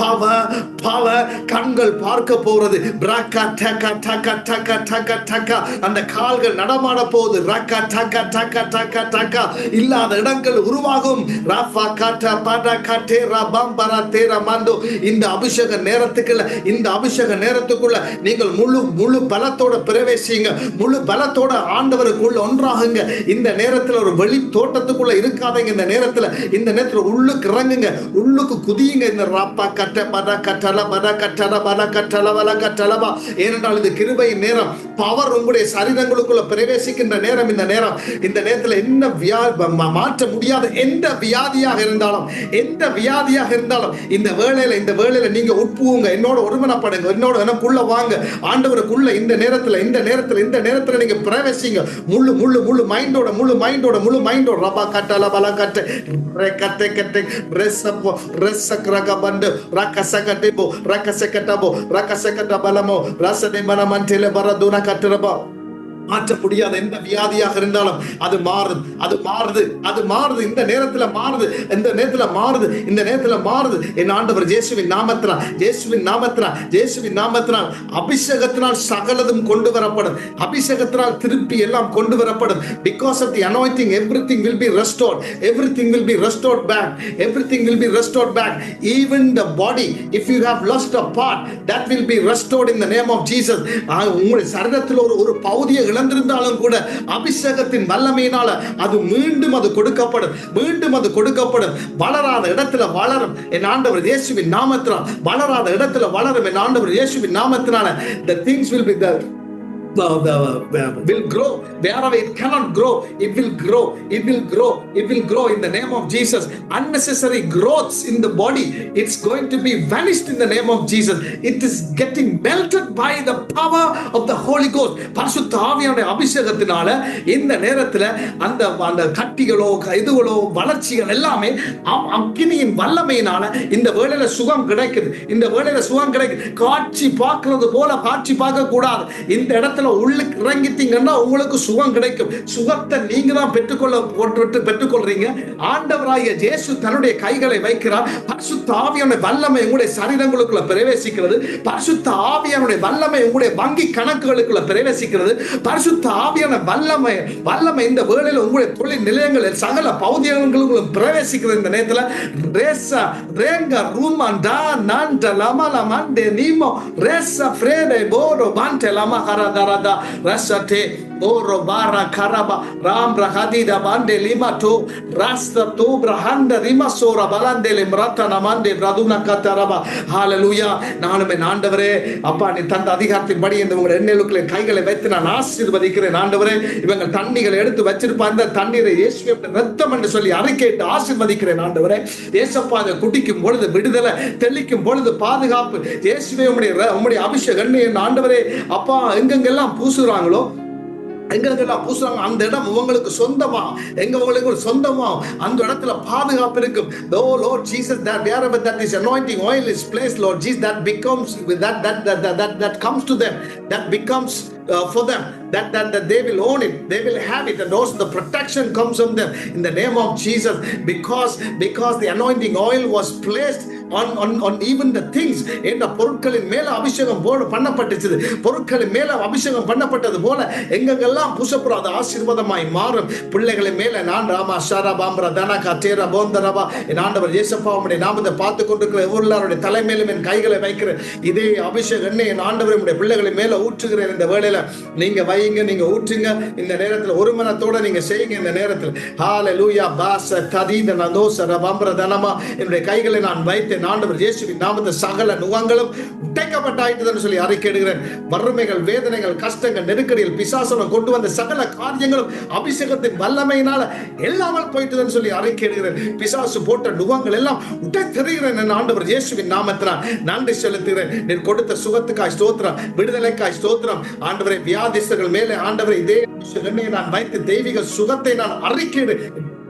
Speaker 1: power, power. கண்கள் பார்க்க போறது. ரக்க டக டக டக டக டக. அந்த கால்கள் நடமாட போகுது. ரக்க டக டக டக டக. இல்லாத இடங்கள் உருவாகும். ரஃபா கட்ட பட கட்டே ரபம்பர தேர மண்டோ. இந்த அபிஷேக நேரத்துக்குள்ள, இந்த அபிஷேக நேரத்துக்குள்ள நீங்கள் முழு பலத்தோட பிரவேசிங்க. முழு பலத்தோட ஆண்டவருக்குள்ள ஒன்றாகுங்க. இந்த நேரத்தில் ஒரு வெளி தோட்டத்துக்குள்ள இருக்காதீங்க. இந்த நேரத்தில் உள்ளுக்கு இறங்குங்க, உள்ளுக்கு குதியுங்க. இந்த ராப்பா கட்ட பத கட்டல பத கட்டல பத கட்டல வல கட்டலவா. ஏனென்றால் இது கிருபையின் நேரம். பவர் உங்களுடைய சரீரங்களுக்குள்ள பிரவேசிக்கின்ற நேரம். இந்த நேரத்தில் என்ன மாற்ற முடியாத எந்த வியாதியாக இருந்தாலும், எந்த வியாதியாக இருந்தாலும் இந்த வேளையில நீங்க உட்புவுங்க. என்னோட ஒருமனப்படுங்க, என்னோட எனக்குள்ள வாங்க. ஆண்டவருக்குள்ள இந்த நேரத்தில் நீங்க பிரவேசிங்க. முழு மைண்டோட ரபா கட்டல பல கட்ட ரெக்கத்தை கட்டை ரெசப்போ ரெசக்ரக பண்டு ரக்கசகட்டபோ ரக்கசகட்டபோ ரக்கசகட்ட பலமோ ரசனை மனமன்றில பரதுன கட்டரபா. மாற்ற முடியாத எந்த வியாதியாக இருந்தாலும் அது மாறுது. இந்த நேரத்தில் மாறுது. என் ஆண்டவர் இயேசுவின் நாமத்தினால் அபிஷேகத்தினால் சகலதும் கொண்டு வரப்படும். அபிஷேகத்தினால் திருப்பி எல்லாம் கொண்டு வரப்படும். Because of the anointing, everything will be restored. Everything will be restored back. Even the body, if you have lost a part, that will be restored in the name of Jesus. உங்களுடைய சரீரத்தில் ஒரு பகுதியை இழந்திருந்தாலும் கூட அபிஷேகத்தின் வல்லமையினால அது மீண்டும் கொடுக்கப்படும். வளராத இடத்துல வளரும் என் ஆண்டவர் இயேசுவின் நாமத்தினால். வளராத இடத்துல வளரும் என் ஆண்டவர் இயேசுவின் நாமத்தினால. The things will be there. Will grow wherever it cannot grow. It will grow in the name of Jesus. Unnecessary growths in the body, it's going to be vanished in the name of Jesus. It is getting melted by the power of the Holy Ghost. பரிசுத்த ஆவியானவருடைய அபிஷேகத்தினால இந்த நேரத்துல அந்த கட்டிகளோ இதுகளோ வளர்ச்சிகள் எல்லாமே அக்கினியின் வல்லமையினால இந்த வேளையில சுகம் கிடைக்குது. காட்சி பார்க்கிறது போல காட்சி பார்க்க கூடாது. இந்த இடத்துல உள்ளுக்கு இறங்கிட்டீங்கன்னா உங்களுக்கு சுகம் கிடைக்கும். சுகத்தை நீங்க தான் பெற்றுக்கொள்றீங்க. ஆண்டவராகிய இயேசு தன்னுடைய கைகளை வைக்கிறார். பரிசுத்த ஆவியானவருடைய வல்லமை உங்களுடைய சரீரங்களுக்குள்ள பிரவேசிக்கிறது. பரிசுத்த ஆவியானவருடைய வல்லமை உங்களுடைய வங்கி கணக்குகளுக்குள்ள பிரவேசிக்கிறது. பரிசுத்த ஆவியான வல்லமை இந்த வேளையில உங்களுடைய தொழில் நிலையங்களில் சகல பௌதியங்களுக்குள்ள பிரவேசிக்கிறது. இந்த நேரத்துல ரேசா ரேங்க ரூமாண்டா நான்ட லமல மண்டே நீமோ ரேசா ஃப்ரேடே போரோ பான்டே லமா கரதரதா ரசட்டே ஓரோ பாரா கரபா ராம் ரஹதிதா பாண்டே லிமாட்டோ ராஸ்த தோ பிரஹண்ட ரிமசோரா பலந்தேலே மரத்தன மண்டே பிரதுன கதரபா. ஹalleluya. நானுமே ஆண்டவரே அப்பா நீ தந்த அதிகாரத்தின்படி இந்த உங்கள் எண்ணெய்களுக்குள்ள கைகளை வைத்து நான் ஆசீர்வதிக்கிறேன். ஆண்டவரே இவங்க தண்ணிகளை எடுத்து வச்சிருப்பா அந்த தண்ணீரை இயேசுவின் ரத்தம் என்று சொல்லி அறிக்கையிட்டு ஆசீர்வதிக்கிறேன். ஆண்டவரே இயேசப்பா அதை குடிக்கும் பொழுது விடுதலை, தெளிக்கும் பொழுது பாதுகாப்பு. இயேசுவே உம்முடைய அபிஷேகம் ஆண்டவரே அப்பா எங்கெங்கெல்லாம் பூசுறாங்களோ அந்த இடம் உங்களுக்கு சொந்தமா, உங்களுக்கு சொந்தமா அந்த இடத்துல பாதுகாப்பு இருக்கும். Oh Lord Jesus, that wherever that is anointing oil is placed, Lord Jesus, that becomes that comes to them, that becomes for them, that they will own it, they will have it, and also the protection comes from them in the name of Jesus. Because the anointing oil was placed on even the things. இந்த பொருட்களின் மேல அபிஷேகம் பண்ணப்பட்டது. பொருட்களின் மேல அபிஷேகம் பண்ணப்பட்டது போல எங்கெல்லாம் பூசப்படாத ஆசீர்வாதமாய் மாறும். பிள்ளைகளின் மேல நான் ராமா ஷாரா பாம்பரா தனகா தேரா போந்தரபா என் ஆண்டவர் இயேசுப்பா உம்முடைய நாமத்தை பார்த்து கொண்டிருக்கிற எல்லாருடைய தலைமையிலும் என் கைகளை வைக்கிறேன். இதே அபிஷேகம் என் ஆண்டவர் உம்முடைய பிள்ளைகளின் மேல ஊற்றுகிறேன். இந்த வேளையில நீங்க வைங்க, நீங்க ஊற்றுங்க. இந்த நேரத்தில் ஒரு மனத்தோட நீங்க செய்யுங்க. இந்த நேரத்தில் ஹalleluya பாச ததீத நதோச ரபம்பர தனமா என்னுடைய கைகளை நான் வைத்து ஆண்டவர் இயேசுவின் நாமத்தில் சகல நுகங்களும் உடைக்கப்பட்டாயிட்டுன்னு சொல்லி அறிக்கையிடுகிறேன். வறுமைகள், வேதனைகள், கஷ்டங்கள், நெருக்கடிகள், பிசாசனம் கொண்டு வந்த சகல காரியங்களும் அபிஷேகத்தின் வல்லமையினால எல்லாமல் போயிட்டுன்னு சொல்லி அறிக்கையிடுகிறேன். பிசாசு போட்ட நுகங்கள் எல்லாம் உடைத்தெறிகிறேன். என் ஆண்டவர் இயேசுவின் நாமத்தினால் நன்றி செலுத்துகிறேன். நீர் கொடுத்த சுகத்துக்காய் ஸ்தோத்திரம், விடுதலைக்காய் ஸ்தோத்திரம். ஆண்டவரை வியாதிஸ்தர்கள் மேலே ஆண்டவரை இதே நான் வைத்து தெய்வீக சுகத்தை நான் அறிக்கையிடு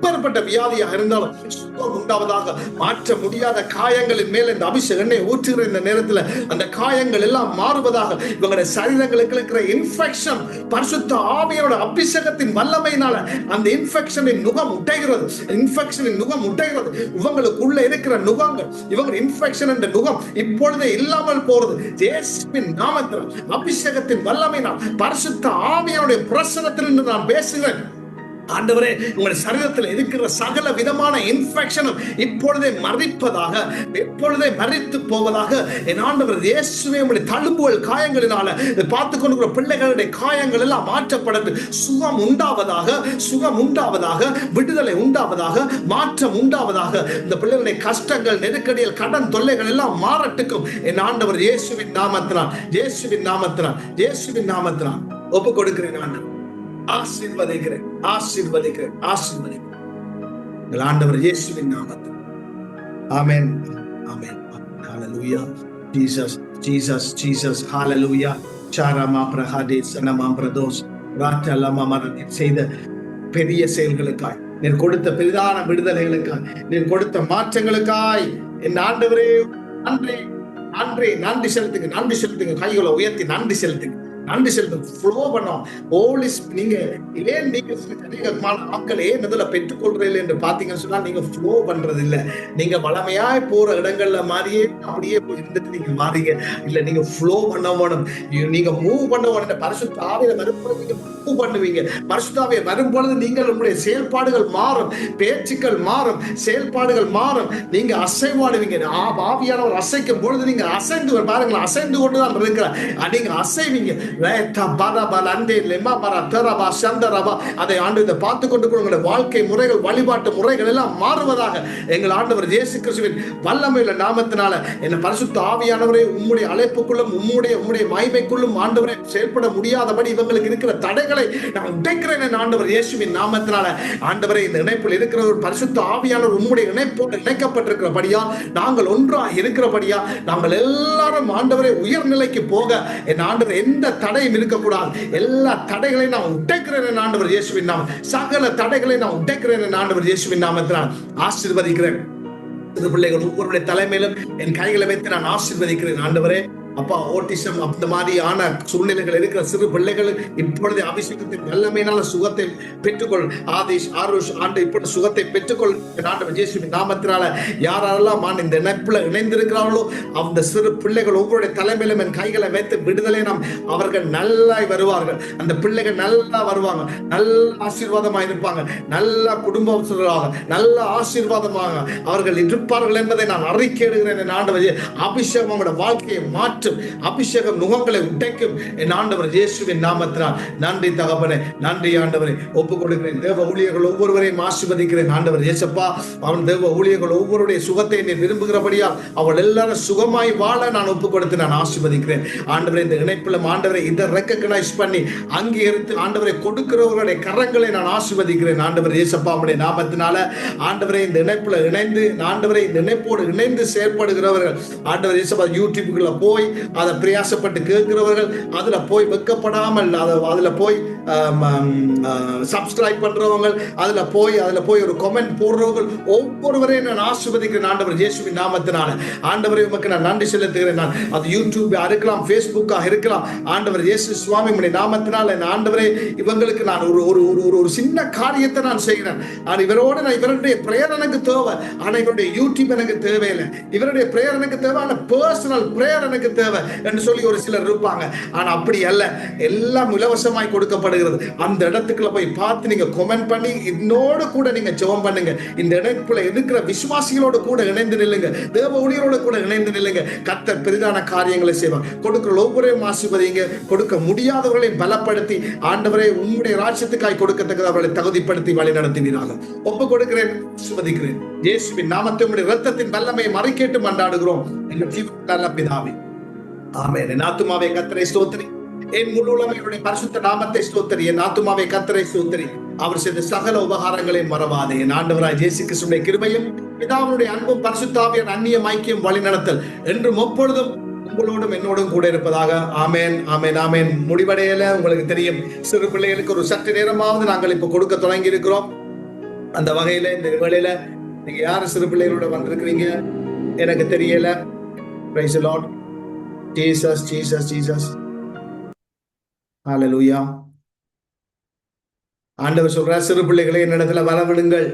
Speaker 1: எப்பேற்பட்ட வியாதியாக இருந்தாலும் சுகம் உண்டாவதாக. மாற்ற முடியாத காயங்களின் மேல இந்த அபிஷேக எண்ணெய் ஊற்றுகிற இந்த நேரத்துல அந்த காயங்கள் எல்லாம் மாறுவதாக. இவங்களுடைய சரீரங்களுக்கு இருக்கிற இன்ஃபெக்ஷன் பரிசுத்த ஆவியோட அபிஷேகத்தின் வல்லமையினால அந்த இன்ஃபெக்ஷனின் நுகம் உடைகிறது. இன்ஃபெக்ஷனின் நுகம் உடைகிறது. இவங்களுக்குள்ள இருக்கிற நுகங்கள், இவங்க இன்ஃபெக்ஷன் என்ற நுகம் இப்பொழுதே இல்லாமல் போறது. இயேசுவின் நாமத்தில் அபிஷேகத்தின் வல்லமையினால் பரிசுத்த ஆவியோட பிரசன்னத்தில் நான் பேசுகிறேன். ஆண்டவரே, உங்களுடைய சரீரத்தில் இருக்கிற சகல விதமான இன்ஃபெக்ஷனும் இப்பொழுதே மறிப்பதாக, இப்பொழுதே மறித்து போவதாக. என் ஆண்டவர் இயேசுவே, உங்களுடைய தழும்புகள் காயங்களினால பார்த்து கொண்டிருக்கிற பிள்ளைகளுடைய காயங்கள் எல்லாம் மாற்றப்படது. சுகம் உண்டாவதாக, சுகம் உண்டாவதாக, விடுதலை உண்டாவதாக, மாற்றம் உண்டாவதாக. இந்த பிள்ளைகளுடைய கஷ்டங்கள், நெருக்கடிகள், கடன் தொல்லைகள் எல்லாம் மாறட்டுக்கும். என் ஆண்டவர் இயேசுவின் நாமத்தினால், இயேசுவின் நாமத்தினால், இயேசுவின் நாமத்தினால் ஒப்பு கொடுக்கிறேன். ஆண்டவர் ஆசீர்வதிக்கிறேன், ஆசீர்வதிக்கிறேன், ஆசீர்வதிக்கிறேன் ஆண்டவர் இயேசுவின் நாமத்தில். ஆமென், ஆமென், ஹalleluya. ஜீசஸ், ஜீசஸ், ஜீசஸ், ஹalleluya. சாரமா பிரஹாதே சனமா பிரதோஸ் ராத்தலமா மரணி செய்த பெரிய செயல்களுக்காய், நீர் கொடுத்த பெரிதான விடுதலைகளுக்காய், நீர் கொடுத்த மாற்றங்களுக்காய் என் ஆண்டவரே நன்றி, நன்றி, நன்றி செலுத்துங்க, நன்றி செலுத்துங்க. கைகளை உயர்த்தி நன்றி செலுத்துங்க, நன்றி செலுத்துங்க. ஃப்ளோ பண்ணோம். நீங்க ஏன் நீங்க அநேகமான ஆட்கள் ஏன் இதுல பெற்றுக்கொள்றீங்க என்று பாத்தீங்கன்னு சொன்னா, நீங்க ஃப்ளோ பண்றது இல்ல. நீங்க வளமையாய் போற இடங்கள்ல மாதிரியே அப்படியே இருந்துட்டு நீங்க மாறீங்க இல்ல. நீங்க ஃப்ளோ பண்ண வேணும், நீங்க மூவ் பண்ண வேணும். பரிசுத்த ஆவியில வரும்போது நீங்க மூவ் பண்ணுவீங்க. பரிசுத்த ஆவியை வரும்பொழுது நீங்கள் உங்களுடைய செயல்பாடுகள் மாறும், பேச்சுக்கள் மாறும், செயல்பாடுகள் மாறும். நீங்க அசைவாடுவீங்க. ஆவியானவர் அசைக்கும் பொழுது நீங்க அசைந்து பாருங்களேன், அசைந்து கொண்டுதான் இருக்கிறார். நீங்க அசைவீங்க. அதை ஆண்டு பார்த்து கொண்டு வாழ்க்கை முறைகள், வழிபாட்டு முறைகள் எல்லாம் மாறுவதாக எங்கள் ஆண்டவர் இயேசு கிறிஸ்துவின் வல்லமையுள்ள நாமத்தினால என்ன பரிசுத்த ஆவியானவரே, உம்முடைய அழைப்புக்குள்ளும் உம்முடைய மகிமைக்குள்ளும் ஆண்டவரே செயல்பட முடியாதபடி இவங்களுக்கு இருக்கிற தடைகளை நான் உடைக்கிறேன் ஆண்டவர் இயேசுவின் நாமத்தினால. ஆண்டவரே, இந்த இணைப்பில் இருக்கிற ஒரு பரிசுத்த ஆவியானவர் உம்முடைய இணைப்போடு இணைக்கப்பட்டிருக்கிறபடியா, நாங்கள் ஒன்றாக இருக்கிறபடியா, நாங்கள் எல்லாரும் ஆண்டவரே உயர்நிலைக்கு போக என் ஆண்டவர் எந்த தடையும் இருக்கக்கூடாது. எல்லா தடைகளையும் நான் உடைக்கிறேன் ஆண்டவர் இயேசுவின் நாமம். சகல தடைகளை நான் உடைக்கிறேன் ஆண்டவர் இயேசுவின் நாமத்தினால் ஆசீர்வதிக்கிறேன். சிறு பிள்ளைகள் ஒவ்வொருடைய தலைமையிலும் என் கைகளை வைத்து நான் ஆசீர்வதிக்கிறேன். ஆண்டவரே, அப்பா, ஓட்டிசம் அந்த மாதிரியான சூழ்நிலைகள் இருக்கிற சிறு பிள்ளைகள் இப்பொழுது அபிஷேகத்தின் வல்லமையினால சுகத்தை பெற்றுக்கொள். ஆதேஷ், ஆருஷ் ஆண்டு இப்படி சுகத்தை பெற்றுக்கொள் ஆண்டவர் இயேசுவின் நாமத்தினால. யாரெல்லாம் இந்த இணைப்புல இணைந்திருக்கிறார்களோ அந்த சிறு பிள்ளைகள் ஒவ்வொருடைய தலைமையிலும் என் கைகளை வைத்து விடுதலை நாம் அவர்கள் நல்லா வருவார்கள். அந்த பிள்ளைகள் நல்லா வருவாங்க, நல்ல ஆசீர்வாதமாக இருப்பாங்க, நல்ல குடும்பம் நல்ல ஆசீர்வாதமாக அவர்கள் இருப்பார்கள் என்பதை நான் அறிக்கையிடுகிறேன். ஆண்டவர் அபிஷேகம் அவங்களோட வாழ்க்கையை மாற்ற அபிஷேகம் நுகங்களை உடைக்கும் என் ஆண்டவர் இயேசுவின் நாமத்தினால். நன்றி தகப்பனே, நன்றி ஆண்டவரே. ஒப்புக் கொடுக்கிறேன். தேவ ஊழியர்கள் ஒவ்வொருவரையும் ஆசீர்வதிக்கிறேன் ஆண்டவர் இயேசப்பா. அவன் தேவ ஊழியர்கள் ஒவ்வொருடைய சுகத்தை நீ விரும்புகிறபடியால் அவள் எல்லாரும் சுகமாய் வாழ நான் ஒப்புக் கொடுத்து நான் ஆசீர்வதிக்கிறேன் ஆண்டவரே. இந்த இணைப்பில் ஆண்டவரை இதை ரெக்கக்னைஸ் பண்ணி அங்கீகரித்து ஆண்டவரை கொடுக்கிறவர்களுடைய கரங்களை நான் ஆசீர்வதிக்கிறேன் ஆண்டவர் இயேசப்பா. அவனுடைய நாமத்தினால ஆண்டவரை இந்த இணைப்பில் இணைந்து ஆண்டவரை இந்த இணைப்போடு இணைந்து செயல்படுகிறவர்கள் ஆண்டவர் இயேசப்பா யூடியூப்குள்ள போய் அதை பிரயாசப்பட்டு கேட்கிறவர்கள், அதுல போய் வெக்கப்படாமல் அதுல போய் சப்ஸ்கிரைப் பண்றவங்க, அதுல போய் ஒரு கமெண்ட் போடுறவங்க ஒவ்வொருவரையும் நான் ஆசீர்வதிக்கிறேன் ஆண்டவர் இயேசுவின் நாமத்தினால. ஆண்டவரே, உமக்கு நான் நன்றி செலுத்துகிறேன். நான் அது யூடியூப் இருக்கலாம், ஃபேஸ்புக்காக இருக்கலாம். ஆண்டவர் இயேசு சுவாமி உடைய நாமத்தினால ஆண்டவரே, இவங்களுக்கு நான் ஒரு சின்ன காரியத்தை நான் செய்கிறேன். இவருடைய பிரேயர் எனக்கு தேவை, ஆனா இவருடைய யூடியூப் எனக்கு தேவையில்லை. இவருடைய பிரேயர் எனக்கு தேவை, ஆனா பர்சனல் பிரேயர் எனக்கு தேவை என்று சொல்லி ஒரு சிலர் இருப்பாங்க. ஆனா அப்படி அல்ல, எல்லாம் இலவசமாய் கொடுக்கப்படுகிறது. அந்த இடத்துக்குள்ள போய் பார்த்து நீங்க கமெண்ட் பண்ணி என்னோடு கூட நீங்க ஜெபம் பண்ணுங்க. இந்த இணைப்புல இருக்கிற விசுவாசிகளோடு கூட இணைந்து நில்லுங்க, தேவ ஊழியரோடு கூட இணைந்து நில்லுங்க. கர்த்தர் பெரிதான காரியங்களை செய்வார். கொடுக்கிற ஒவ்வொருவரையும் ஆசீர்வதிங்க. கொடுக்க முடியாதவர்களையும் பலப்படுத்தி ஆண்டவரே உம்முடைய ராஜ்யத்துக்காய் கொடுக்கத்தக்க அவர்களை தகுதிப்படுத்தி வழி நடத்தினீராக ஒப்பு கொடுக்கிறேன், ஆசீர்வதிக்கிறேன். இயேசுவின் நாமத்தை உம்முடைய இரத்தத்தின் வல்லமையை மறைக்கேட்டு மன்றாடுகிறோம் எங்கள் ஜீவனுள்ள பிதாவே, ஆமென். என் ஆத்துமாவே கர்த்தரை ஸ்தோத்திரி, என் முழு உள்ளமையுடைய பரிசுத்த நாமத்தை ஸ்தோத்திரி. என் ஆத்துமாவே கர்த்தரை ஸ்தோத்திரி, அவர் செய்த சகல உபகாரங்களை மறவாதே. என் ஆண்டவராய் இயேசு கிறிஸ்துவின் கிருபையும் பிதாவினுடைய அன்பும் பரிசுத்த ஆவியின் அந்நிய ஐக்கியம் வழி நடத்தல் என்றும் எப்பொழுதும் உங்களோடும் என்னோடும் கூட இருப்பதாக. ஆமேன், ஆமேன், ஆமேன். முடிவடையல உங்களுக்கு தெரியும், சிறு பிள்ளைகளுக்கு ஒரு சற்று நேரமாவது நாங்கள் இப்ப கொடுக்க தொடங்கி இருக்கிறோம். அந்த வகையில இந்த வேளையில நீங்க யாரு சிறு பிள்ளைகளோட வந்திருக்கிறீங்க எனக்கு தெரியல. Praise the Lord. Jesus, Jesus, Jesus. Hallelujah. ஆண்டவர் சொல்றார், சிறு பிள்ளைகளை என்னிடத்துல வரவிடுங்கள்,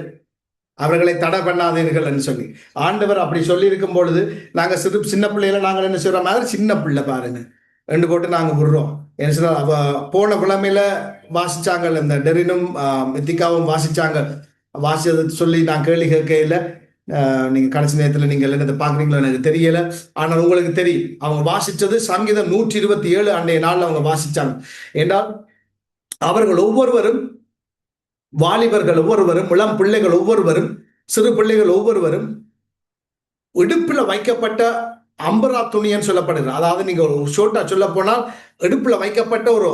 Speaker 1: அவர்களை தடை பண்ணாதீர்கள் சொல்லி. ஆண்டவர் அப்படி சொல்லி இருக்கும் பொழுது நாங்க சின்ன பிள்ளைகளை நாங்கள் என்ன செய்யற மாதிரி சின்ன பிள்ளை பாருங்க ரெண்டு போட்டு நாங்க விடுறோம். என்ன சொல்ல போன கிழமையில வாசிச்சாங்க, இந்த டெரினும் மித்திகாவும் வாசிச்சாங்க. வாசிச்சதை சொல்லி நான் கேள்வி கேட்கையில நீங்க கடைசி நேரத்தில் நீங்க என்னத்தை பாக்குறீங்களோ எனக்கு தெரியல. ஆனால் உங்களுக்கு தெரியும் அவங்க வாசிச்சது சங்கீதம் 127 அன்றைய நாள்ல அவங்க வாசிச்சாங்க. என்றால் அவர்கள் ஒவ்வொருவரும், வாலிபர்கள் ஒவ்வொருவரும், இளம் பிள்ளைகள் ஒவ்வொருவரும், சிறு பிள்ளைகள் ஒவ்வொருவரும் இடுப்புல வைக்கப்பட்ட அம்பரா துணின்னு சொல்லப்படுது. அதாவது நீங்க ஒரு ஷோட்டா சொல்ல போனால் இடுப்புல வைக்கப்பட்ட ஒரு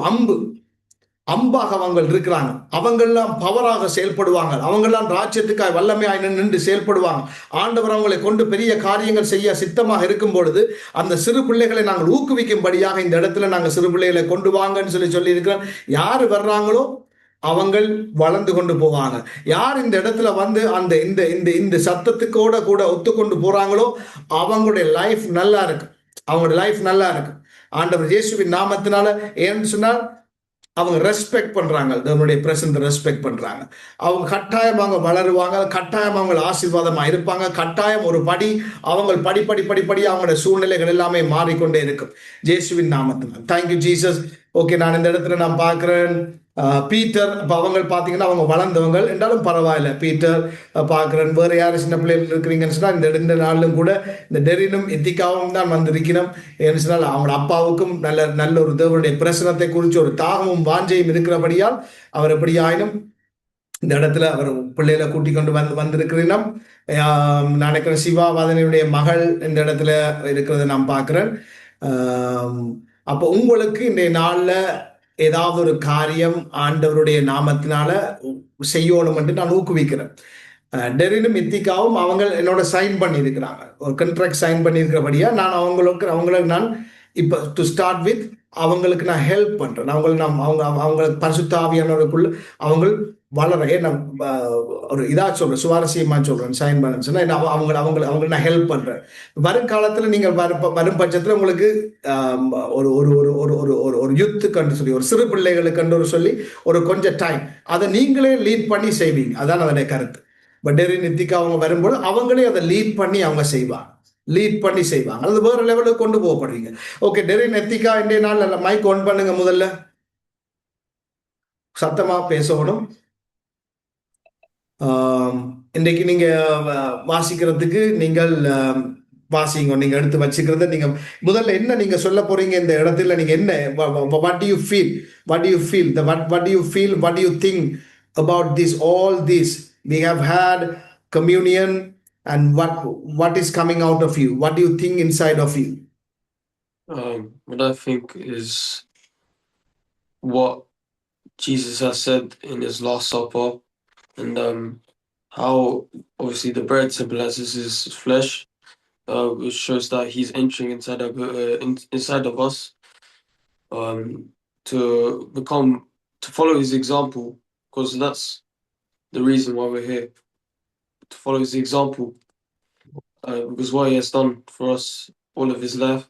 Speaker 1: அம்பாக அவங்க இருக்கிறாங்க. அவங்கெல்லாம் பவராக செயல்படுவாங்க. அவங்கெல்லாம் ராஜ்யத்துக்காக வல்லமையாய் நின்று செயல்படுவாங்க. ஆண்டவர் அவங்களை கொண்டு பெரிய காரியங்கள் செய்ய சித்தமாக இருக்கும் பொழுது அந்த சிறு பிள்ளைகளை நாங்கள் ஊக்குவிக்கும்படியாக இந்த இடத்துல நாங்கள் சிறு பிள்ளைகளை கொண்டு வாங்கன்னு சொல்லி இருக்கிறோம். யாரு வர்றாங்களோ அவங்கள் வளர்ந்து கொண்டு போவாங்க. யார் இந்த இடத்துல வந்து அந்த இந்த இந்த இந்த சத்தத்துக்கோட கூட ஒத்துக்கொண்டு போறாங்களோ அவங்களுடைய லைஃப் நல்லா இருக்கு. அவங்களுடைய லைஃப் நல்லா இருக்கு. ஆண்டவர் இயேசுவின் நாமத்தினால. ஏன்னு சொன்னால் அவங்க ரெஸ்பெக்ட் பண்றாங்க, நம்மளுடைய பிரசன்ட் ரெஸ்பெக்ட் பண்றாங்க. அவங்க கட்டாயம் அவங்க வளருவாங்க, கட்டாயம் அவங்க ஆசீர்வாதமா இருப்பாங்க. கட்டாயம் ஒரு படி அவங்க படிப்படி அவங்களுடைய சூழ்நிலைகள் எல்லாமே மாறிக்கொண்டே இருக்கும் இயேசுவின் நாமத்தினால். Thank you Jesus. ஓகே, நான் இந்த இடத்துல நான் பார்க்கிறேன் பீட்டர். இப்போ அவங்க பார்த்தீங்கன்னா அவங்க வளர்ந்தவங்க என்றாலும் பரவாயில்ல. பீட்டர் பார்க்குறேன். வேறு யாரும் சின்ன பிள்ளைகள் இருக்கிறீங்கன்னு சொன்னால் இந்த நாளிலும் கூட இந்த டெரினும் எத்திகாவும் தான் வந்திருக்கணும். ஏன்னு சொன்னால் அவங்களோட அப்பாவுக்கும் நல்ல ஒரு தேவனுடைய பிரசனத்தை குறித்து ஒரு தாகமும் வாஞ்சையும் இருக்கிறபடியால் அவர் எப்படி ஆயினும் இந்த இடத்துல அவர் பிள்ளைகளை கூட்டிக் கொண்டு வந்திருக்கிறோம். நான் நினைக்கிறேன் சிவாவாதனையுடைய மகள் இந்த இடத்துல இருக்கிறத நான் பார்க்குறேன். அப்போ உங்களுக்கு இந்த நாளில் ஏதாவது ஒரு காரியம் ஆண்டவருடைய நாமத்தினால செய்யணும் என்று நான் ஊக்குவிக்கிறேன். டெரினும் இத்திகாவும் அவங்க என்னோட சைன் பண்ணி இருக்கிறாங்க, ஒரு கான்ட்ராக்ட் சைன் பண்ணியிருக்கிறபடியா நான் அவங்களுக்கு நான் இப்போ டு ஸ்டார்ட் வித் அவங்களுக்கு நான் ஹெல்ப் பண்றேன். அவங்களுக்கு பரிசுத்த ஆவியானவருக்குள்ள அவங்க வளர நான் ஒரு இதா சொல்றேன், சுவாரஸ்யமா சொல்றேன். சைன் பண்ண சொன்னா அவங்க நான் ஹெல்ப் பண்றேன். வருங்காலத்துல நீங்கள் வரும் பட்சத்துல உங்களுக்கு ஒரு ஒரு ஒரு ஒரு ஒரு ஒரு ஒரு யுத்து கண்டு சொல்லி, ஒரு சிறு பிள்ளைகளுக்கு சொல்லி ஒரு கொஞ்சம் டைம் அதை நீங்களே லீட் பண்ணி செய்வீங்க. அதான் அதனுடைய கருத்து. பட் டெரின் நித்திகா அவங்க வரும்போது அவங்களே அதை லீட் பண்ணி அவங்க செய்வாங்க, அது வேற லெவலுக்கு கொண்டு போகப்படுவீங்க. ஓகே, டெரின் எத்திகா இன்றைய நாள் மைக் ஆன் பண்ணுங்க. முதல்ல சத்தமா பேசணும். இன்றைக்கு நீங்க வாசிக்கிறதுக்கு நீங்கள் வாசிங்க. நீங்க எடுத்து வச்சுக்கிறத நீங்க முதல்ல என்ன நீங்க சொல்ல போறீங்க இந்த இடத்துல? நீங்க என்ன, what do you feel, what do you feel, what do you feel, what do you think about this, all this we have had communion, and what is coming out of you? What do you think inside of you?
Speaker 2: What I think is what Jesus has said in his Last Supper, and how obviously the bread symbolizes his flesh, which shows that he's entering inside of us, to follow his example, because that's the reason why we're here, to follow his example, because what he has done for us all of his life,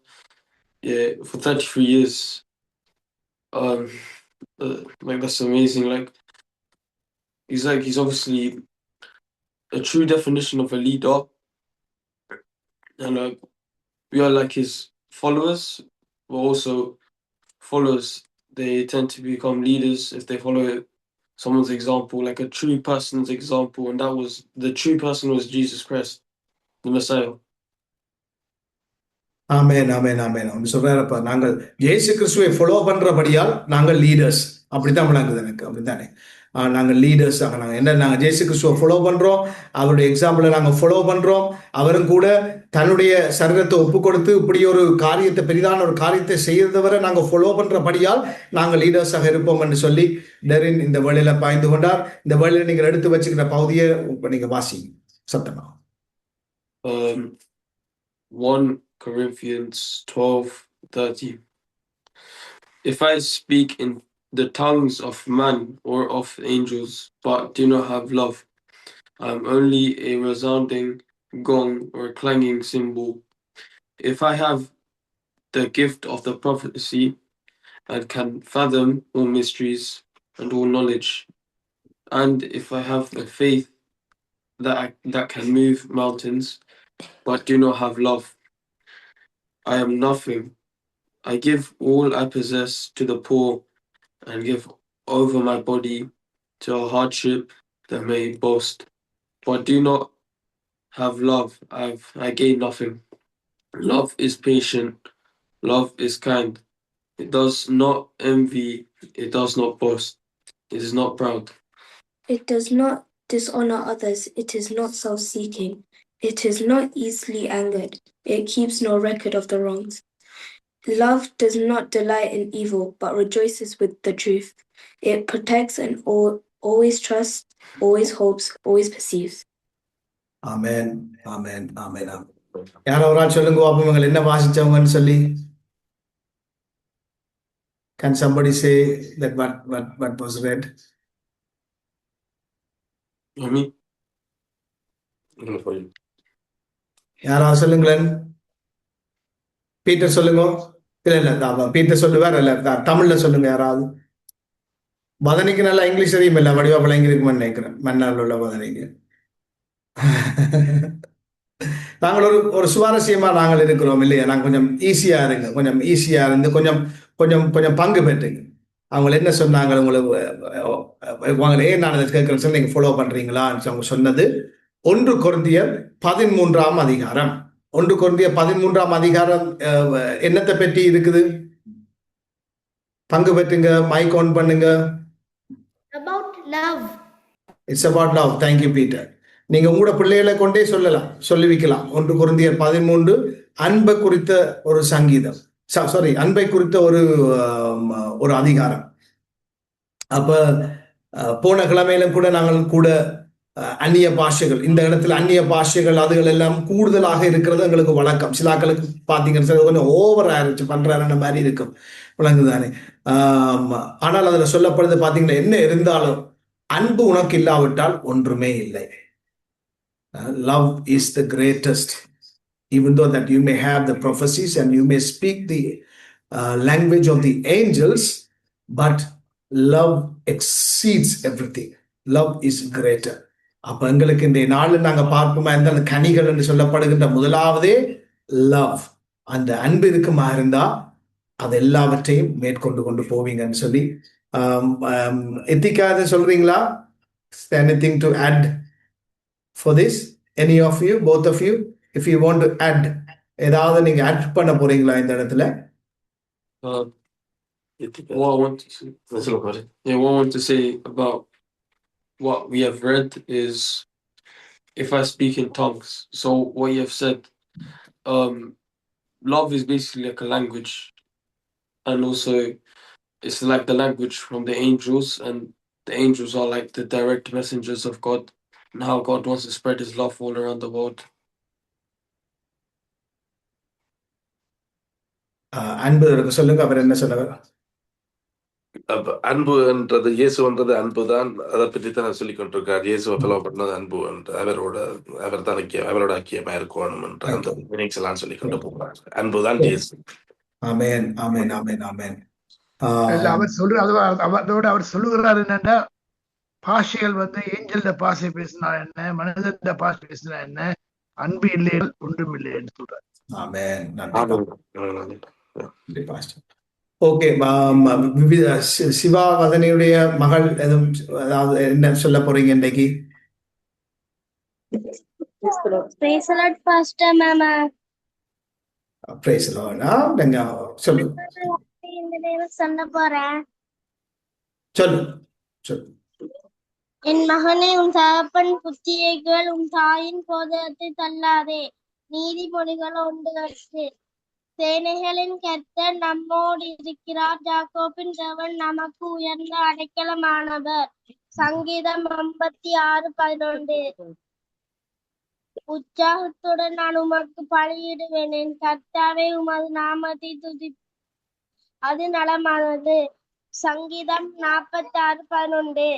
Speaker 2: for 33 years, like that's amazing. Like he's obviously a true definition of a leader, and we are like his followers. We're also followers. They tend to become leaders if they follow someone's example, like a true person's example, and the true person was Jesus Christ, the Messiah.
Speaker 1: ஆமேன், ஆமேன், ஆமேன். அவங்க சொல்றாருப்பா, நாங்கள் இயேசு கிறிஸ்துவை follow பண்றபடியால் நாங்கள் leaders. அப்படித்தான் விளங்குது எனக்கு. அப்படித்தானே நாங்கள் லீடர்ஸ் ஆக நாங்கள் இயேசு கிறிஸ்துவை ஃபாலோ பண்றோம், அவருடைய எக்ஸாம்பிளை நாங்கள் ஃபாலோ பண்றோம். அவரும் கூட தன்னுடைய சரீரத்தை ஒப்பு கொடுத்து இப்படி ஒரு காரியத்தை, பெரிதான ஒரு காரியத்தை செய்தவரை நாங்கள் ஃபாலோ பண்றபடியால் நாங்கள் லீடர்ஸாக இருப்போம் என்று சொல்லி டெரின் இந்த வேளையில பாய்ந்து கொண்டார். இந்த வேளையில நீங்கள் எடுத்து வச்சுக்கிற பகுதியை நீங்க வாசிங்க சத்தமா.
Speaker 2: 1 Corinthians 12:30. If I speak in the tongues of man or of angels, but do not have love, I am only a resounding gong or a clanging cymbal. If I have the gift of the prophecy and can fathom all mysteries and all knowledge, and if I have a faith that can move mountains, but do not have love, I am nothing. I give all I possess to the poor and give over my body to a hardship that may boast, but do not have love, I gain nothing. Love is patient, love is kind. It does not envy, it does not boast, it is not proud.
Speaker 3: It does not dishonor others. It is not self-seeking. It is not easily angered. It keeps no record of the wrongs. Love does not delight in evil, but rejoices with the truth. It protects and always trusts, always hopes, always perceives.
Speaker 1: Amen. Amen. Amen. யாரோ ஒரு ஆள் சொல்லுங்க பாப்போம், இவங்க என்ன வாசிச்சவங்கன்னு சொல்லி. Can somebody say that what was read?
Speaker 2: Me?
Speaker 1: யாராவது சொல்லுங்களேன். பீட்டர் சொல்லுங்க. இல்ல பீட்டர் சொல்லுவார். இல்ல தமிழ்ல சொல்லுங்க யாராவது. பதனிக்கு நல்லா இங்கிலீஷ் தெரியும் இல்ல, வடிவா பழங்கிருக்குமென்னு நினைக்கிறேன். மன்னால் உள்ள பதனிக்கு. நாங்கள் ஒரு சுவாரஸ்யமா நாங்கள் இருக்கிறோம் இல்லையா? நாங்கள் கொஞ்சம் ஈஸியா இருங்க, கொஞ்சம் ஈஸியா இருந்து கொஞ்சம் கொஞ்சம் கொஞ்சம் பங்கு பெற்றுங்க. அவங்க என்ன சொன்னாங்க உங்களுக்கு ஏன் நான் அதை கேட்கிறேன் சொல்லி நீங்க ஃபாலோ பண்றீங்களா? அவங்க சொன்னது 1 கொரிந்தியர் 13ஆம் அதிகாரம். 1 கொரிந்தியர் 13ஆம் அதிகாரம் என்னத்தை பற்றி இருக்குது? பங்கு பெற்றுங்க, மைக் ஆன் பண்ணுங்க.
Speaker 3: About love.
Speaker 1: It's about love. Thank you, Peter. நீங்க உங்களோட பிள்ளைகளை கொண்டே சொல்லலாம், சொல்லிவிக்கலாம். 1 கொரிந்தியர் 13 அன்பை குறித்த ஒரு சங்கீதம், சாரி அன்பை குறித்த ஒரு அதிகாரம். அப்ப போன கிழமையிலும் கூட நாங்கள் கூட அந்நிய பாஷைகள், இந்த இடத்துல அந்நிய பாஷைகள் அதுகள் எல்லாம் கூடுதலாக இருக்கிறது எங்களுக்கு வழக்கம். சிலாக்களுக்கு பார்த்தீங்கன்னு கொஞ்சம் ஓவர் ஆயிடுச்சு பண்றாருன்ற மாதிரி இருக்கும், விளங்குதானே? ஆனால் அதுல சொல்லப்படுது பார்த்தீங்கன்னா, என்ன இருந்தாலும் அன்பு உனக்கு இல்லாவிட்டால் ஒன்றுமே இல்லை. Love is the greatest. Even though that you may have the prophecies and you may speak the language of the angels, but love exceeds everything. Love is greater. அப்ப எங்களுக்கு இந்த நாளில் நாங்க பார்ப்போமா இருந்தால் அந்த கனிகள் என்று சொல்லப்படுகின்ற முதலாவதே லவ். அந்த அன்பு இருக்குமா இருந்தா அது எல்லாவற்றையும் மேற்கொண்டு கொண்டு போவீங்கன்னு சொல்லி. எத்திக்கா அதை சொல்றீங்களா? Anything to add for this? Any of you, both of you, if you want to add, ஏதாவது நீங்க add பண்ண போறீங்களா இந்த இடத்துல?
Speaker 2: What I want to say about what we have read is, if I speak in tongues, so what you have said, love is basically like a language, and also it's like the language from the angels, and the angels are like the direct messengers of God, and how God wants to spread his love all around the world.
Speaker 1: அன்பு சொல்லுங்க, அவர் என்ன சொன்னவர்?
Speaker 4: அன்புன்றது இயேசுன்றது அன்பு தான். அதை பற்றி தான் நான் சொல்லி கொண்டிருக்கார். இயேசுவை ஃபாலோ பண்ணது அன்பு என்று, அவர் தான் அவரோட ஐக்கியமா இருக்கணும் என்ற அந்த மீனிங்ஸ் எல்லாம் சொல்லி கொண்டு போகிறார். அன்புதான் இயேசு.
Speaker 1: ஆமென், ஆமென், ஆமென், ஆமென்.
Speaker 5: அவர் சொல்லுகிறார் என்னன்னா, பாஷைகள் ஏஞ்சல்ட பாஷை பேசினா என்ன, மனிதண்ட பாஷை பேசினா என்ன, அன்பு இல்லை ஒன்றும் இல்லை என்று சொல்றார்.
Speaker 1: ஆமென். ஓகே, சிவா வதனியுடைய மகள் எதுவும் அதாவது என்ன சொல்ல போறீங்க இன்னைக்கு?
Speaker 3: Praise the Lord, Pastor Mama.
Speaker 1: Praise the Lord. நீங்க சொல்லுங்க.
Speaker 3: இந்த நேரம் சொல்ல போறேன்.
Speaker 1: சொல்லு.
Speaker 3: என் மகனே, உன் தகப்பன் புத்தியை கேள், உன் தாயின் போதகத்தை தள்ளாதே. நீதிமொழிகள் 1:8. சேனைகளின் கர்த்தர் நம்மோடு இருக்கிறார், யாக்கோபின் தேவன் நமக்கு உயர்ந்த அடைக்கலமானவர். சங்கீதம் 56:11. உற்சாகத்துடன் நான் உமக்கு பலியிடுவேன், என் கர்த்தாவே உமது நாமத்தை துதி, அது நலமானது. சங்கீதம் 46:11.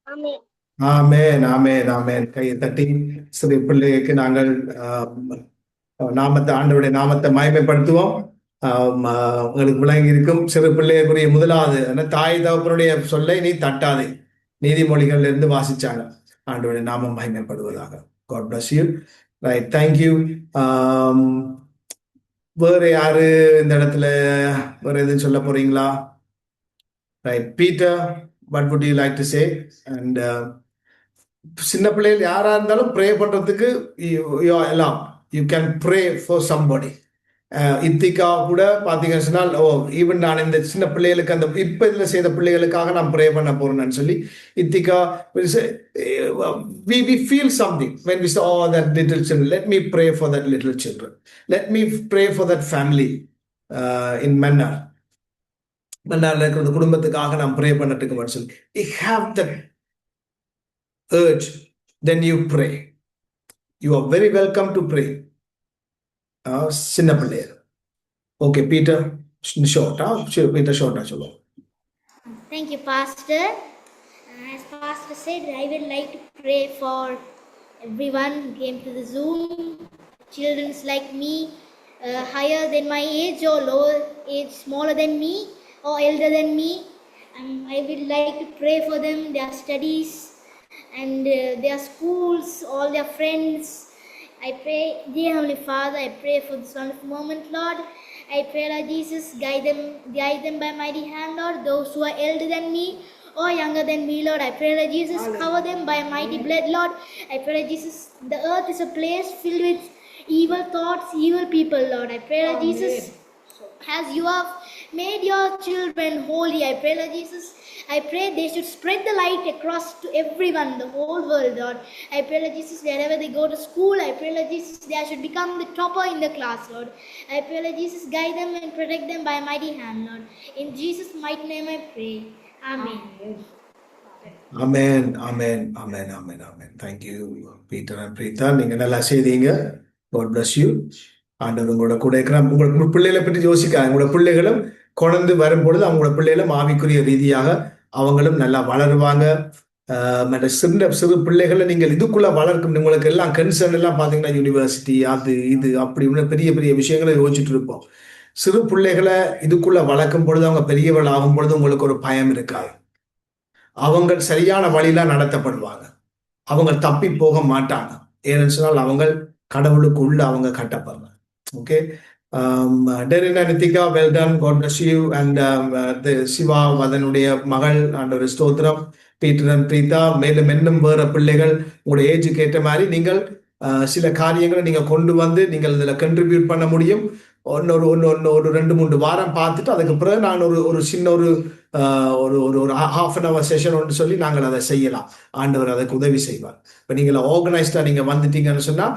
Speaker 3: ஆமென்.
Speaker 1: ஆமென், ஆமென், ஆமென். கையை தட்டி சிறு பிள்ளைக்கு நாங்கள் நாமத்தை ஆண்டவருடைய நாமத்தை மகிமைப்படுத்துவோம். உங்களுக்கு விளங்கி இருக்கும் சிறு பிள்ளைக்குரிய முதலாவது தாய் தகப்பனுடைய சொல்லை நீ தட்டாதே, நீதிமொழிகள்ல இருந்து வாசிச்சாங்க. ஆண்டவருடைய நாமம் மகிமைப்படுவதாக. God bless you. Right, thank you. வேற யாரு இந்த இடத்துல வேற எதுவும் சொல்ல போறீங்களா? Right, Peter, what would you like to say? And சின்ன பிள்ளைகள் யாரா இருந்தாலும் ப்ரே பண்றதுக்கு எல்லாம் you can pray for somebody. இத்திகா கூட பாத்தீங்கன்னு சொன்னால், ஈவன் நான் இந்த சின்ன பிள்ளைகளுக்கு அந்த இப்ப இதுல செய்த பிள்ளைகளுக்காக நான் ப்ரே பண்ண போறேன்னு சொல்லி இத்திகா we feel something when we say, oh, that little children, let me pray for that little children, let me pray for that family in Mannar இருக்கிற குடும்பத்துக்காக நான் ப்ரே பண்ணட்டுக்கு சொல்லி you have that urge, then you pray. You are very welcome to pray. சின்ன பிள்ளையர். Okay, Peter, short. Peter, short.
Speaker 6: Thank you, Pastor. As Pastor said, I would like to pray for everyone who came to the Zoom, children like me, higher than my age or lower age, smaller than me or elder than me. I would like to pray for them, their studies and their schools, all their friends. I pray, dear Heavenly Father, I pray for this wonderful moment, Lord. I pray, Lord Jesus, guide them by mighty hand, Lord. Those who are elder than me or younger than me, Lord, I pray, Lord Jesus, cover them by mighty blood, Lord. I pray, Lord Jesus, the earth is a place filled with evil thoughts, evil people, Lord. I pray, Lord Jesus, as you have made your children holy, I pray, Lord Jesus, I pray they should spread the light across to everyone, the whole world, Lord. I pray, Lord Jesus, wherever they go to school, I pray, Lord Jesus, they should become the topper in the class, Lord. I pray, Lord Jesus, guide them and protect them by mighty hand, Lord. In Jesus' mighty name I pray. Amen.
Speaker 1: Amen, amen, amen, amen, amen. Thank you, Peter and Preetha. நீங்க நல்லா செய்தீங்க. God bless you. ஆண்டவர் உங்களோட கூட இருக்கிறார். உங்களோட பிள்ளைகளை பற்றி யோசிக்காங்க. உங்களோட பிள்ளைகளும் குழந்தை வரும்பொழுது அவங்களோட பிள்ளைகளும் ஆவிக்குரிய ரீதியாக அவங்களும் நல்லா வளருவாங்க. சிறு பிள்ளைகளை நீங்கள் இதுக்குள்ள வளர்க்கும். உங்களுக்கு எல்லாம் கன்சர்ன் எல்லாம் பாத்தீங்கன்னா யூனிவர்சிட்டி அது இது அப்படி பெரிய பெரிய விஷயங்களை யோசிச்சுட்டு இருப்போம். சிறு பிள்ளைகளை இதுக்குள்ள வளர்க்கும் பொழுது அவங்க பெரியவள் ஆகும் பொழுது உங்களுக்கு ஒரு பயம் இருக்காது. அவங்க சரியான வழியில நடத்தப்படுவாங்க. அவங்க தப்பி போக மாட்டாங்க. ஏன்னு சொன்னால் அவங்க கடவுளுக்கு உள்ள அவங்க கட்டப்படுறாங்க. Okay, Darina, Nitika, well done. God bless you. And the Siva அதனுடைய மகள் ஆண்டவர் ஸ்தோத்திரம். பீட்டர் அண்ட் பிரீதா, மேலும் இன்னும் வேற பிள்ளைகள் உங்களுடைய ஏஜுக்கு ஏற்ற மாதிரி நீங்கள் சில காரியங்களை நீங்க கொண்டு வந்து நீங்கள் இதுல கண்ட்ரிபியூட் பண்ண முடியும். ஒரு 2-3 வாரம் பார்த்துட்டு அதுக்கு பிறகு நான் ஒரு சின்ன ஒரு half an hour செஷன் ஒன்று சொல்லி நாங்கள் அதை செய்யலாம். ஆண்டவர் அதுக்கு உதவி செய்வார். இப்போ நீங்கள் ஆர்கனைஸ்டா நீங்க வந்துட்டீங்கன்னு சொன்னா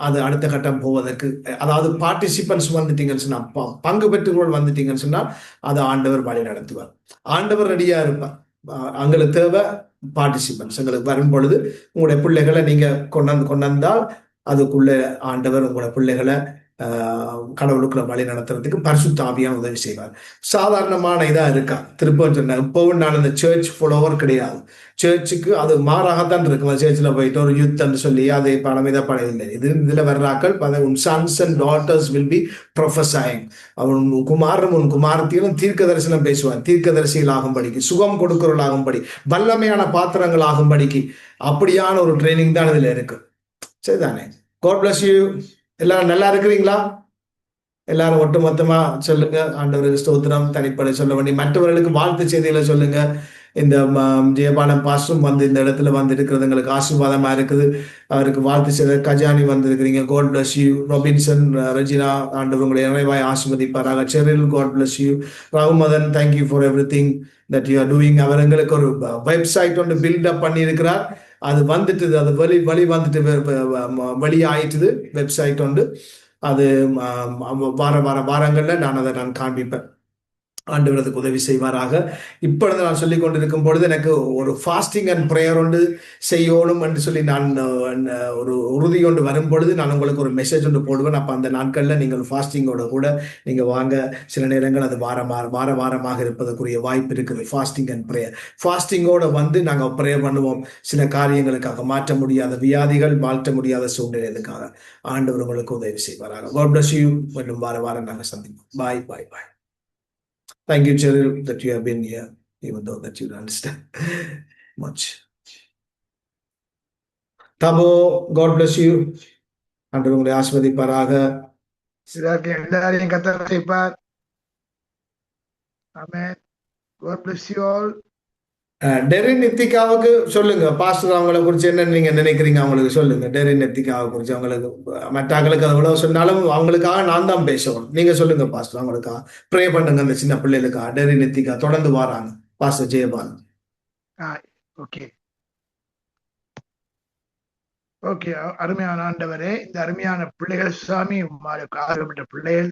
Speaker 1: அது அடுத்த கட்டம் போவதற்கு, அதாவது பார்ட்டிசிபென்ட்ஸ் வந்துட்டீங்கன்னு சொன்னா, பங்கு பெற்றுக்கொள் வந்துட்டீங்கன்னு சொன்னா அதை ஆண்டவர் வழி நடத்துவார். ஆண்டவர் ரெடியா இருப்பார். எங்களுக்கு தேவை பார்ட்டிசிபென்ட்ஸ். எங்களுக்கு வரும் பொழுது உங்களுடைய பிள்ளைகளை நீங்க கொண்டாந்தால் அதுக்குள்ள ஆண்டவர் உங்களுடைய பிள்ளைகளை கடவுளுக்குள்ள வழி நடத்துறதுக்கு பரிசுத்த ஆவியான உதவி செய்வார். சாதாரணமான இதா இருக்கா? திரும்ப சொன்னேன், இப்பவும் நான் இந்த சர்ச் ஃபாலோவர் கிடையாது. சர்ச்சுக்கு அது மாறாகத்தான் இருக்கு. சர்ச்சில் போயிட்டு ஒரு யூத் சொல்லி அதே பணம் இதை பணம் இல்லை. இதுல வர்றாக்கள் sons and daughters will be prophesying. அவன் குமாரனும் உன் குமாரத்தியும் தீர்க்க தரிசனம் பேசுவான். தீர்க்க தரிசிகள் ஆகும்படிக்கு, சுகம் கொடுக்கிறவர்கள் ஆகும்படி, வல்லமையான பாத்திரங்கள் ஆகும்படிக்கு அப்படியான ஒரு ட்ரைனிங் தான் இதுல இருக்கு. சரிதானே? God bless you. எல்லாரும் நல்லா இருக்கிறீங்களா? எல்லாரும் ஒட்டுமொத்தமா சொல்லுங்க, ஆண்டவருக்கு ஸ்தோத்திரம். தனிப்படை சொல்ல வேண்டிய மற்றவர்களுக்கு வாழ்த்து செய்திகளை சொல்லுங்க. இந்த ஜெயபாலம் பாஸ்டும் வந்து இந்த இடத்துல வந்து இருக்கிறது எங்களுக்கு ஆசீர்வாதமா இருக்குது. அவருக்கு வாழ்த்து செய்த கஜானி வந்திருக்கிறீங்க. God bless you. Robinson, Regina, ஆண்டவர் உங்களை நிறைவாய் ஆசீர்வதிப்பாராக. Cheryl, God bless you. Ragumathan, thank you for everything that you are doing. அவர் எங்களுக்கு ஒரு வெப்சைட் ஒன்று பில்டப் பண்ணி இருக்கிறார். அது வந்துட்டு, அது வழி வந்துட்டு வெளியாயிட்டுது வெப்சைட் உண்டு. அது வாரங்கள்ல நான் காண்பிப்பேன். ஆண்டவரதுக்கு உதவி செய்வாராக. இப்பொழுது நான் சொல்லிக் கொண்டிருக்கும் பொழுது எனக்கு ஒரு ஃபாஸ்டிங் அண்ட் ப்ரேயர் ஒன்று செய்யணும் என்று சொல்லி நான் ஒரு உறுதி கொண்டு வரும் பொழுது நான் உங்களுக்கு ஒரு மெசேஜ் ஒன்று போடுவேன். அப்போ அந்த நாட்களில் நீங்கள் ஃபாஸ்டிங்கோட கூட நீங்கள் வாங்க. சில நேரங்கள் அது வாரமாக இருப்பதற்குரிய வாய்ப்பு இருக்குது. ஃபாஸ்டிங் அண்ட் ப்ரேயர், ஃபாஸ்டிங்கோட வந்து நாங்கள் ப்ரேயர் பண்ணுவோம். சில காரியங்களுக்காக, மாற்ற முடியாத வியாதிகள், மாற்ற முடியாத சூழ்நிலைகளுக்காக ஆண்டவர் உங்களுக்கு உதவி செய்வாராக. God bless you. மீண்டும் வாரம் நாங்கள் சந்திப்போம். பாய் பாய் பாய். Thank you, Cheryl, that you have been here, even though that you don't understand much. Tabo, God bless you. ஆண்டவர் உங்களை ஆசீர்வதிப்பாராக.
Speaker 5: எல்லாரையும் கர்த்தர் ஆசீர்வதிப்பார். ஆமென். God bless you all.
Speaker 1: டெரின் நித்திகாவுக்கு சொல்லுங்க பாஸ்டர், அவங்களை குறிச்சு என்ன நீங்க நினைக்கிறீங்க அவங்களுக்கு சொல்லுங்க. டெரின் நித்திகாவை குறிச்சு அவங்களுக்கு, மற்றவங்களுக்கு அது எவ்வளவு சொன்னாலும் அவங்களுக்காக நான் தான் பேசுவோம். நீங்க சொல்லுங்க பாஸ்டர், அவங்களுக்காக ப்ரே பண்ணுங்க. அந்த சின்ன பிள்ளைகளுக்காக. டெரின் நித்திகா தொடர்ந்து வராங்க. பாஸ்டர் ஜெயபால்.
Speaker 5: Okay okay. அருமையான ஆண்டவரே, இந்த அருமையான பிள்ளைகள் சுவாமி, ஆரம்பிட்ட பிள்ளைகள்,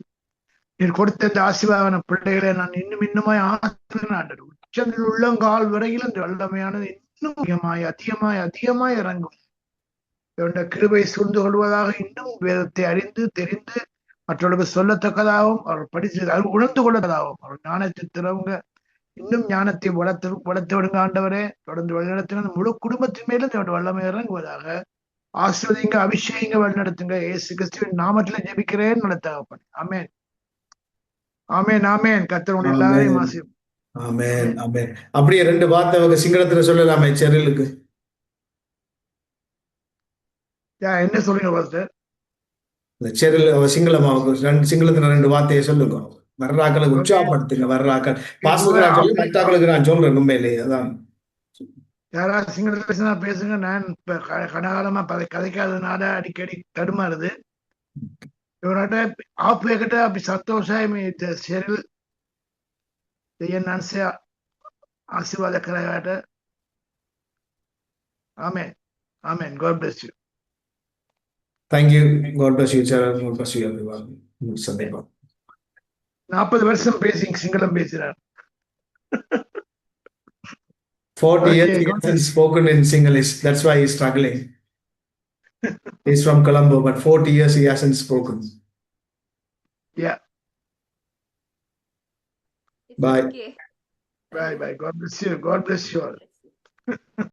Speaker 5: நீர் கொடுத்த இந்த ஆசீர்வாதமான பிள்ளைகளை நான் இன்னுமாய் ஆண்டவர் உச்சத்தில் உள்ளங்கால் வரையில் இந்த வல்லமையானது இன்னும் அதிகமாய் இறங்கும். இவருடைய கிருபை சூழ்ந்து கொள்வதாக, இன்னும் வேதத்தை அறிந்து தெரிந்து மற்றவர்களுக்கு சொல்லத்தக்கதாகவும், அவர் படித்து உணர்ந்து கொள்ளத்தக்கதாகவும், அவர் ஞானத்தை திறவுங்க, இன்னும் ஞானத்தை வளர்த்து விடுங்க ஆண்டவரே. தொடர்ந்து வழிநடத்தின முழு குடும்பத்தின் மேலும் இந்த வல்லமை இறங்குவதாக. ஆசிர்வதிங்க, அபிஷேகங்க, வழிநடத்துங்க. இயேசு கிறிஸ்துவின் நாமத்தில் ஜெபிக்கிறேன் நடத்தகப்பன். ஆமென் ஆமென் ஆமென். கர்த்தர் எல்லாரையும் ஆசீர்வதிப்பார்.
Speaker 1: ஆமென் ஆமென். அப்படியே 2 வார்த்தை அவங்க சிங்களத்துல சொல்லலாமே செரிலுக்கு.
Speaker 5: என்ன சொல்லுங்க பாஸ்டர்?
Speaker 1: செரில் சிங்களமாவுக்கு சிங்களத்துல 2 வார்த்தையை சொல்லுங்க. வர்றாக்களுக்கு உற்சாகப்படுத்துங்க. வர்றாக்கள் பாஸ்டர் நான் சொல்லி மற்றாக்களுக்கு நான் சொல்றேன். உண்மையிலேயே அதான்.
Speaker 5: யாராவது சிங்களத்தில் பேசினா பேசுங்க. நான் இப்ப கனகாலமா கதைக்காதனால அடிக்கடி தடுமாறுது. இவராட்ட ஆப்பிட்ட அப்படி சந்தோஷம் செரில் ஆசீர்வாதக்கராக. Amen amen. God bless you.
Speaker 1: Thank you. God bless you, Cheryl. God bless you, everyone. சந்தேகம்
Speaker 5: 40 வருஷம் சிங்களம் பேசுறார்.
Speaker 1: 40 years he hasn't spoken in Sinhalese. That's why he's struggling. He's from Colombo, but 40 years he hasn't spoken.
Speaker 5: Yeah.
Speaker 7: It's
Speaker 1: Bye.
Speaker 7: okay.
Speaker 5: Bye. God bless you. God bless you all.